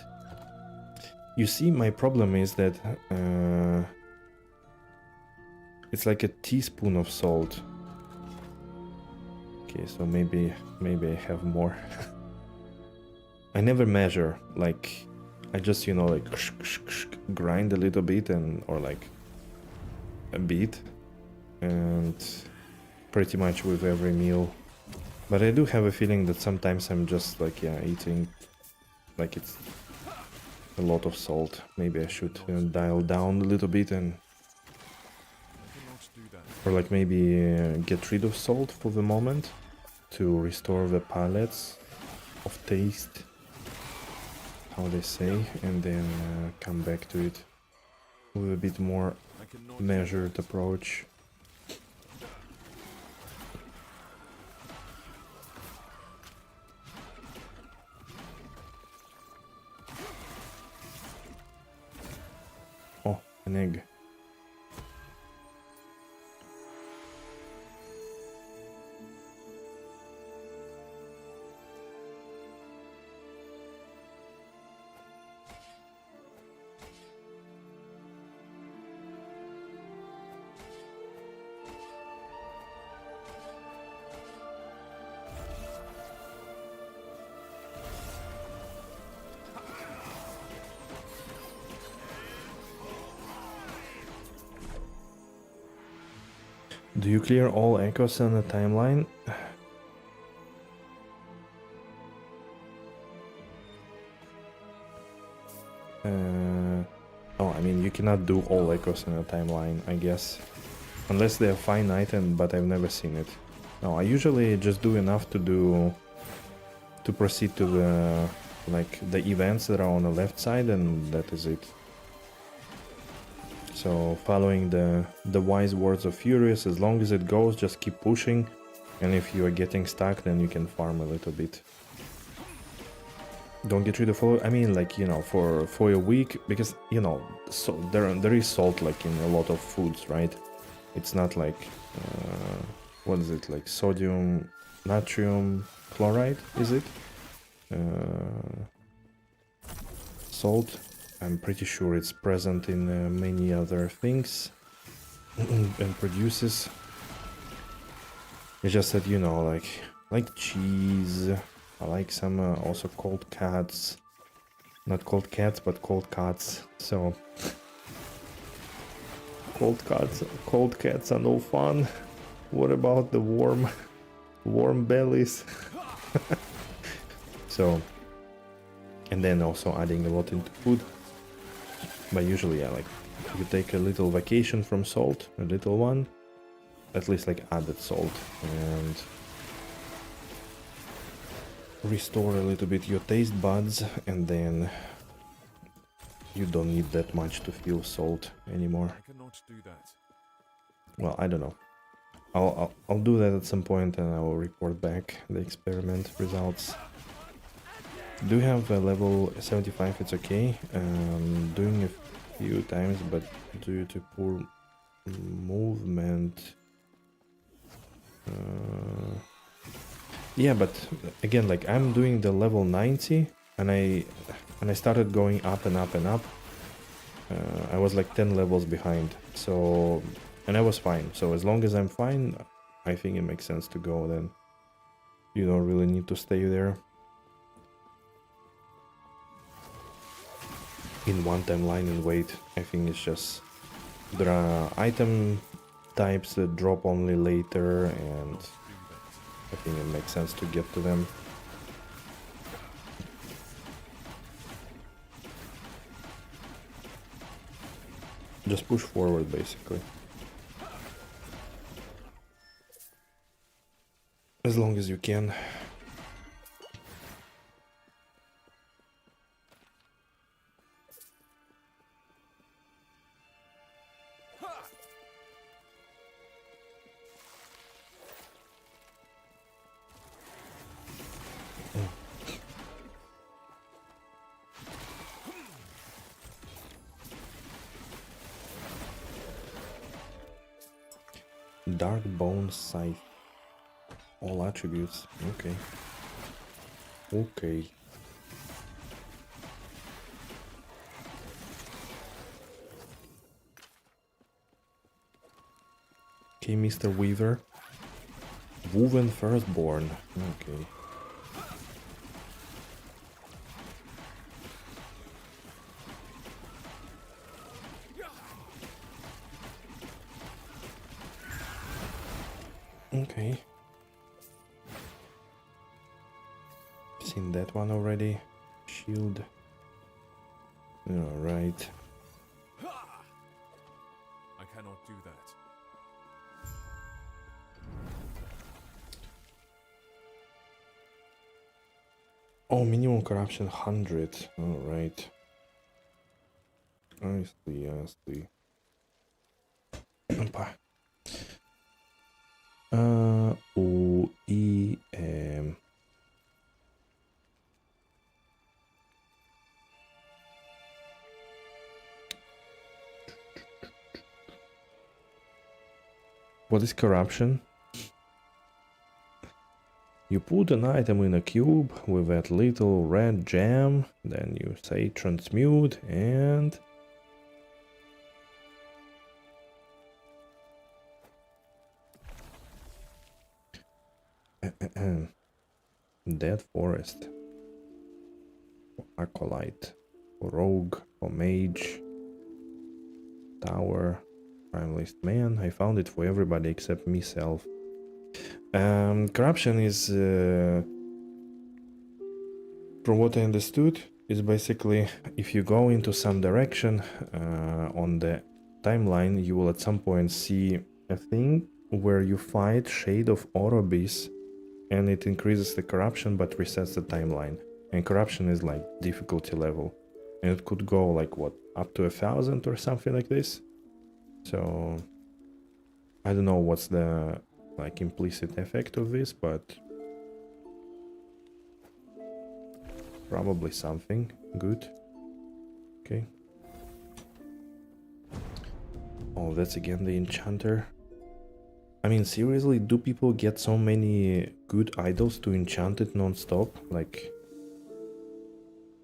You see, my problem is that it's like a teaspoon of salt. Okay, so maybe I have more. I never measure, like I just, you know, like grind a little bit or like a bit, and pretty much with every meal. But I do have a feeling that sometimes I'm just like, yeah, eating like it's a lot of salt. Maybe I should dial down a little bit and... Or like maybe get rid of salt for the moment to restore the palates of taste, how they say, and then come back to it with a bit more measured approach. Oh, an egg. Do you clear all echoes on the timeline? Oh, I mean, you cannot do all echoes in a timeline, I guess. Unless they're finite, but I've never seen it. No, I usually just do enough to proceed to the the events that are on the left side, and that is it. So following the wise words of Furious, as long as it goes, just keep pushing, and if you are getting stuck, then you can farm a little bit. Don't get rid of all. I mean, like, you know, for a week, because, you know, so there is salt like in a lot of foods, right? It's not like what is it, like sodium natrium chloride, is it? Salt. I'm pretty sure it's present in many other things and produces. It's just that, you know, like cheese. I like some also cold cats. Not cold cats, but cold cats. So cold cats are no fun. What about the warm bellies? So, and then also adding a lot into food. But usually, yeah, like you take a little vacation from salt, a little one, at least like added salt, and restore a little bit your taste buds, and then you don't need that much to feel salt anymore. I cannot do that. Well, I don't know. I'll do that at some point, and I will report back the experiment results. Do you have a level 75? It's okay. Doing a few times, but due to poor movement. Yeah, but again, like I'm doing the level 90, and I started going up and up and up. I was like 10 levels behind, so, and I was fine. So as long as I'm fine, I think it makes sense to go. Then you don't really need to stay there in one timeline and wait. I think it's just there are item types that drop only later, and I think it makes sense to get to them. Just push forward, basically. As long as you can. Dark Bone Scythe. All attributes. Okay. Okay. Okay, Mr. Weaver. Woven Firstborn. Okay. Okay. Seen that one already. Shield. Alright. I cannot do that. Oh, minimum corruption 100. Alright. I see. Opa. O-E-M. What is corruption? You put an item in a cube with that little red gem, then you say transmute, and Dead Forest. Acolyte. Rogue. Or Mage. Tower. crime list. Man, I found it for everybody except myself. Corruption is, from what I understood, is basically if you go into some direction on the timeline, you will at some point see a thing where you fight Shade of Orobis, and it increases the corruption but resets the timeline. And corruption is like difficulty level, and it could go like what, up to 1,000 or something like this. So I don't know what's the like implicit effect of this, but probably something good. Okay. Oh, that's again the enchanter. I mean, seriously, do people get so many good idols to enchant it non-stop? Like,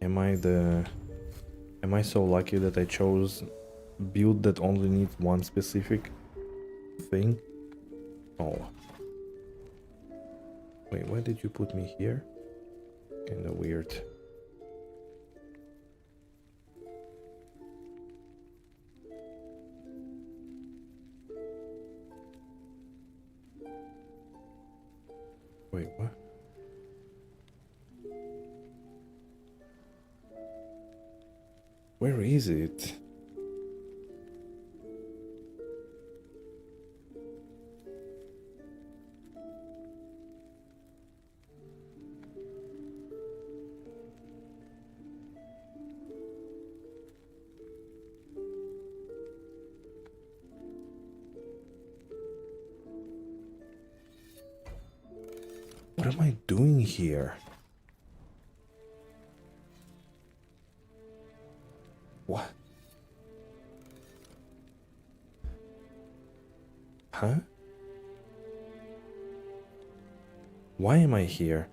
am I so lucky that I chose build that only needs one specific thing? Oh. Wait, why did you put me here? Kinda weird. Wait, what? Where is it? What am I doing here? What? Huh? Why am I here?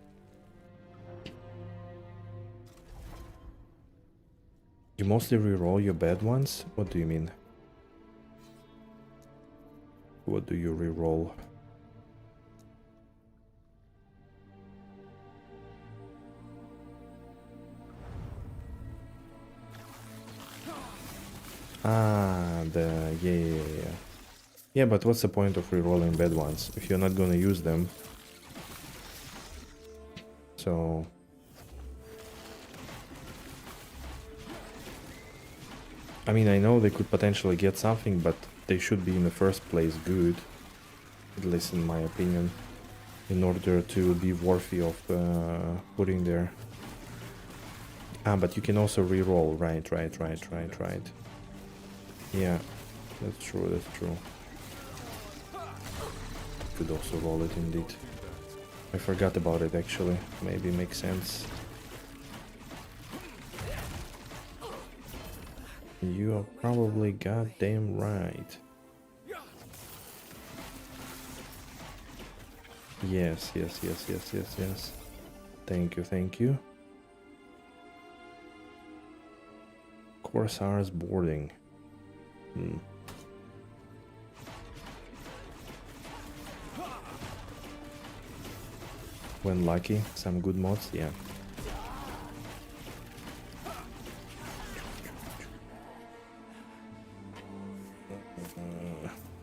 You mostly reroll your bad ones? What do you mean? What do you reroll? Ah, yeah. Yeah, but what's the point of rerolling bad ones if you're not gonna use them? So... I mean, I know they could potentially get something, but they should be in the first place good, at least in my opinion, in order to be worthy of putting there. Ah, but you can also reroll, right. Yeah, that's true. Could also roll it indeed. I forgot about it actually, maybe makes sense. You are probably goddamn right. Yes. Thank you. Corsairs boarding. When lucky, some good mods, yeah.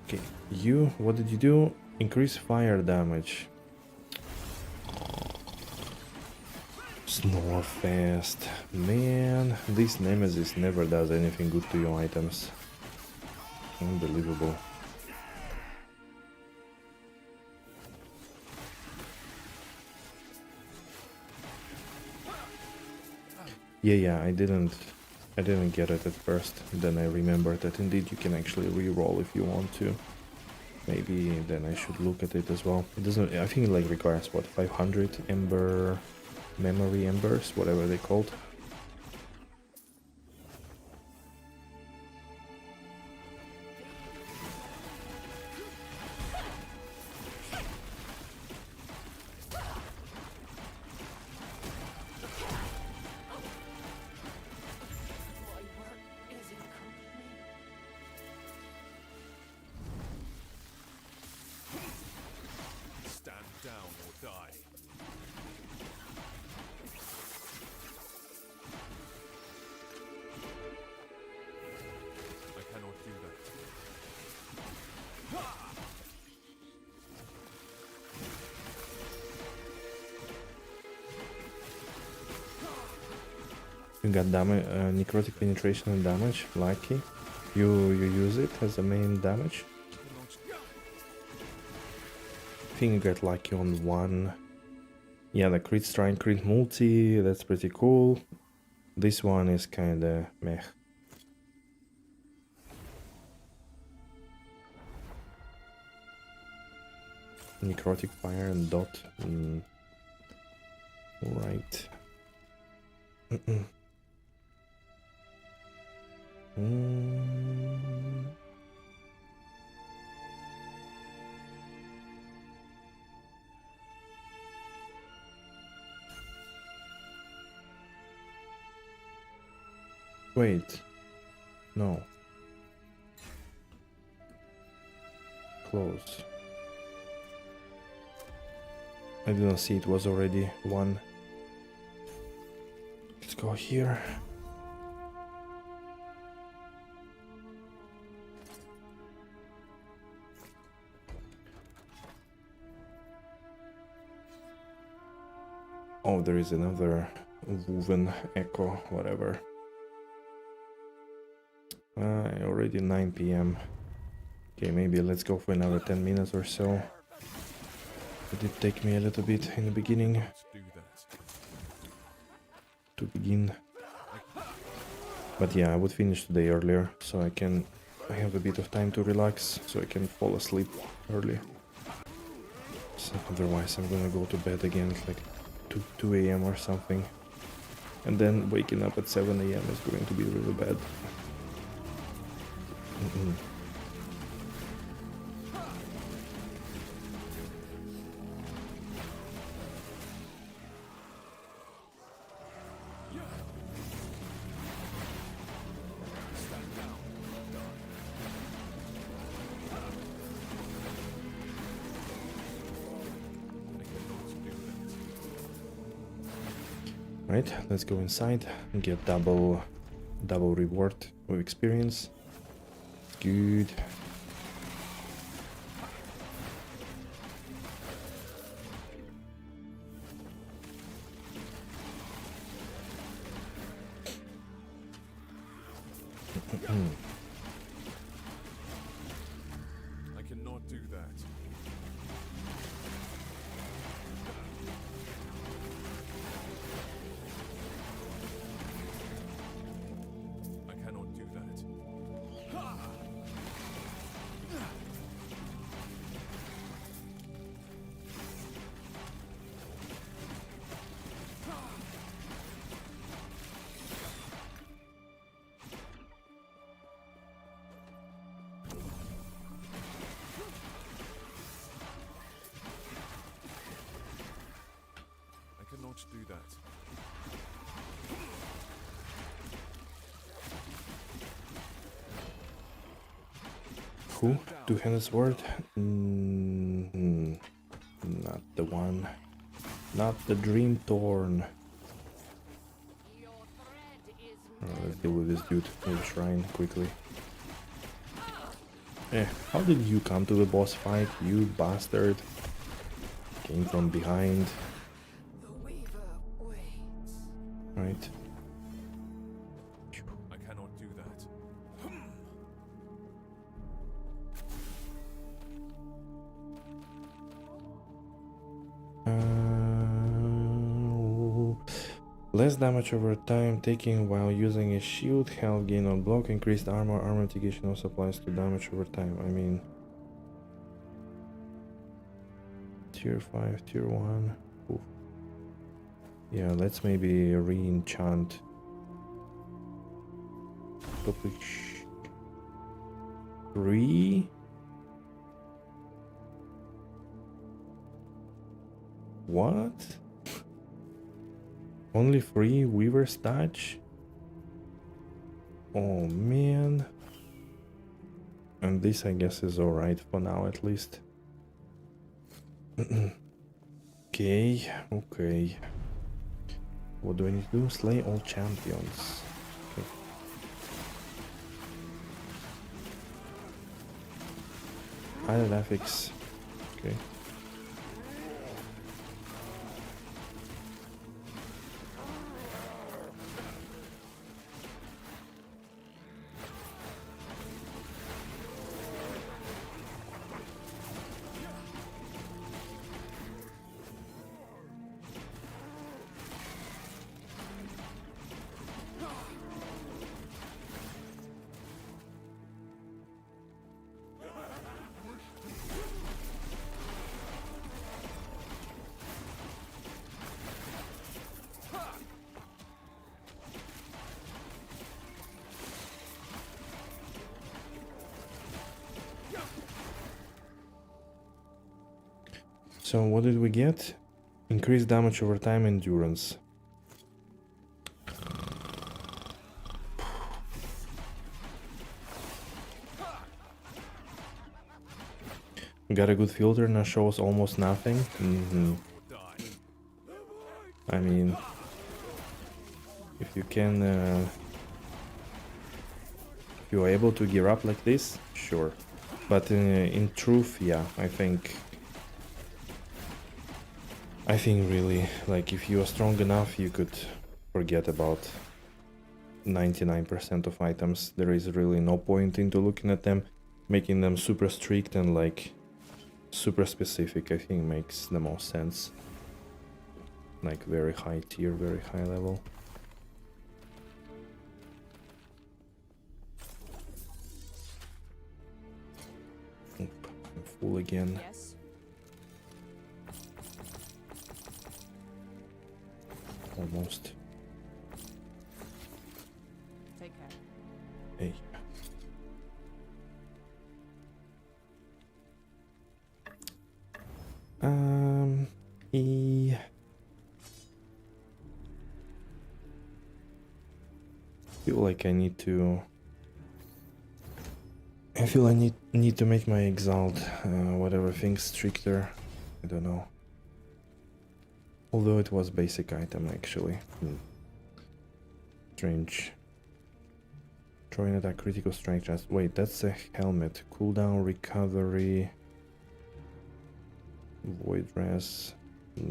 Okay, you, what did you do? Increase fire damage. Snore fast. Man, this nemesis never does anything good to your items. Unbelievable. Yeah, I didn't get it at first. Then I remembered that indeed you can actually re-roll if you want to. Maybe then I should look at it as well. It doesn't, I think it like requires what, 500 ember, memory embers, whatever they called. Stand down or die. You got damage, necrotic penetration and damage. Lucky. You use it as a main damage. I think you get lucky on one. Yeah, the crit strike, crit multi. That's pretty cool. This one is kinda meh. Necrotic fire and dot. Right. Wait. No. Close. I didn't see it was already one. Let's go here. Oh, there is another woven echo, whatever. Already 9 p.m. Okay, maybe let's go for another 10 minutes or so. It did take me a little bit in the beginning to begin. But yeah, I would finish today earlier, so I have a bit of time to relax, so I can fall asleep early. So otherwise I'm gonna go to bed again at like 2 a.m. or something. And then waking up at 7 a.m. is going to be really bad. Right, let's go inside and get double reward of experience. Good. I cannot do that. I cannot do that. I cannot do that. Who? Two-handed sword? Not the one. Not the Dream Thorn. Let's deal with this dude with shrine quickly. How did you come to the boss fight, you bastard? Came from behind. Right. I cannot do that. Less damage over time taking while using a shield, health gain on block, increased armor mitigation also applies to damage over time. I mean, tier 5, tier 1. Oof. Yeah, let's maybe re-enchant. Topic 3. What? Only 3 Weaver's Touch? Oh man. And this I guess is alright for now at least. Okay. What do I need to do? Slay all champions. Okay. Higher affix. Okay. So what did we get? Increased damage over time, endurance. Got a good filter, now shows almost nothing. I mean, if you can, if you're able to gear up like this, sure. But in truth, yeah, I think really, like, if you are strong enough, you could forget about 99% of items. There is really no point into looking at them, making them super strict and like super specific. I think makes the most sense. Like very high tier, very high level. Oop, I'm full again. Yes. Almost. Take care. Hey. E. Feel like I need to. I feel I need to make my exalt, whatever thing stricter. I don't know. Although it was basic item actually. Strange. Throwing attack, critical strike chance. Wait, that's a helmet. Cooldown, recovery. Void dress. I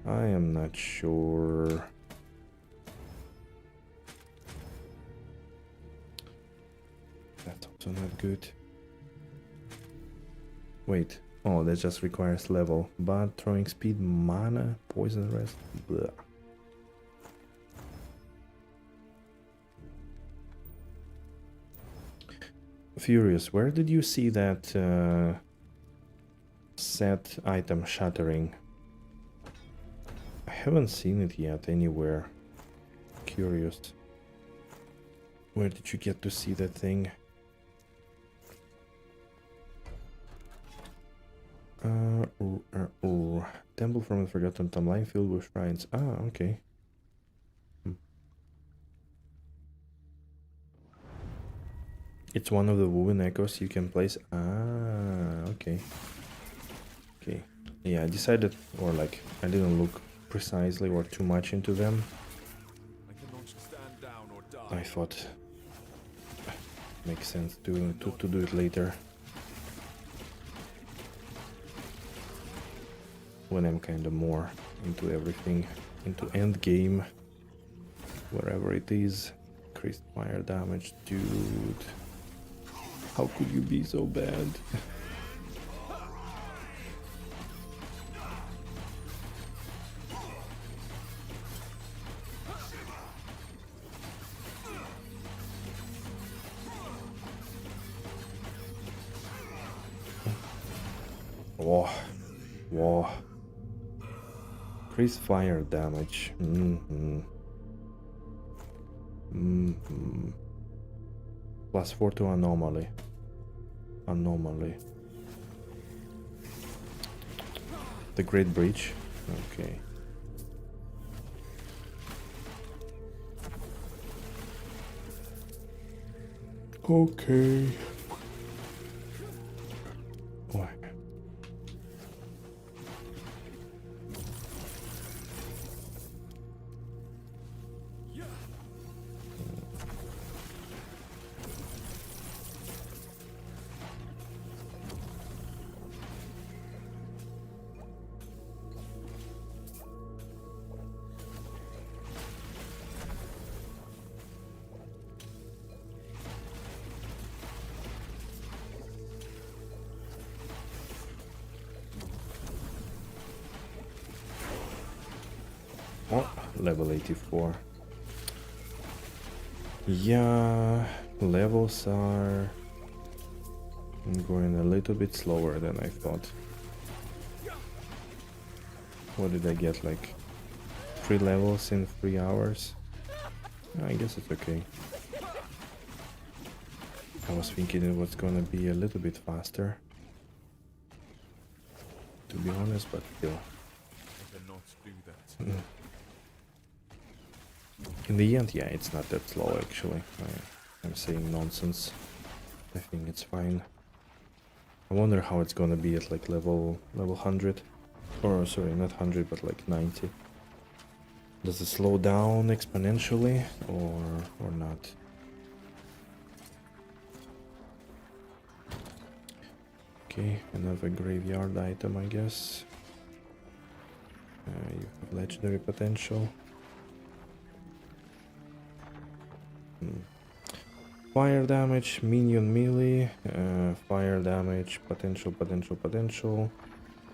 am not sure. That's also not good. Wait. Oh, that just requires level. But throwing speed, mana, poison rest. Blah. Furious, where did you see that set item shattering? I haven't seen it yet anywhere. Curious. Where did you get to see that thing? Temple from the Forgotten Timeline filled with shrines. Ah, okay. It's one of the woven echoes you can place. Ah, okay. Okay. Yeah, I decided, or like, I didn't look precisely or too much into them. I thought makes sense to do it later. When I'm kind of more into everything, into end game, wherever it is. Increased fire damage, dude. How could you be so bad? Whoa, whoa. Increased fire damage. +4 to anomaly. The Great Breach. Okay. Okay. Why? Oh, level 84. Yeah, levels are going a little bit slower than I thought. What did I get, like 3 levels in 3 hours? I guess it's okay. I was thinking it was gonna be a little bit faster. to be honest, but still. I cannot do that. In the end, yeah, it's not that slow actually. I'm saying nonsense. I think it's fine. I wonder how it's gonna be at like level 100. Or sorry, not 100, but like 90. Does it slow down exponentially or not? Okay, another graveyard item, I guess. You have legendary potential. Fire damage, minion melee, fire damage, potential,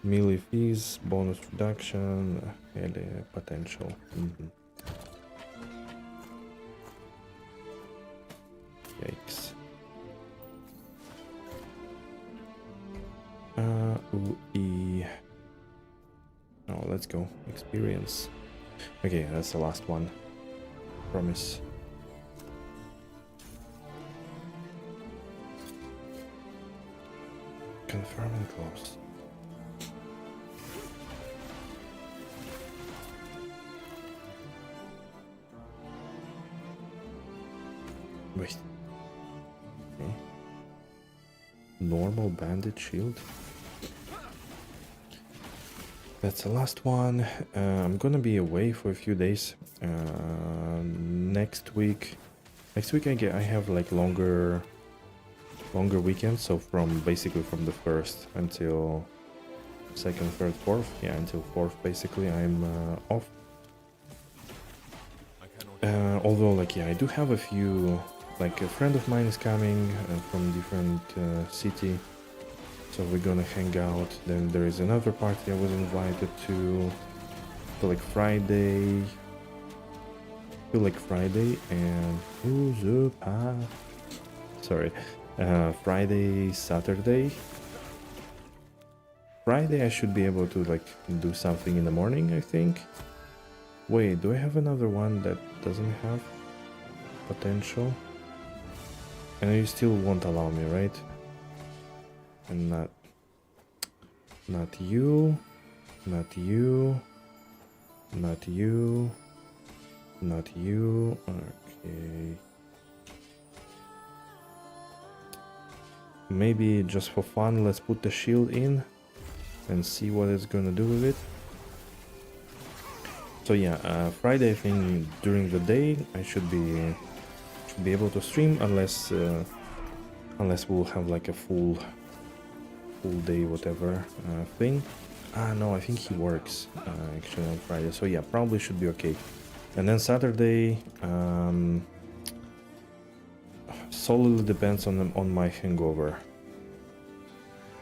melee fees, bonus reduction, melee potential. Yikes. Oh, let's go. Experience. Okay, that's the last one. Promise. Confirm and close. Wait. Okay. Normal bandit shield. That's the last one. I'm gonna be away for a few days. Next week I have like longer weekend, so basically from the 1st until 2nd, 3rd, 4th, yeah, until 4th basically I'm off. Although like yeah, I do have a few, like a friend of mine is coming from different city, so we're gonna hang out. Then there is another party I was invited to like Friday. And sorry. Friday, Saturday. Friday I should be able to like do something in the morning, I think. Wait, do I have another one that doesn't have potential? And you still won't allow me, right? And not you, not you, not you, not you. Okay. Maybe just for fun, let's put the shield in and see what it's gonna do with it. So yeah, Friday I think during the day I should be able to stream unless we'll have like a full day whatever thing. No, I think he works actually on Friday. So yeah, probably should be okay. And then Saturday solely depends on my hangover,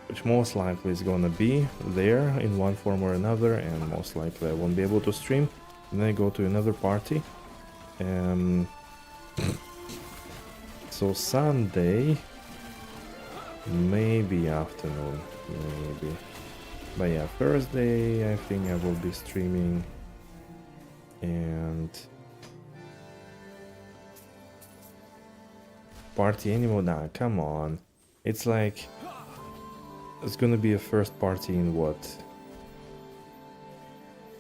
which most likely is gonna be there in one form or another, and most likely I won't be able to stream. And then I go to another party. So Sunday, maybe afternoon, maybe. But yeah, Thursday I think I will be streaming. And party anymore? Nah, come on. It's like it's gonna be a first party in what?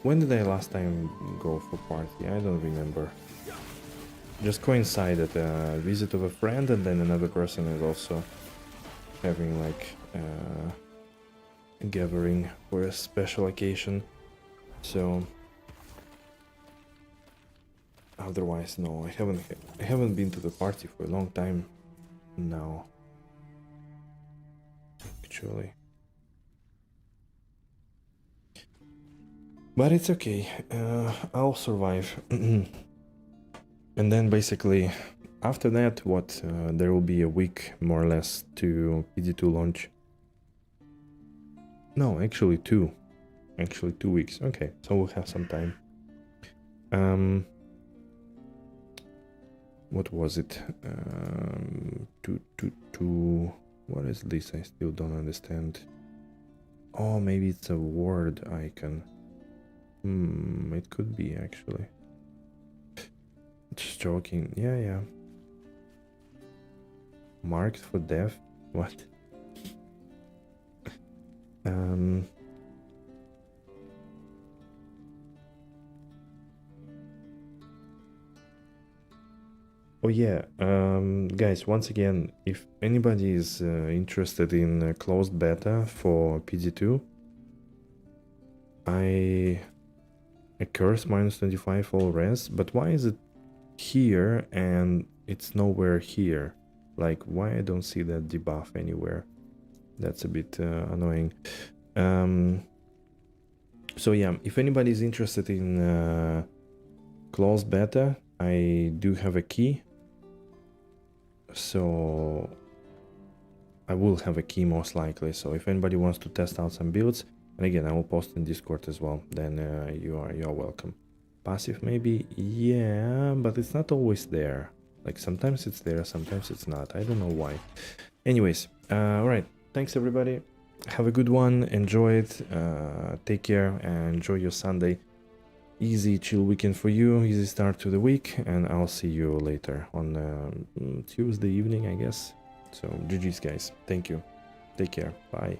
When did I last time go for party? I don't remember. Just coincided a visit of a friend, and then another person is also having like a gathering for a special occasion. So otherwise, no, I haven't been to the party for a long time now. Actually. But it's okay, I'll survive. And then basically, after that, there will be a week, more or less, to PD2 launch. No, actually 2. Actually 2 weeks. Okay, so we'll have some time. What was it? What is this? I still don't understand. Oh, maybe it's a word icon. It could be actually. Just joking. Yeah. Marked for death? What? Oh yeah, guys, once again, if anybody is interested in closed beta for PD2, I curse minus 25 all res, but why is it here and it's nowhere here? Like, why I don't see that debuff anywhere? That's a bit annoying. So yeah, if anybody is interested in closed beta, I do have a key. So I will have a key most likely. So if anybody wants to test out some builds, and again, I will post in Discord as well, then you are welcome. Passive maybe, yeah, but it's not always there. Like sometimes it's there, sometimes it's not. I don't know why. Anyways, all right. Thanks everybody. Have a good one. Enjoy it. Take care and enjoy your Sunday. Easy chill weekend for you. Easy start to the week, and I'll see you later on Tuesday evening, I guess. So GG's guys. Thank you. Take care. Bye.